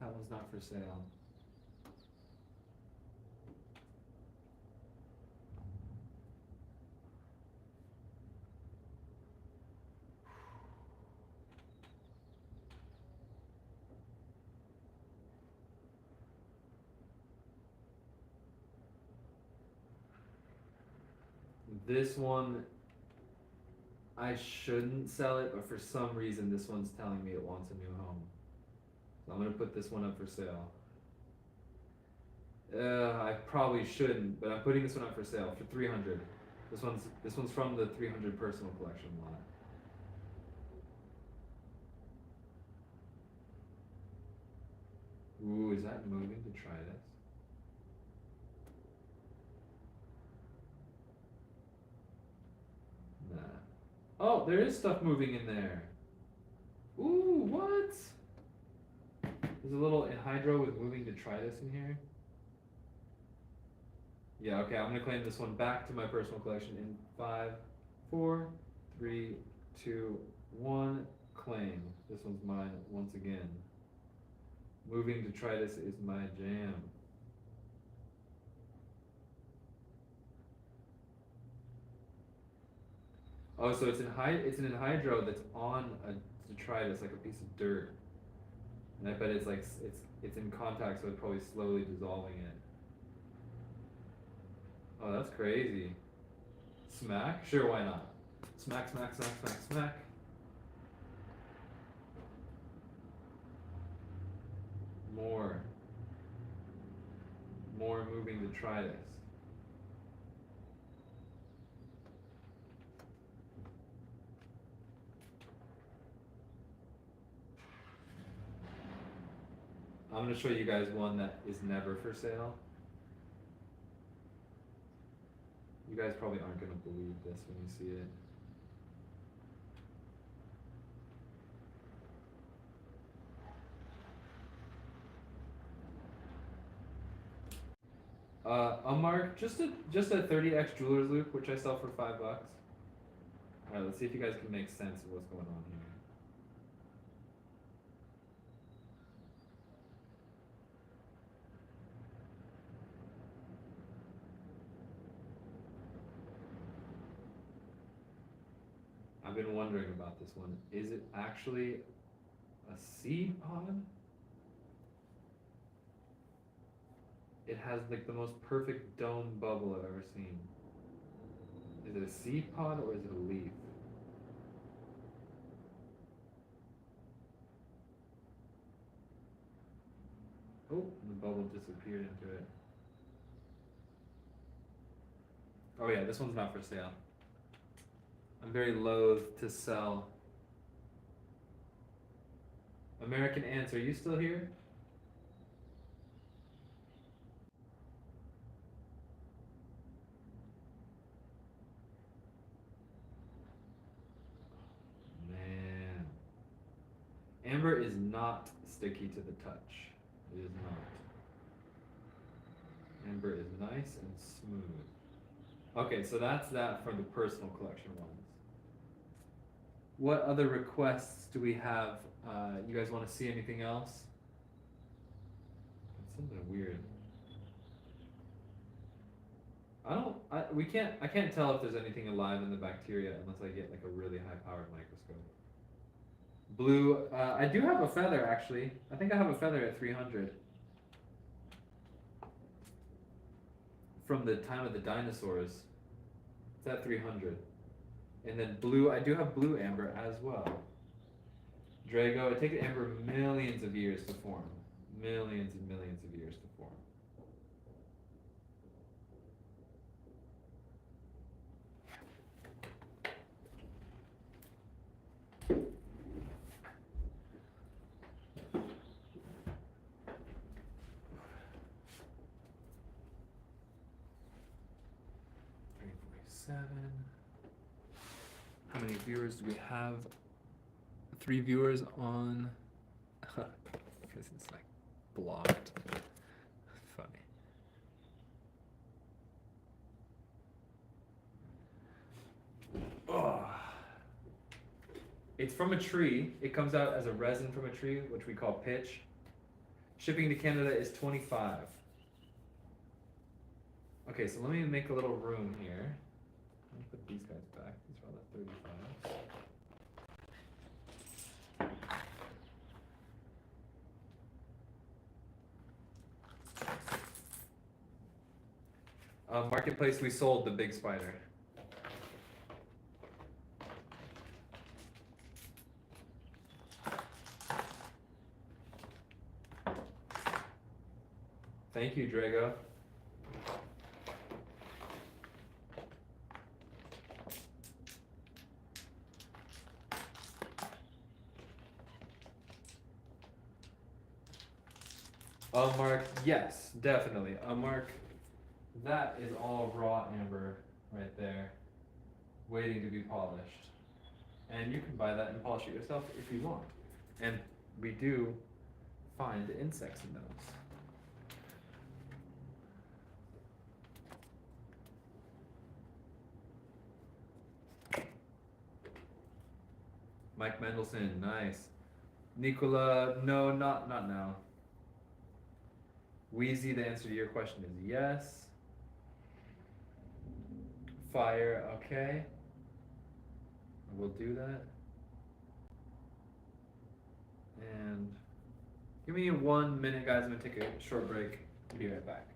That one's not for sale. This one, I shouldn't sell it, but for some reason this one's telling me it wants a new home. So I'm gonna put this one up for sale. I probably shouldn't, but I'm putting this one up for sale for 300. This one's from the 300 personal collection lot. Ooh, is that moving to try this? Nah. Oh, there is stuff moving in there. Ooh, what? There's a little anhydro with moving detritus in here. Yeah, okay, I'm gonna claim this one back to my personal collection in 5, 4, 3, 2, 1. Claim. This one's mine once again. Moving detritus is my jam. Oh, so it's an anhydro that's on a detritus, like a piece of dirt. And I bet it's like it's in contact, so it's probably slowly dissolving it. Oh, that's crazy. Smack? Sure, why not? Smack, smack, smack, smack, smack. More moving detritus. I'm gonna show you guys one that is never for sale. You guys probably aren't gonna believe this when you see it. Mark, just a 30x jeweler's loop, which I sell for $5. Alright, let's see if you guys can make sense of what's going on here. I've been wondering about this one. Is it actually a seed pod? It has like the most perfect dome bubble I've ever seen. Is it a seed pod or is it a leaf? Oh, the bubble disappeared into it. Oh yeah, this one's not for sale. I'm very loath to sell. American Ants, are you still here? Man. Amber is not sticky to the touch. It is not. Amber is nice and smooth. Okay, so that's that for the personal collection ones. What other requests do we have? You guys want to see anything else? It's something weird. I can't tell if there's anything alive in the bacteria unless I get like a really high-powered microscope. Blue, I do have a feather actually. I think I have a feather at 300. From the time of the dinosaurs. It's at 300. And then blue, I do have blue amber as well. Drago, it takes amber millions of years to form. Millions and millions of years to form. $347. How many viewers do we have? 3 viewers on. Because it's like blocked. Funny. Oh. It's from a tree. It comes out as a resin from a tree, which we call pitch. Shipping to Canada is $25. Okay, so let me make a little room here. Let me put these guys back. These are all at 35. Marketplace, we sold the big spider. Thank you, Drago. Mark, yes, definitely. Mark, that is all raw amber right there, waiting to be polished. And you can buy that and polish it yourself if you want. And we do find insects in those. Mike Mendelson, nice. Nicola, no, not now. Wheezy, the answer to your question is yes. Fire, okay. We'll do that. And give me 1 minute, guys. I'm gonna take a short break. Be right back.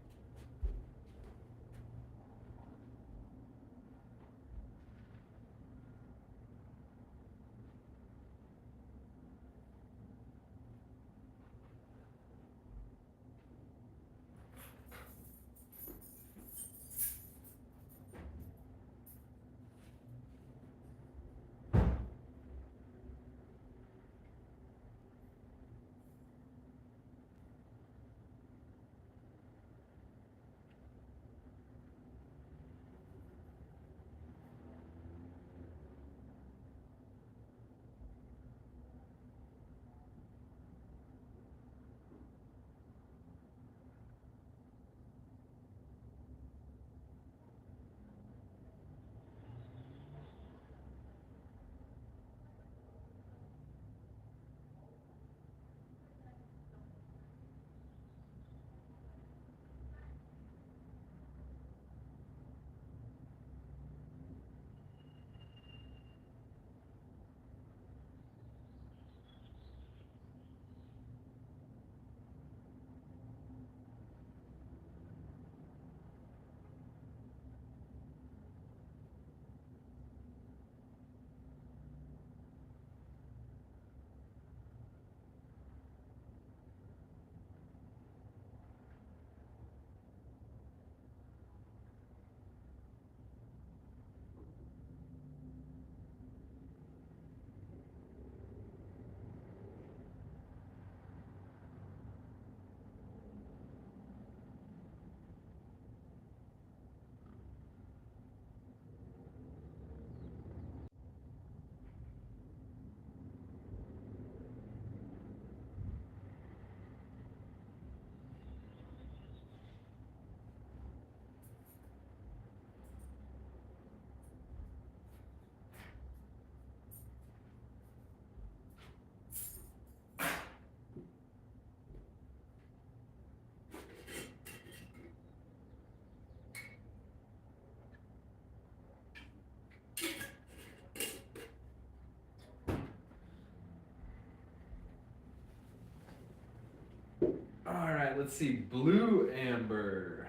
All right, let's see. Blue amber.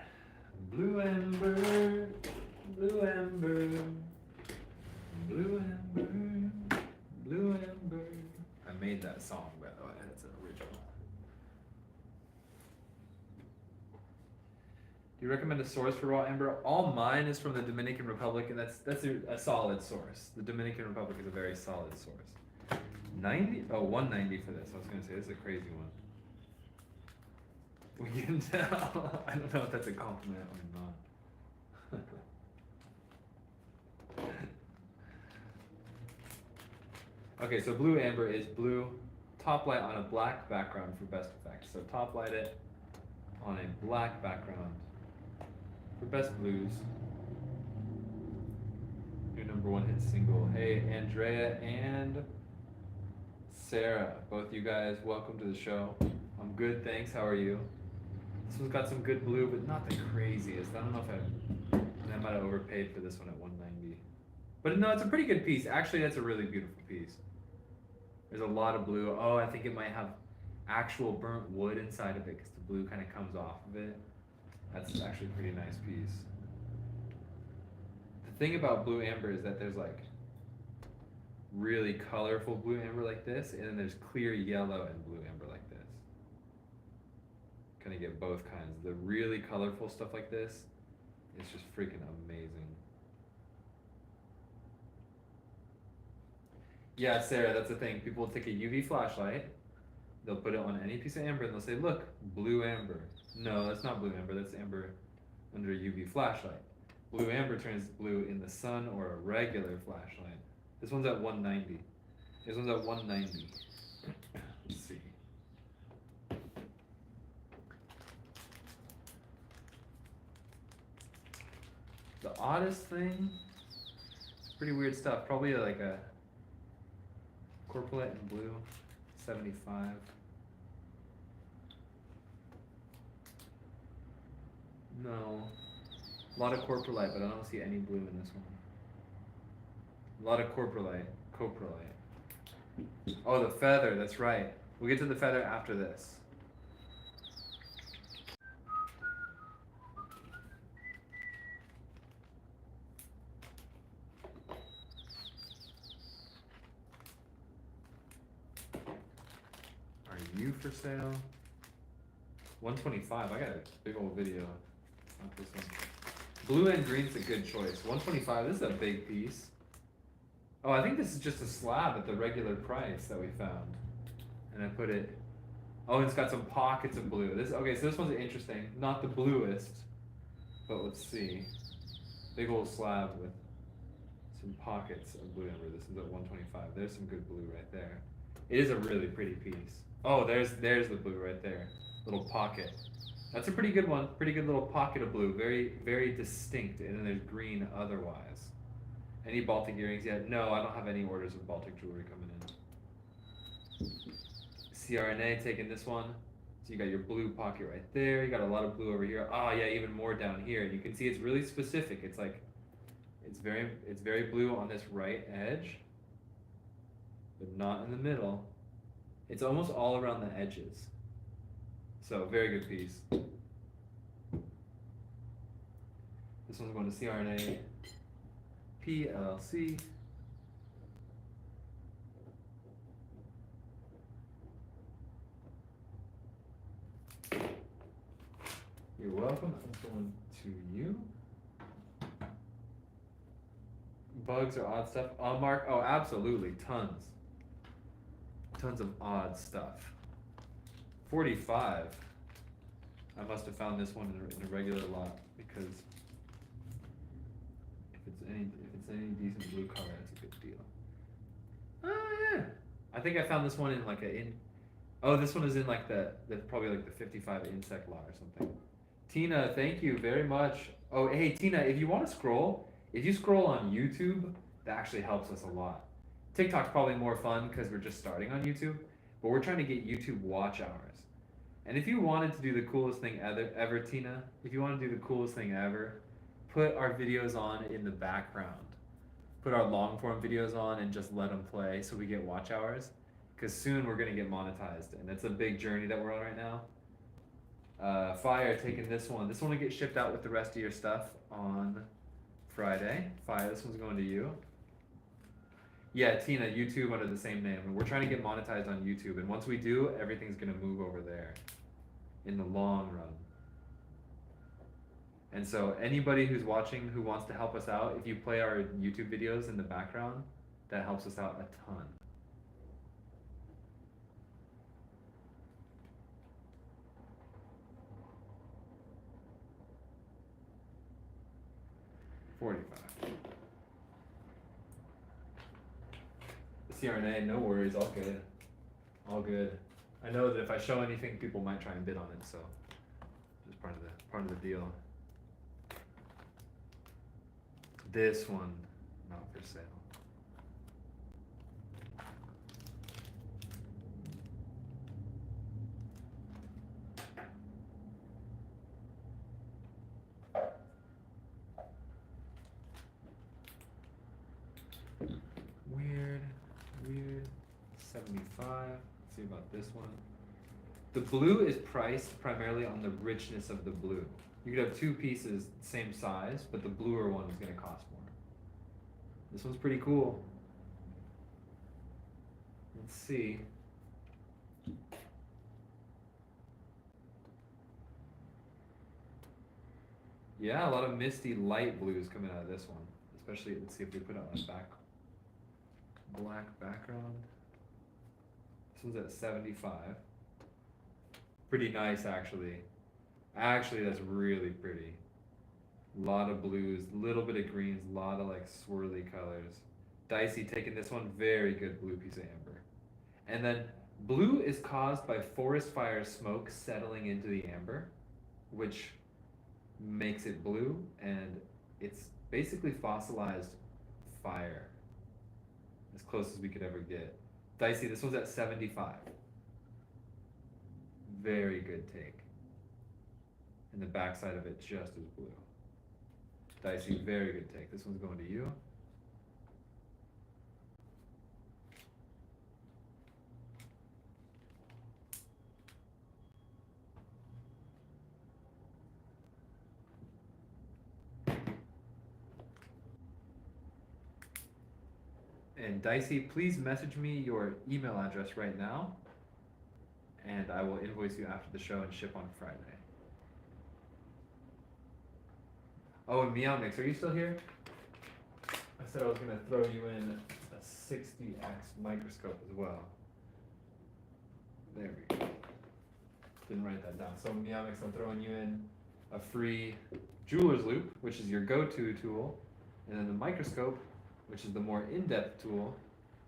Blue amber. Blue amber. Blue amber. Blue amber. I made that song, by the way. It's an original. Do you recommend a source for raw amber? All mine is from the Dominican Republic, and that's a solid source. The Dominican Republic is a very solid source. 90? Oh, 190 for this. I was gonna say this is a crazy one. We can tell. I don't know if that's a compliment or not. Okay, so blue amber is blue top light on a black background for best effect. So top light it on a black background for best blues. Your number one hit single. Hey, Andrea and Sarah, both you guys, welcome to the show. I'm good, thanks. How are you? This one's got some good blue, but not the craziest. I don't know if I might have overpaid for this one at 190. But no, it's a pretty good piece. Actually, that's a really beautiful piece. There's a lot of blue. Oh, I think it might have actual burnt wood inside of it because the blue kind of comes off of it. That's actually a pretty nice piece. The thing about blue amber is that there's like really colorful blue amber like this, and then there's clear yellow and blue amber like this. Kind of get both kinds. The really colorful stuff like this is just freaking amazing. Yeah, Sarah, that's the thing. People will take a UV flashlight, they'll put it on any piece of amber, and they'll say, look, blue amber. No, that's not blue amber, that's amber under a UV flashlight. Blue amber turns blue in the sun or a regular flashlight. This one's at 190. This one's at 190. Let's see. The oddest thing, it's pretty weird stuff. Probably like a Corpulent in blue, 75. No. A lot of Corpulite, but I don't see any blue in this one. A lot of Coprolite. Oh, the feather, that's right. We'll get to the feather after this. Are you for sale? 125. I got a big old video. Not this one. Blue and green's a good choice. 125. This is a big piece. Oh, I think this is just a slab at the regular price that we found. And I put it. Oh, and it's got some pockets of blue. This okay, so this one's interesting. Not the bluest, but let's see. Big old slab with some pockets of blue amber. This is at 125. There's some good blue right there. It is a really pretty piece. Oh, there's the blue right there. Little pocket. That's a pretty good one. Pretty good little pocket of blue. Very, very distinct. And then there's green otherwise. Any Baltic earrings yet? No, I don't have any orders of Baltic jewelry coming in. CRNA taking this one. So you got your blue pocket right there. You got a lot of blue over here. Oh yeah, even more down here. You can see it's really specific. It's like, it's very blue on this right edge, but not in the middle. It's almost all around the edges. So very good piece. This one's going to CRNA PLC. You're welcome. I'm going to you. Bugs or odd stuff? Mark? Oh, absolutely. Tons. Tons of odd stuff. 45. I must have found this one in a regular lot because if it's any decent blue color, it's a good deal. Oh yeah. I think I found this one in like oh, this one is in like the probably like the 55 insect lot or something. Tina, thank you very much. Oh, hey Tina, if you want to scroll, if you scroll on YouTube, that actually helps us a lot. TikTok's probably more fun because we're just starting on YouTube, but we're trying to get YouTube watch hours. And if you wanted to do the coolest thing ever, Tina, if you want to do the coolest thing ever, put our videos on in the background. Put our long form videos on and just let them play so we get watch hours. Because soon we're going to get monetized, and it's a big journey that we're on right now. Fire taking this one. This one will get shipped out with the rest of your stuff on Friday. Fire, this one's going to you. Yeah, Tina, YouTube under the same name. And we're trying to get monetized on YouTube. And once we do, everything's going to move over there in the long run. And so anybody who's watching who wants to help us out, if you play our YouTube videos in the background, that helps us out a ton. $45. CRNA, no worries, all good. All good. I know that if I show anything, people might try and bid on it, so just part of the deal. This one, not for sale. Weird. 75. Let's see about this one. The blue is priced primarily on the richness of the blue. You could have two pieces same size, but the bluer one is going to cost more. This one's pretty cool. Let's see. Yeah, a lot of misty light blues coming out of this one. Especially, let's see if we put it on a black background. This one's at 75. Pretty nice, actually. Actually, that's really pretty. A lot of blues, little bit of greens, a lot of like swirly colors. Dicey taking this one, very good blue piece of amber. And then blue is caused by forest fire smoke settling into the amber, which makes it blue, and it's basically fossilized fire. As close as we could ever get. Dicey, this one's at 75. Very good take. And the backside of it just as blue. Dicey, very good take. This one's going to you. And Dicey, please message me your email address right now, and I will invoice you after the show and ship on Friday. Oh, and Meow Mix, are you still here? I said I was gonna throw you in a 60x microscope as well. There we go. Didn't write that down. So Meow Mix, I'm throwing you in a free jeweler's loupe, which is your go-to tool, and then the microscope, which is the more in-depth tool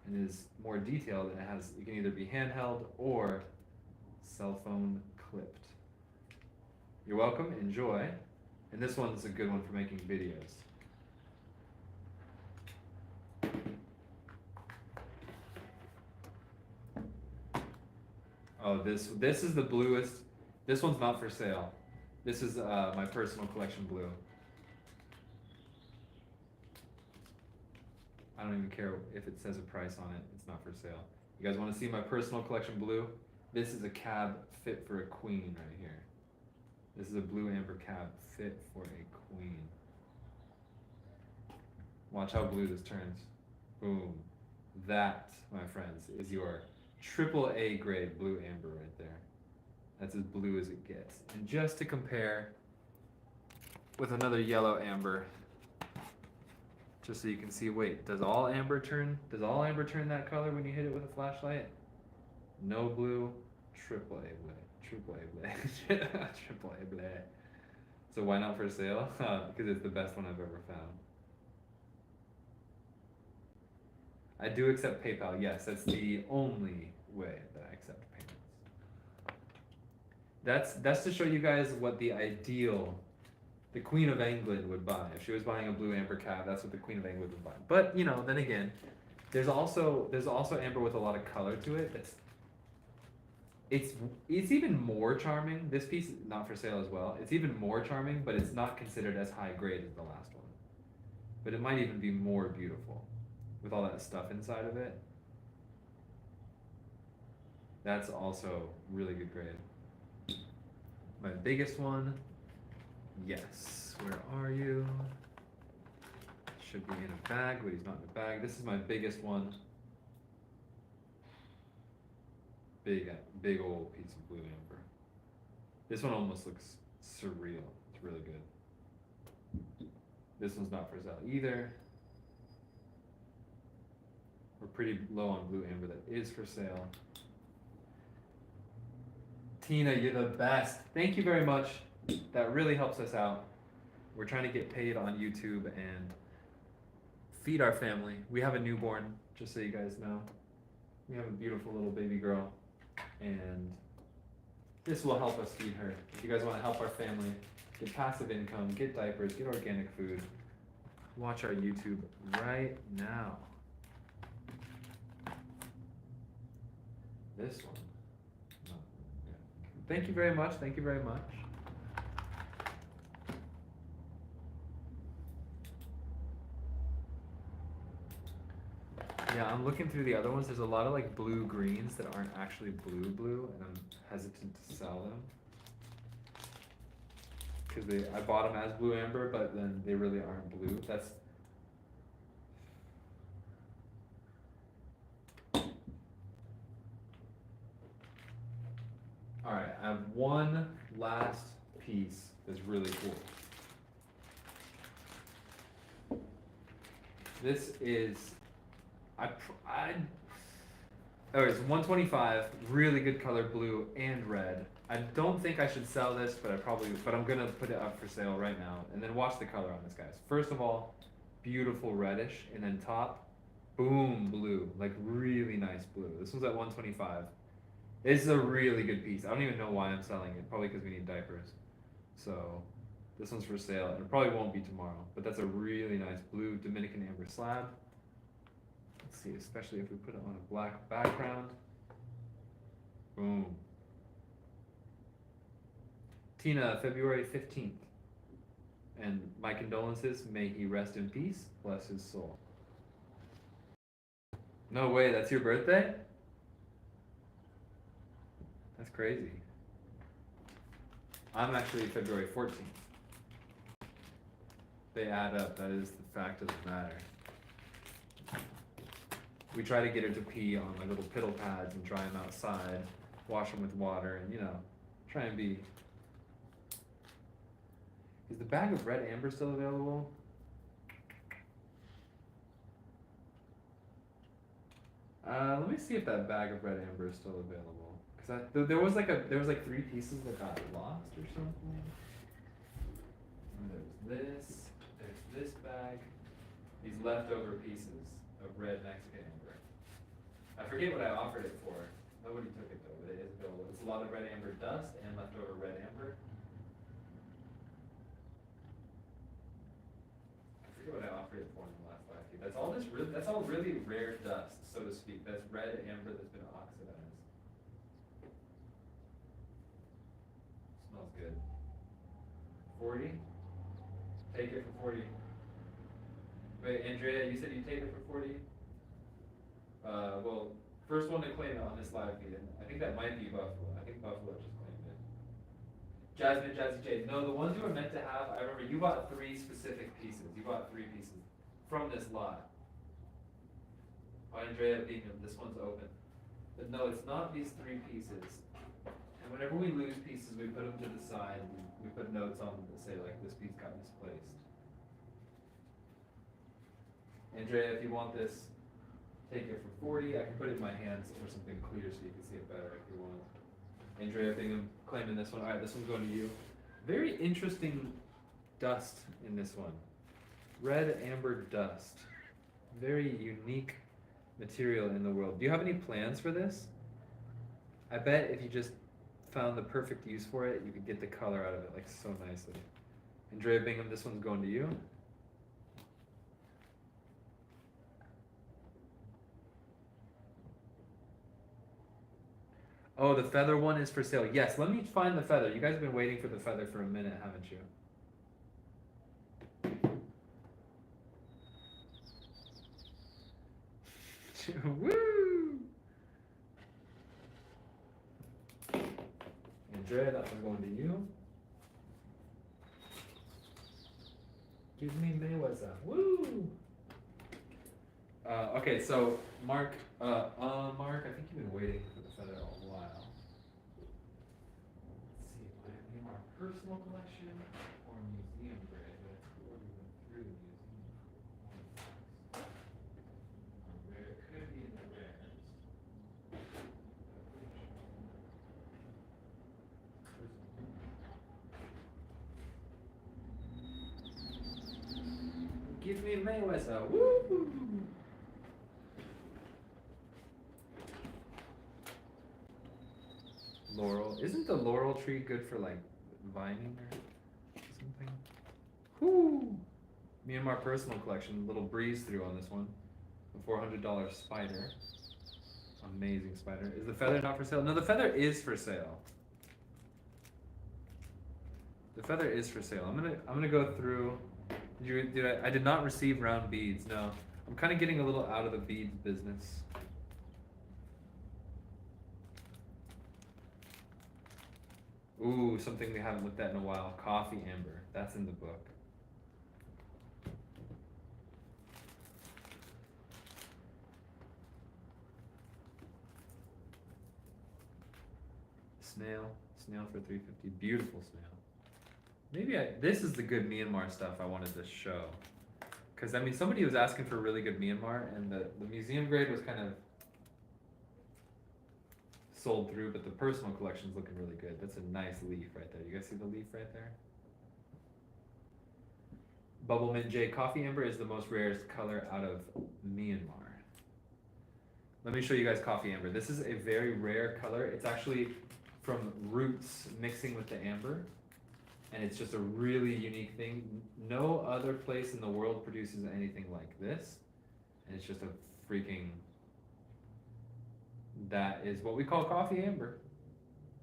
and is more detailed, and it has, you can either be handheld or cell phone clipped. You're welcome, enjoy. And this one's a good one for making videos. Oh, this is the bluest. This one's not for sale. This is my personal collection blue. I don't even care if it says a price on it. It's not for sale. You guys want to see my personal collection blue? This is a cab fit for a queen right here. This is a blue amber cab fit for a queen. Watch how blue this turns. Boom. That, my friends, is your AAA grade blue amber right there. That's as blue as it gets. And just to compare with another yellow amber, just so you can see, wait, does all amber turn that color when you hit it with a flashlight? No blue, AAA blade. AAA blade. So why not for sale? Because it's the best one I've ever found. I do accept PayPal, yes, that's the only way that I accept payments. That's to show you guys what the Queen of England would buy. If she was buying a blue amber cab, that's what the Queen of England would buy. But, you know, then again, there's also amber with a lot of color to it. It's even more charming. This piece is not for sale as well. It's even more charming, but it's not considered as high grade as the last one. But it might even be more beautiful with all that stuff inside of it. That's also really good grade. My biggest one. Yes, where are you? Should be in a bag, but he's not in a bag. This is my biggest one. Big old piece of blue amber. This one almost looks surreal. It's really good. This one's not for sale either. We're pretty low on blue amber that is for sale. Tina, you're the best. Thank you very much. That really helps us out. We're trying to get paid on YouTube and feed our family. We have a newborn, just so you guys know. We have a beautiful little baby girl, and this will help us feed her. If you guys want to help our family get passive income, get diapers, get organic food, watch our YouTube right now. This one. No, yeah. Thank you very much. Thank you very much. Yeah, I'm looking through the other ones. There's a lot of like blue greens that aren't actually blue, and I'm hesitant to sell them. Because I bought them as blue amber, but then they really aren't blue. That's all right. I have one last piece that's really cool. This is oh, it's 125, really good color, blue and red. I don't think I should sell this, but I'm gonna put it up for sale right now. And then watch the color on this, guys. First of all, beautiful reddish, and then top, boom, blue, like really nice blue. This one's at 125. This is a really good piece. I don't even know why I'm selling it. Probably because we need diapers. So this one's for sale, and it probably won't be tomorrow. But that's a really nice blue Dominican amber slab. Let's see, especially if we put it on a black background. Boom. Tina, February 15th. And my condolences, may he rest in peace, bless his soul. No way, that's your birthday? That's crazy. I'm actually February 14th. They add up, that is the fact of the matter. We try to get her to pee on my little piddle pads and dry them outside, wash them with water, and try and be. Is the bag of red amber still available? Let me see if that bag of red amber is still available. Cause there was like 3 pieces that got lost or something. There's this bag, these leftover pieces of red Mexican amber. I forget what I offered it for. Nobody took it though, but it is available. It's a lot of red amber dust and leftover red amber. I forget what I offered it for in the last live feed. That's all really rare dust, so to speak. That's red amber that's been oxidized. Smells good. 40? Take it for 40. Wait, Andrea, you said you take it for 40? Well, first one to claim it on this live feed, and I think that might be Buffalo. I think Buffalo just claimed it. Jasmine, Jazzy Jade. No, the ones you were meant to have, I remember you bought 3 specific pieces. You bought 3 pieces from this lot. Oh, Andrea Bingham, this one's open. But no, it's not these 3 pieces. And whenever we lose pieces, we put them to the side. We put notes on them that say, like, this piece got misplaced. Andrea, if you want this, take it for 40. I can put it in my hands for something clear so you can see it better if you want. Andrea Bingham claiming this one. All right, this one's going to you. Very interesting dust in this one. Red amber dust. Very unique material in the world. Do you have any plans for this? I bet if you just found the perfect use for it, you could get the color out of it like so nicely. Andrea Bingham, this one's going to you. Oh, the feather one is for sale. Yes, let me find the feather. You guys have been waiting for the feather for a minute, haven't you? Woo! Andrea, that one's going to you. Give me Mayweather. Woo! Okay, so Mark, Mark, I think you've been waiting for the feather a while. Let's see, would it be our personal collection or museum grade? But it's cool we went through the museum. Rare, it could be in the rares. Give me Mayweather. Woo! Laurel. Isn't the laurel tree good for like vining or something? Whoo! Myanmar personal collection. Little breeze through on this one. A $400 spider. Amazing spider. Is the feather not for sale? No, the feather is for sale. The feather is for sale. I'm gonna go through. I did not receive round beads. No, I'm kind of getting a little out of the beads business. Ooh, something we haven't looked at in a while. Coffee amber. That's in the book. Snail for 350. Beautiful snail. Maybe this is the good Myanmar stuff I wanted to show. Because, I mean, somebody was asking for really good Myanmar, and the museum grade was kind of sold through, but the personal collection's looking really good. That's a nice leaf right there. You guys see the leaf right there? Bubble Mint J. Coffee Amber is the most rarest color out of Myanmar. Let me show you guys Coffee Amber. This is a very rare color. It's actually from roots mixing with the amber. And it's just a really unique thing. No other place in the world produces anything like this. And it's just a freaking... That is what we call coffee amber.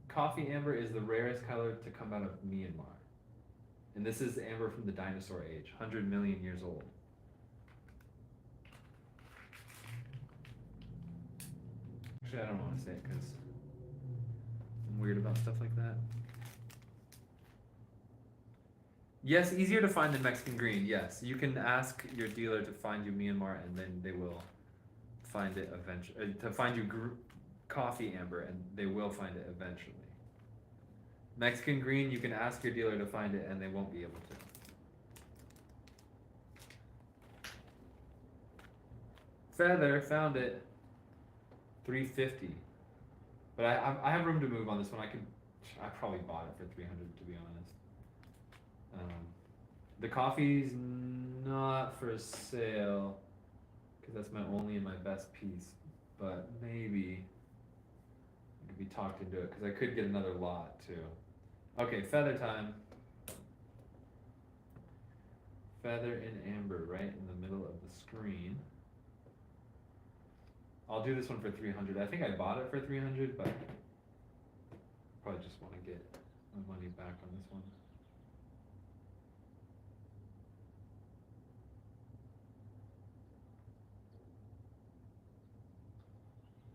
Coffee amber is the rarest color to come out of Myanmar. And this is amber from the dinosaur age, 100 million years old. Actually, I don't want to say it because I'm weird about stuff like that. Yes, easier to find than Mexican green. Yes, you can ask your dealer to find you Myanmar, and then they will find it eventually. To find you coffee amber, and they will find it eventually. Mexican green, you can ask your dealer to find it, and they won't be able to. Feather found it. 350. But I have room to move on this one. I probably bought it for 300 to be honest. The coffee's not for sale because that's my only and my best piece, but maybe I could be talked into it because I could get another lot too. Okay, feather time. Feather in amber right in the middle of the screen. I'll do this one for 300. I think I bought it for 300, but probably just want to get my money back on this one.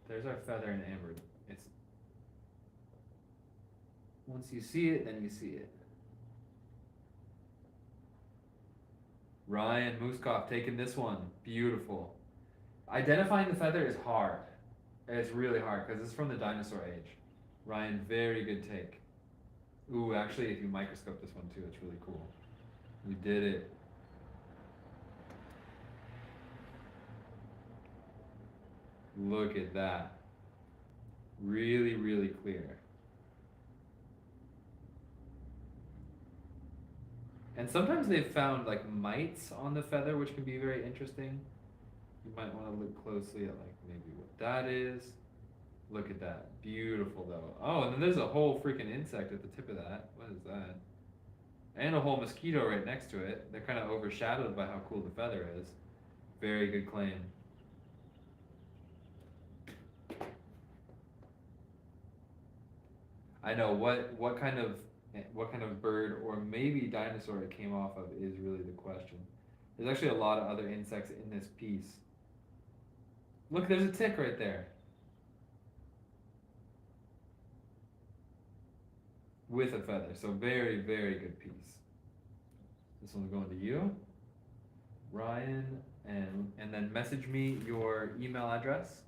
There's our feather in amber. It's once you see it, then you see it. Ryan Muskov taking this one. Beautiful. Identifying the feather is hard. It's really hard because it's from the dinosaur age. Ryan, very good take. Ooh, actually, if you microscope this one too, it's really cool. We did it. Look at that. Really, really clear. And sometimes they've found like mites on the feather, which can be very interesting. You might want to look closely at like maybe what that is. Look at that. Beautiful though. Oh, and then there's a whole freaking insect at the tip of that. What is that? And a whole mosquito right next to it. They're kind of overshadowed by how cool the feather is. Very good claim. I know what kind of bird or maybe dinosaur it came off of is really the question. There's actually a lot of other insects in this piece. Look, there's a tick right there. With a feather, so very, very good piece. This one's going to you, Ryan, and then message me your email address.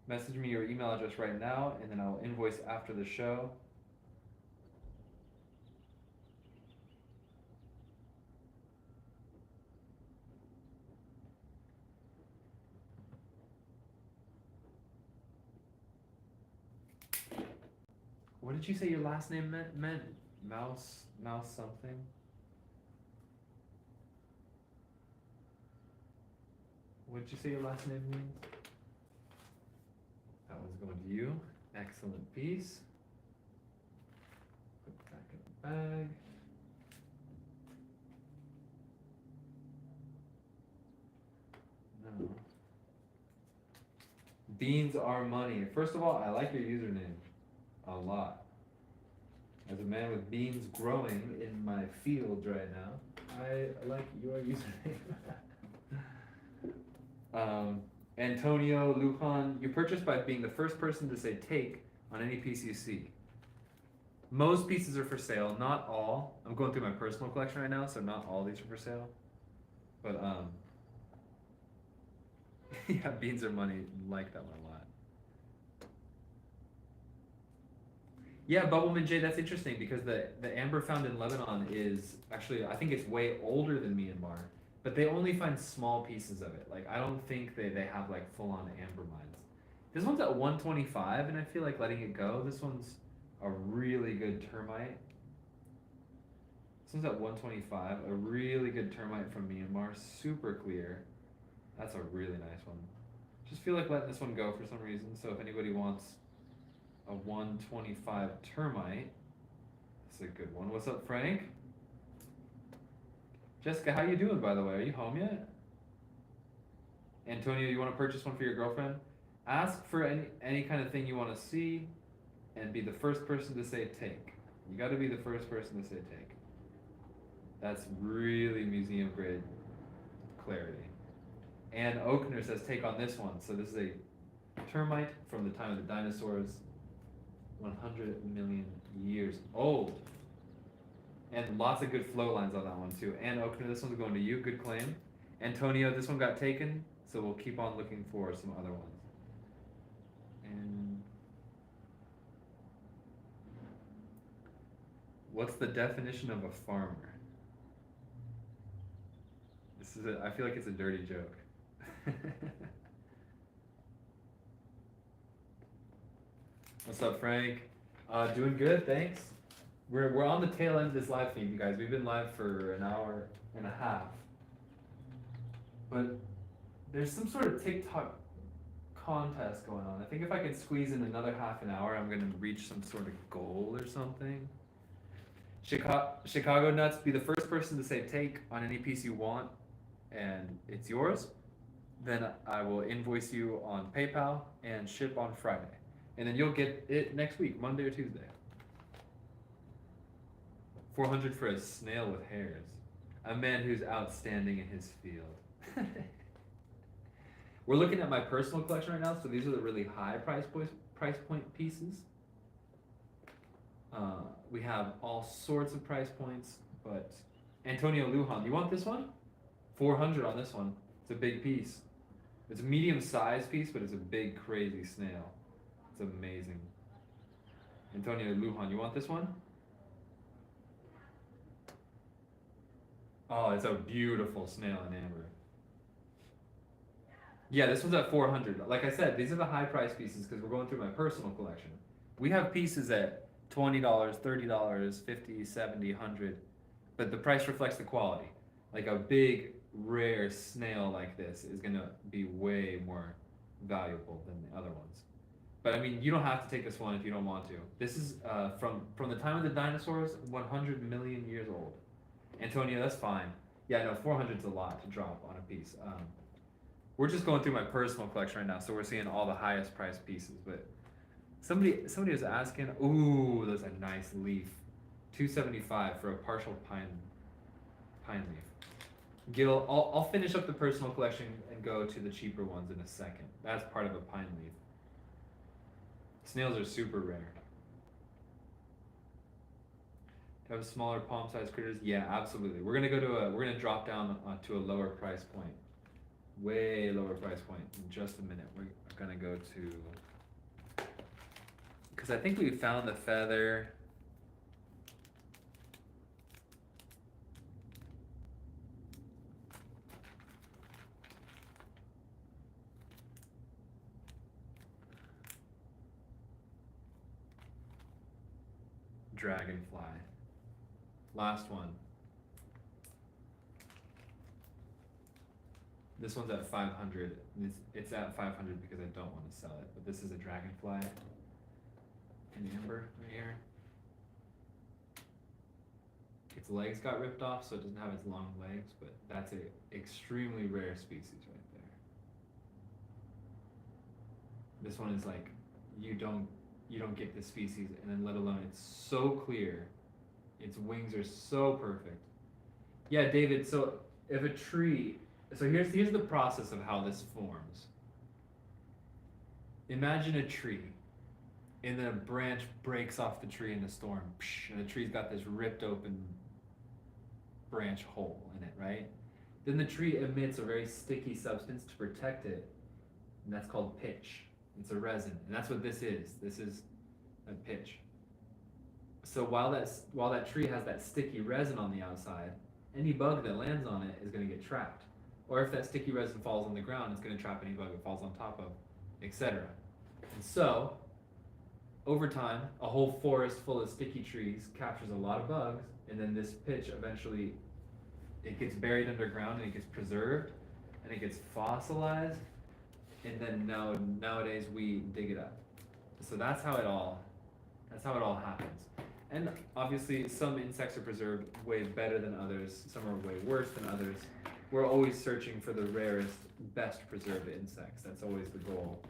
Message me your email address right now, and then I'll invoice after the show. What did you say your last name meant? Mouse something? What'd you say your last name means? That one's going to you. Excellent piece. Put it back in the bag. No. Beans are money. First of all, I like your username a lot. As a man with beans growing in my field right now, I like your username. Antonio Lujan, you purchased by being the first person to say take on any piece you see. Most pieces are for sale, not all. I'm going through my personal collection right now, so not all these are for sale. But yeah, beans are money. Like that one a lot. Yeah, Bubbleman J, that's interesting because the amber found in Lebanon is actually, I think it's way older than Myanmar, but they only find small pieces of it. Like, I don't think they have like full on amber mines. This one's at 125, and I feel like letting it go. This one's a really good termite. This one's at 125, a really good termite from Myanmar, super clear. That's a really nice one. Just feel like letting this one go for some reason. So if anybody wants a 125 termite, that's a good one. What's up, Frank? Jessica, how you doing, by the way? Are you home yet? Antonio, you want to purchase one for your girlfriend? Ask for any kind of thing you want to see, and be the first person to say take. You got to be the first person to say take. That's really museum grade clarity. And Oakner says take on this one. So this is a termite from the time of the dinosaurs, 100 million years old. And lots of good flow lines on that one too. And Oakner, this one's going to you. Good claim. Antonio, this one got taken, so we'll keep on looking for some other ones. And what's the definition of a farmer? This is I feel like it's a dirty joke. What's up, Frank? Doing good, thanks. We're on the tail end of this live feed, you guys. We've been live for an hour and a half. But there's some sort of TikTok contest going on. I think if I can squeeze in another half an hour, I'm gonna reach some sort of goal or something. Chicago Nuts, be the first person to say take on any piece you want, and it's yours. Then I will invoice you on PayPal and ship on Friday. And then you'll get it next week, Monday or Tuesday. 400 for a snail with hairs. A man who's outstanding in his field. We're looking at my personal collection right now, so these are the really high price point pieces. We have all sorts of price points, but Antonio Lujan, you want this one? 400 on this one. It's a big piece. It's a medium-sized piece, but it's a big, crazy snail. It's amazing. Antonio Lujan, you want this one? Oh, it's a beautiful snail in amber. Yeah, this one's at 400. Like I said, these are the high-price pieces because we're going through my personal collection. We have pieces at $20, $30, $50, $70, $100, but the price reflects the quality. Like a big, rare snail like this is gonna be way more valuable than the other ones. But I mean, you don't have to take this one if you don't want to. This is from the time of the dinosaurs, 100 million years old. Antonio, that's fine. Yeah, no, 400 is a lot to drop on a piece. We're just going through my personal collection right now, so we're seeing all the highest priced pieces. But somebody was asking, ooh, there's a nice leaf, $275 for a partial pine leaf. Gil, I'll finish up the personal collection and go to the cheaper ones in a second. That's part of a pine leaf. Snails are super rare. To have smaller palm-sized critters? Yeah, absolutely. We're gonna drop down to a lower price point, way lower price point in just a minute. We're gonna go to, because I think we found the feather. Dragonfly. Last one. This one's at 500. It's at 500 because I don't want to sell it. But this is a dragonfly in amber right here. Its legs got ripped off, so it doesn't have its long legs, but that's a extremely rare species right there. This one is like you don't get this species, and then let alone it's so clear. Its wings are so perfect. Yeah, David, so if a tree, so here's the process of how this forms. Imagine a tree, and then a branch breaks off the tree in a storm, and the tree's got this ripped open branch hole in it, right? Then the tree emits a very sticky substance to protect it, and that's called pitch. It's a resin, and that's what this is. This is a pitch. So while that tree has that sticky resin on the outside, any bug that lands on it is going to get trapped. Or if that sticky resin falls on the ground, it's going to trap any bug it falls on top of, etc. And so, over time, a whole forest full of sticky trees captures a lot of bugs, and then this pitch eventually, it gets buried underground and it gets preserved, and it gets fossilized, and then nowadays we dig it up. So that's how it all happens. And obviously some insects are preserved way better than others, some are way worse than others. We're always searching for the rarest, best preserved insects. That's always the goal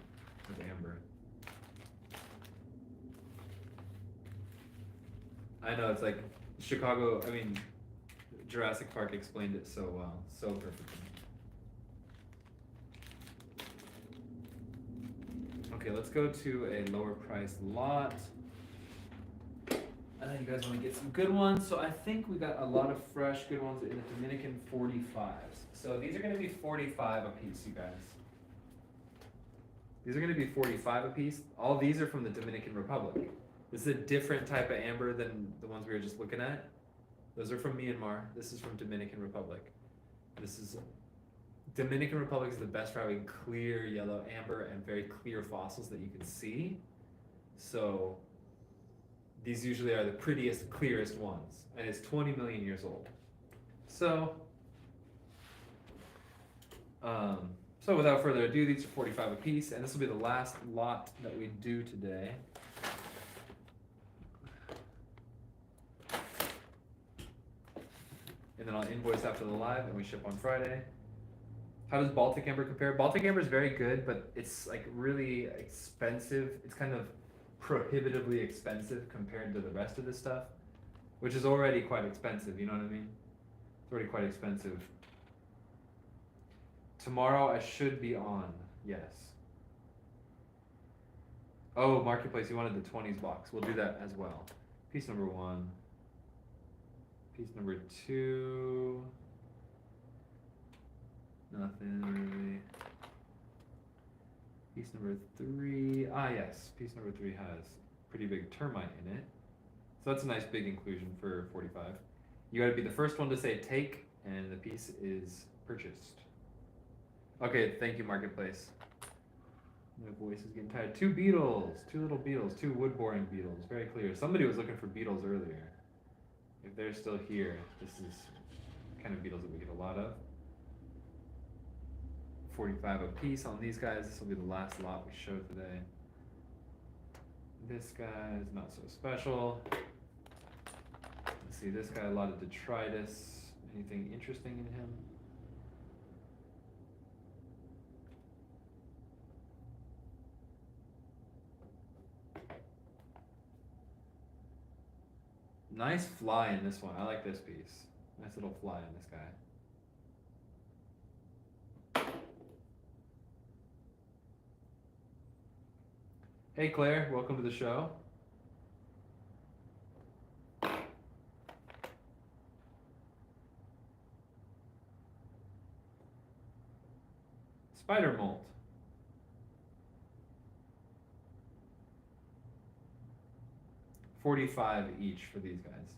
with amber. I know, it's like Chicago, I mean, Jurassic Park explained it so well, so perfectly. Okay, let's go to a lower priced lot. I know you guys want to get some good ones, so I think we got a lot of fresh good ones in the Dominican 45s. So these are going to be 45 a piece, you guys. These are going to be 45 a piece. All these are from the Dominican Republic. This is a different type of amber than the ones we were just looking at. Those are from Myanmar. This is from Dominican Republic. Dominican Republic is the best for having clear yellow amber and very clear fossils that you can see. So these usually are the prettiest, clearest ones, and it's 20 million years old. So without further ado, these are 45 a piece, and this will be the last lot that we do today. And then I'll invoice after the live, and we ship on Friday. How does Baltic amber compare? Baltic amber is very good, but it's like really expensive. It's kind of prohibitively expensive compared to the rest of this stuff, which is already quite expensive, you know what I mean? It's already quite expensive. Tomorrow I should be on, yes. Oh, Marketplace, you wanted the 20s box. We'll do that as well. Piece number 1. Piece number 2. Nothing really. Piece number 3, yes, piece number 3 has pretty big termite in it. So that's a nice big inclusion for 45. You gotta be the first one to say take, and the piece is purchased. Okay, thank you, Marketplace. My voice is getting tired. 2 beetles, 2 little beetles, 2 wood-boring beetles, very clear. Somebody was looking for beetles earlier. If they're still here, this is the kind of beetles that we get a lot of. 45 a piece on these guys. This will be the last lot we show today. This guy is not so special. Let's see, this guy, a lot of detritus. Anything interesting in him? Nice fly in this one. I like this piece. Nice little fly in this guy. Hey Claire, welcome to the show. Spider molt. $45 each for these guys.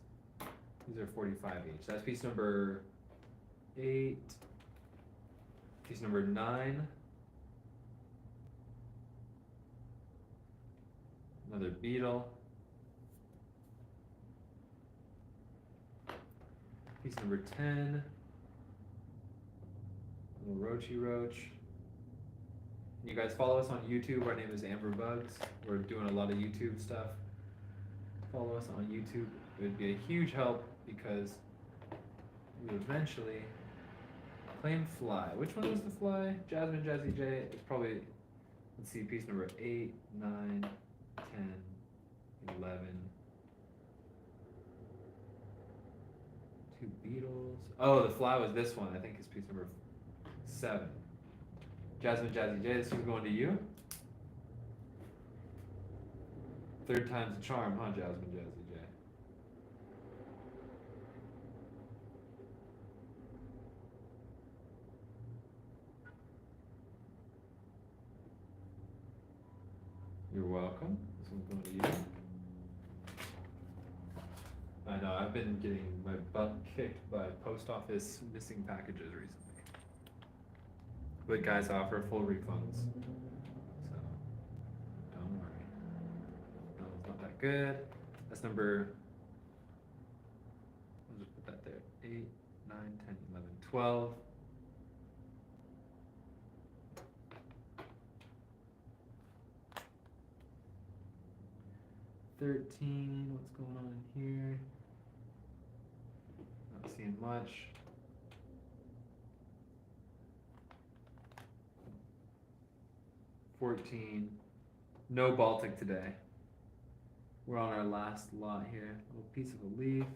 These are $45 each. That's piece number 8. Piece number 9. Another beetle. Piece number 10. Little roachy roach. You guys follow us on YouTube. Our name is Amber Bugs. We're doing a lot of YouTube stuff. Follow us on YouTube. It would be a huge help because we eventually claim fly. Which one was the fly? Jasmine Jazzy J. It's probably, let's see, piece number 8, 9, 10, 11. 2 beetles. Oh, the fly was this one. I think it's piece number 7. Jasmine Jazzy J, this is going to you. 3rd time's a charm, huh, Jasmine Jazzy J? You're welcome. This one's going to you. I know, I've been getting my butt kicked by post office missing packages recently. But guys offer full refunds. So, don't worry. No, it's not that good. That's number, I'll just put that there. 8, 9, 10, 11, 12. $13, what's going on in here? Not seeing much. $14, no Baltic today. We're on our last lot here. A little piece of a leaf.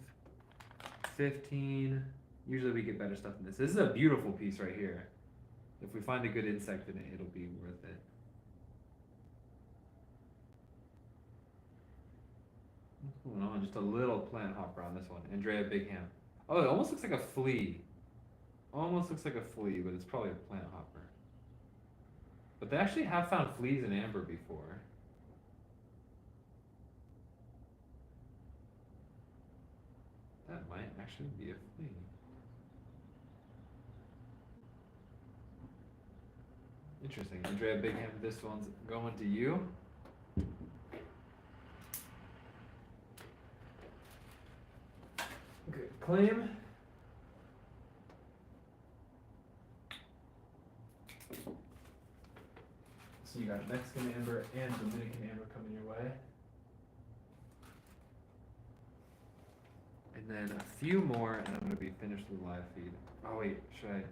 $15, usually we get better stuff than this. This is a beautiful piece right here. If we find a good insect in it, it'll be worth it. What's going on? Just a little plant hopper on this one. Andrea Bigham. Oh, it almost looks like a flea. Almost looks like a flea, but it's probably a plant hopper. But they actually have found fleas in amber before. That might actually be a flea. Interesting. Andrea Bigham, this one's going to you. Okay, claim. So you got Mexican amber and Dominican amber coming your way. And then a few more, and I'm gonna be finished with the live feed. Oh wait, should I?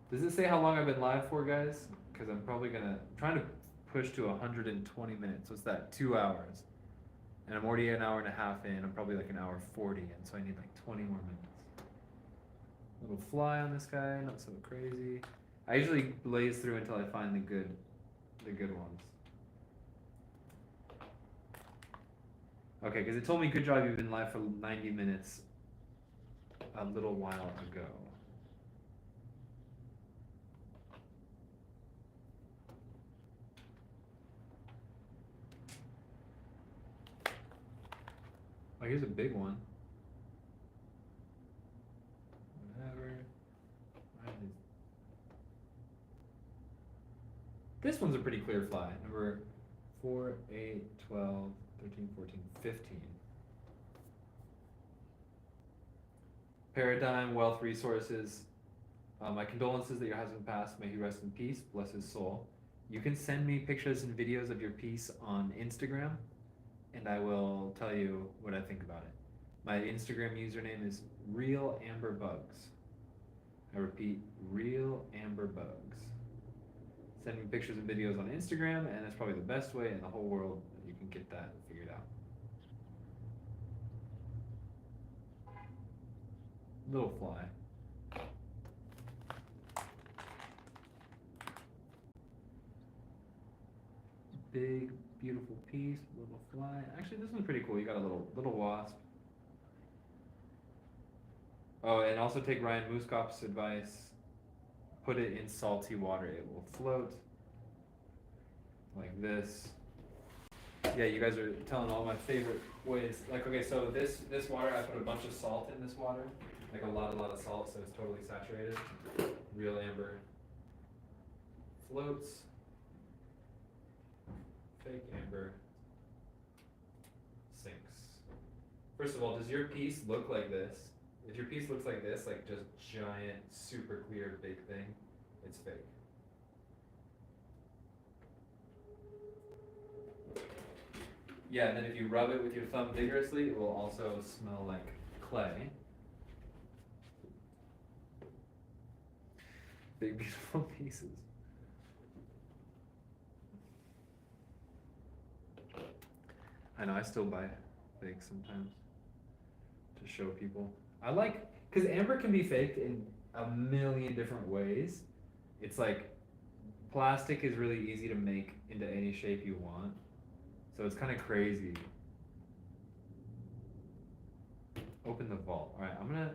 Does it say how long I've been live for, guys? Because I'm trying to push to 120 minutes. What's that? 2 hours. And I'm already an hour and a half in. I'm probably like an hour 40 in, so I need like 20 more minutes. Little fly on this guy, not so crazy. I usually blaze through until I find the good ones. Okay, because it told me, good job, you've been live for 90 minutes a little while ago. Oh, here's a big one. Whatever. This one's a pretty clear fly. Number 4, 8, 12, 13, 14, 15. Paradigm Wealth Resources. My condolences that your husband passed. May he rest in peace. Bless his soul. You can send me pictures and videos of your piece on Instagram, and I will tell you what I think about it. My Instagram username is RealAmberBugs. I repeat, RealAmberBugs. Send me pictures and videos on Instagram, and that's probably the best way in the whole world that you can get that figured out. Little fly. Big, beautiful piece, little fly. Actually, this one's pretty cool. You got a little wasp. Oh, and also take Ryan Mooskop's advice. Put it in salty water. It will float like this. Yeah, you guys are telling all my favorite ways. Like, okay, so this water, I put a bunch of salt in this water. Like a lot of salt, so it's totally saturated. Real amber floats. Fake amber sinks. First of all, does your piece look like this? If your piece looks like this, like just giant, super clear, big thing, it's fake. Yeah, and then if you rub it with your thumb vigorously, it will also smell like clay. Big, beautiful pieces. I know, I still buy fake sometimes to show people. I like, because amber can be faked in a million different ways. It's like plastic is really easy to make into any shape you want. So it's kind of crazy. Open the vault. All right, I'm gonna.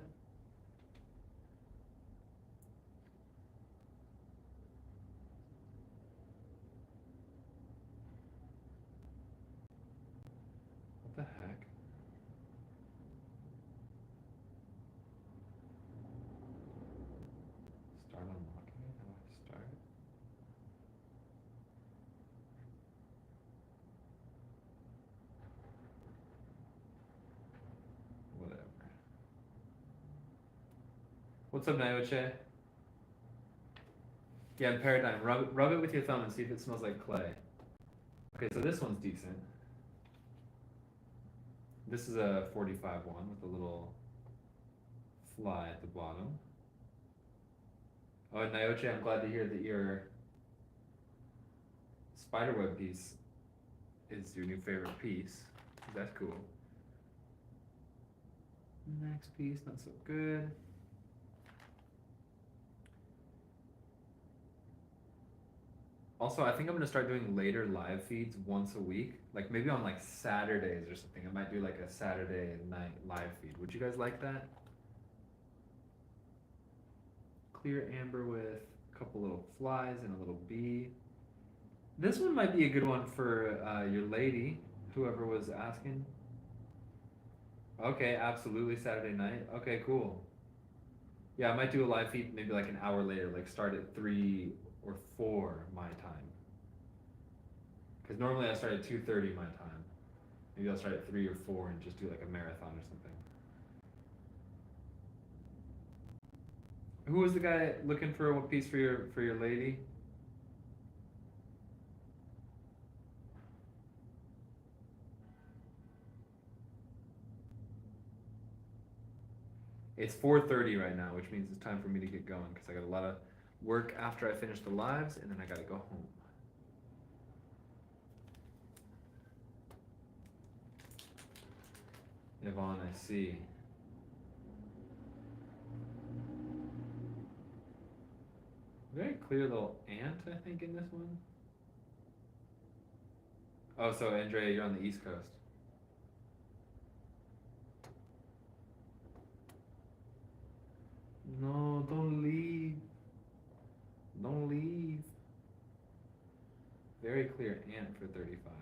What the heck? Start unlocking it? How do I start it? Whatever. What's up, Naoche? Yeah, Paradigm. Rub it with your thumb and see if it smells like clay. Okay, so this one's decent. This is a 45 one with a little fly at the bottom. Oh, Naoche, I'm glad to hear that your spiderweb piece is your new favorite piece. That's cool. Next piece, not so good. Also, I think I'm gonna start doing later live feeds once a week, like maybe on like Saturdays or something. I might do like a Saturday night live feed. Would you guys like that? Clear amber with a couple little flies and a little bee. This one might be a good one for your lady, whoever was asking. Okay, absolutely Saturday night. Okay, cool. Yeah, I might do a live feed maybe like an hour later, like start at 3 or 4 my time. Because normally I start at 2:30 my time. Maybe I'll start at 3 or 4 and just do like a marathon or something. Who was the guy looking for a piece for your lady? It's 4:30 right now, which means it's time for me to get going because I got a lot of work after I finish the lives, and then I gotta go home. Yvonne, I see. Very clear little ant, I think, in this one. Oh, so Andrea, you're on the East Coast. No, don't leave. Don't leave. Very clear ant for 35.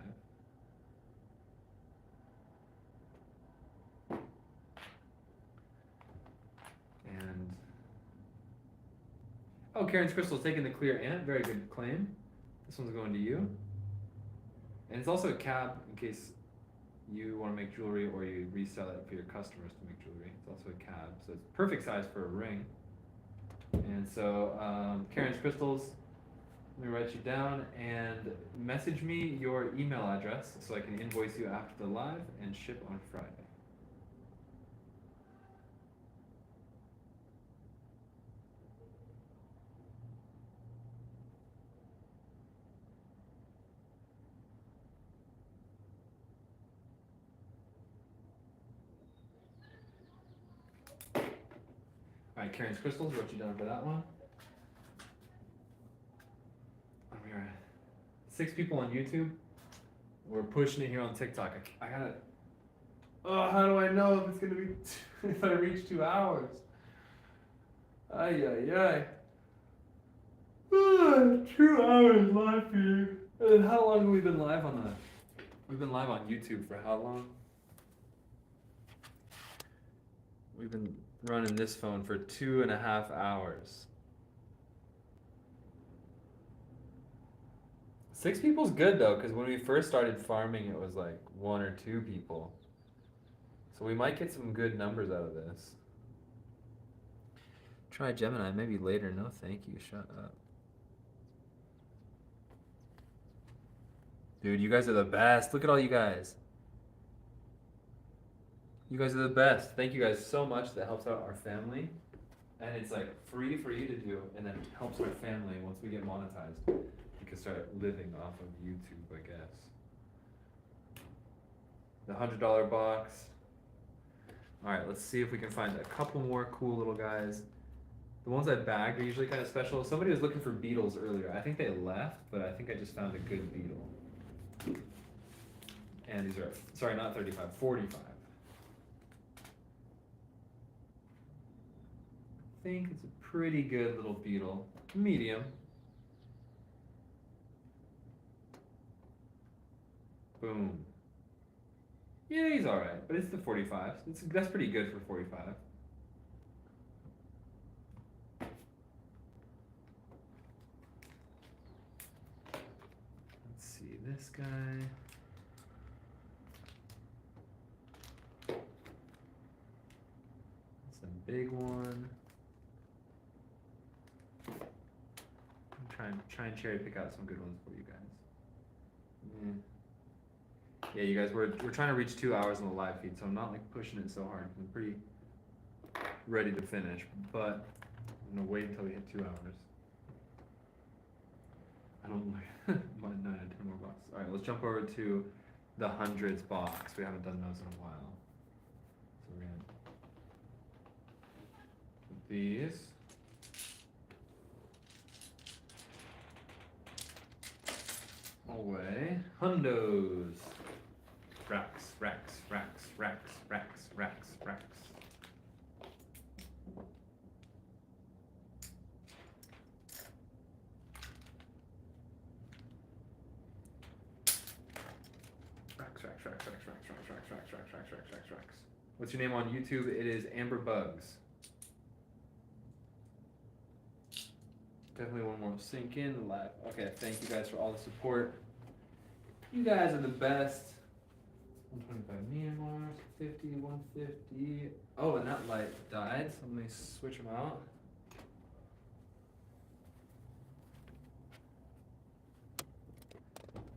And oh, Karen's Crystal's taking the clear ant. Very good claim. This one's going to you. And it's also a cab in case you want to make jewelry or you resell it for your customers to make jewelry. It's also a cab, so it's perfect size for a ring. And so, Karen's Crystals, let me write you down and message me your email address so I can invoice you after the live and ship on Friday. Alright, Karen's Crystals, wrote you down for that one. We're at 6 people on YouTube. We're pushing it here on TikTok. I gotta. Oh, how do I know if it's gonna be if I reach 2 hours? Ay ay ay. 2 hours live for you. And how long have we been live on that? We've been live on YouTube for how long? We've been running this phone for 2.5 hours. 6 people's good though, because when we first started farming, it was like 1 or 2 people. So we might get some good numbers out of this. Try Gemini, maybe later. No, thank you. Shut up. Dude, you guys are the best. Look at all you guys. You guys are the best. Thank you guys so much. That helps out our family. And it's like free for you to do, and then helps our family once we get monetized. You can start living off of YouTube, I guess. The $100 box. Alright, let's see if we can find a couple more cool little guys. The ones I bagged are usually kind of special. Somebody was looking for beetles earlier. I think they left, but I think I just found a good beetle. And these are, sorry, not 35, 45. I think it's a pretty good little beetle. Medium. Boom. Yeah, he's alright, but it's the 45. That's pretty good for 45. Let's see, this guy. That's a big one. Try and cherry pick out some good ones for you guys. Yeah, you guys, we're trying to reach 2 hours on the live feed, so I'm not like pushing it so hard. I'm pretty ready to finish, but I'm gonna wait until we hit 2 hours. I don't like 9 or 10 more bucks. All right, let's jump over to the hundreds box. We haven't done those in a while, so we're gonna put these. Away. Hundos. Racks, racks, racks, racks, racks, racks, racks. Racks, racks, racks, racks, racks, racks, racks, racks, racks, racks, racks, racks, racks, racks. What's your name on YouTube? It is Amber Bugs. Definitely one more sink in the live. Okay, thank you guys for all the support. You guys are the best. 125 Myanmar, 50, 150. Oh, and that light died, so let me switch them out.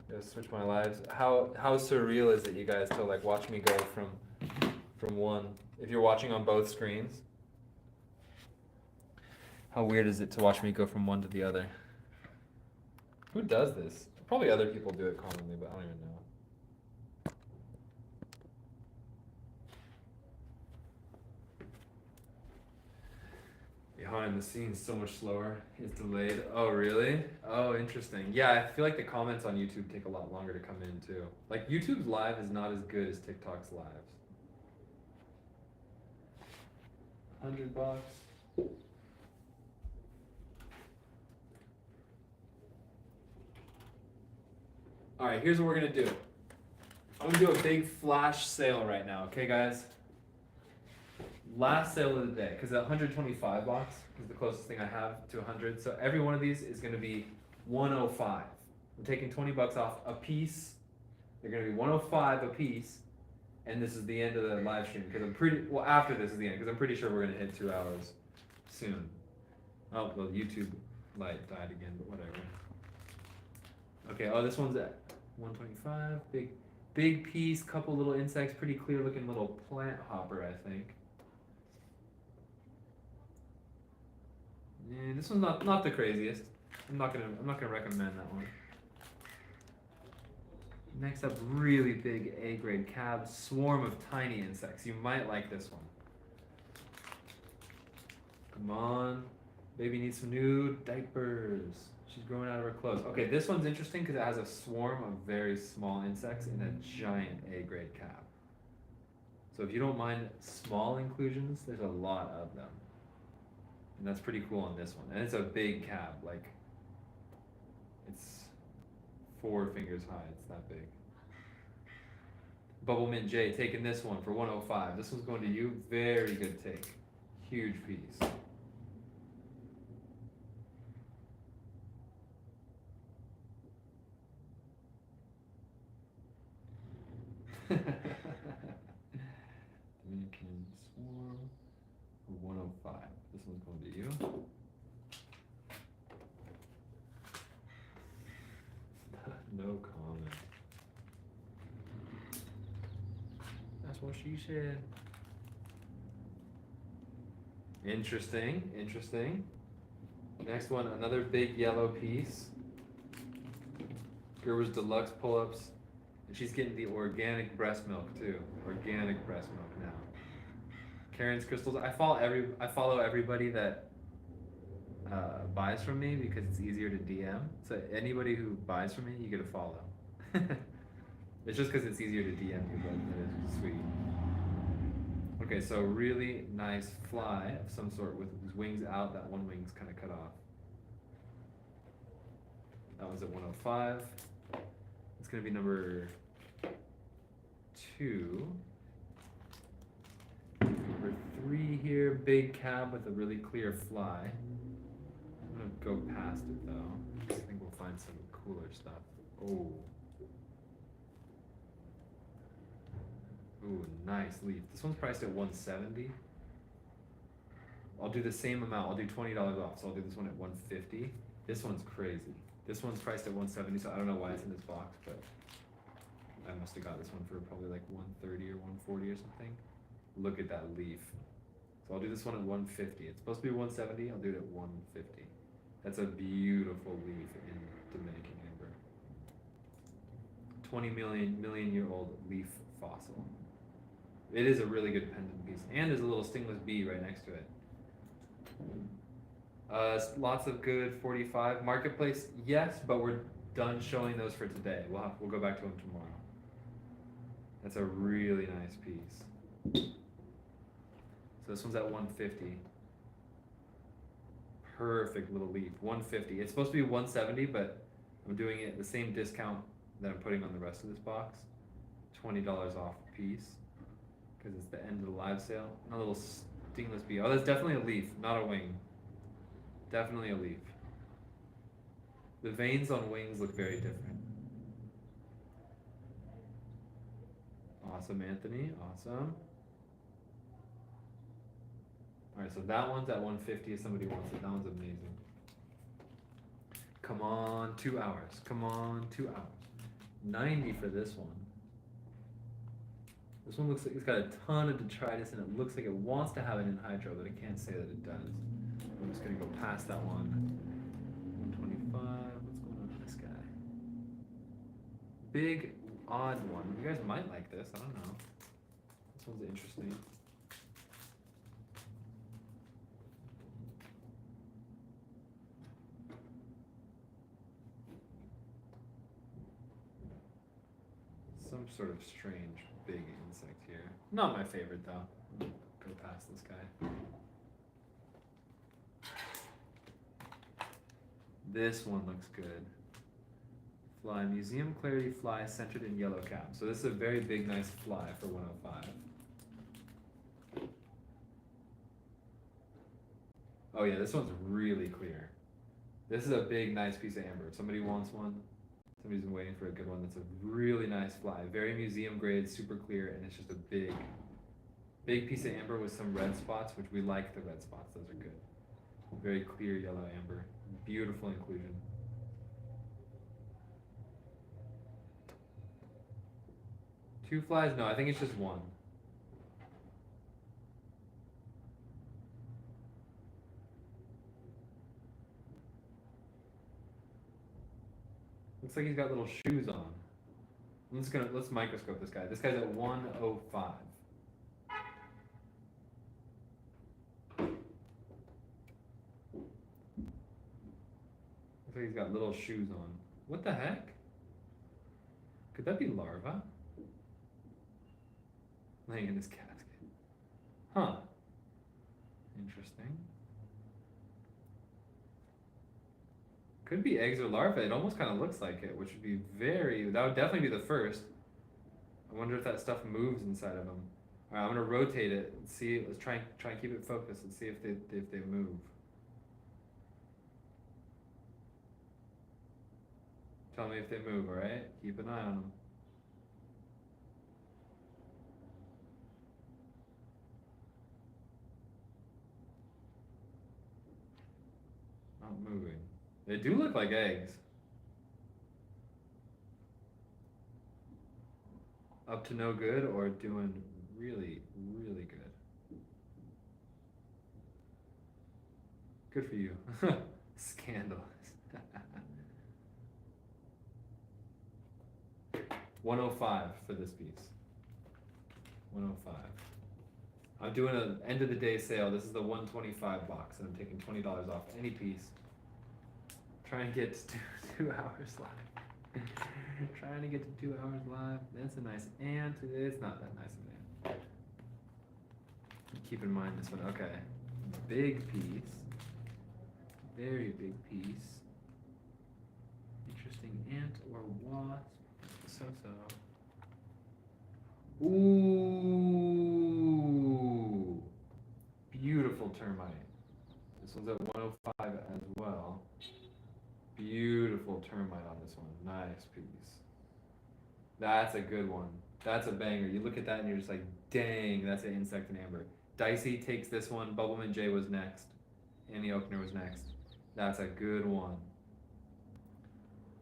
Gotta switch my lives. How surreal is it, you guys, to like watch me go from one? If you're watching on both screens, how weird is it to watch me go from one to the other? Who does this? Probably other people do it commonly, but I don't even know. Behind the scenes, so much slower. It's delayed. Oh, really? Oh, interesting. Yeah, I feel like the comments on YouTube take a lot longer to come in too. Like YouTube's live is not as good as TikTok's lives. $100. All right, here's what we're gonna do. I'm gonna do a big flash sale right now, okay, guys? Last sale of the day, because 125 box is the closest thing I have to 100. So every one of these is gonna be 105. I'm taking 20 bucks off a piece. They're gonna be 105 a piece, and this is the end of the live stream because after this is the end because I'm pretty sure we're gonna hit 2 hours soon. Oh, well, YouTube light died again, but whatever. Okay, oh, this one's at 125. Big piece, couple little insects, pretty clear looking little plant hopper, I think. Yeah, this one's not the craziest. I'm not gonna recommend that one. Next up, really big A-grade cab, swarm of tiny insects. You might like this one. Come on, baby needs some new diapers. She's growing out of her clothes. Okay, this one's interesting because it has a swarm of very small insects in a giant A-grade cab. So if you don't mind small inclusions, there's a lot of them. And that's pretty cool on this one. And it's a big cab, like it's 4 fingers high, it's that big. Bubble Mint J taking this one for 105. This one's going to you. Very good take. Huge piece. Dominican swarm. 105. This one's going to you. No comment. That's what she said. Interesting, interesting. Next one, another big yellow piece. Gerber's Deluxe pull-ups. And she's getting the organic breast milk too. Organic breast milk now. Karen's Crystals. I follow everybody that buys from me because it's easier to DM. So anybody who buys from me, you get a follow. It's just because it's easier to DM you, but it is sweet. Okay, so really nice fly of some sort with his wings out. That one wing's kind of cut off. That was at 105. It's gonna be number 2. Number 3 here, big cab with a really clear fly. I'm gonna go past it though. I think we'll find some cooler stuff. Oh. Ooh, nice leaf. This one's priced at 170. I'll do the same amount. I'll do $20 off. So I'll do this one at 150. This one's crazy. This one's priced at 170, so I don't know why it's in this box, but I must have got this one for probably like 130 or 140 or something. Look at that leaf. So I'll do this one at 150. It's supposed to be 170. I'll do it at 150. That's a beautiful leaf in Dominican amber. 20 million year old leaf fossil. It is a really good pendant piece, and there's a little stingless bee right next to it. Lots of good 45 marketplace, yes, but we're done showing those for today. We'll go back to them tomorrow. That's a really nice piece. So this one's at 150. Perfect little leaf. 150. It's supposed to be 170, but I'm doing it the same discount that I'm putting on the rest of this box. $20 off a piece. Because it's the end of the live sale. And a little stingless bee. Oh, that's definitely a leaf, not a wing. Definitely a leaf. The veins on wings look very different. Awesome, Anthony. Awesome. Alright, so that one's at 150 if somebody wants it. That one's amazing. Come on, 2 hours. Come on, 2 hours. 90 for this one. This one looks like it's got a ton of detritus and it looks like it wants to have an anhydro, but it can't say that it does. I'm just gonna go past that one. 125. What's going on with this guy? Big, odd one. You guys might like this. I don't know. This one's interesting. Some sort of strange big insect here. Not my favorite though. Go past this guy. This one looks good. Fly, Museum Clarity fly centered in yellow cap. So this is a very big, nice fly for 105. Oh yeah, this one's really clear. This is a big, nice piece of amber. If somebody wants one, somebody's been waiting for a good one. That's a really nice fly. Very museum grade, super clear, and it's just a big, big piece of amber with some red spots, which we like the red spots. Those are good. Very clear yellow amber. Beautiful inclusion. Two flies? No, I think it's just one. Looks like he's got little shoes on. Let's microscope this guy. This guy's at 105. Looks like he's got little shoes on. What the heck? Could that be larva? Laying in his casket. Huh. Interesting. Could be eggs or larvae. It almost kind of looks like it, which would be that would definitely be the first. I wonder if that stuff moves inside of them. All right, I'm gonna rotate it and see. Let's try and keep it focused and see if they move. Tell me if they move. All right, keep an eye on them. They do look like eggs. Up to no good or doing really, really good. Good for you. Scandalous. 105 for this piece. 105. I'm doing an end of the day sale. This is the 125 box, and I'm taking $20 off any piece. Trying to get to 2 hours live. Trying to get to 2 hours live. That's a nice ant. It's not that nice of an ant. Keep in mind this one. Okay. Big piece. Very big piece. Interesting ant or wasp. So. Ooh. Beautiful termite. This one's at 105 as well. Beautiful termite on this one. Nice piece. That's a good one. That's a banger. You look at that and you're just like, dang, that's an insect and amber. Dicey takes this one. Bubbleman J was next. Annie Oakner was next. That's a good one.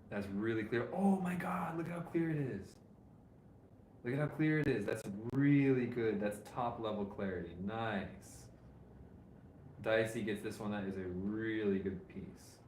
That's really clear. Oh my god, look at how clear it is. Look at how clear it is. That's really good. That's top level clarity. Nice. Dicey gets this one. That is a really good piece.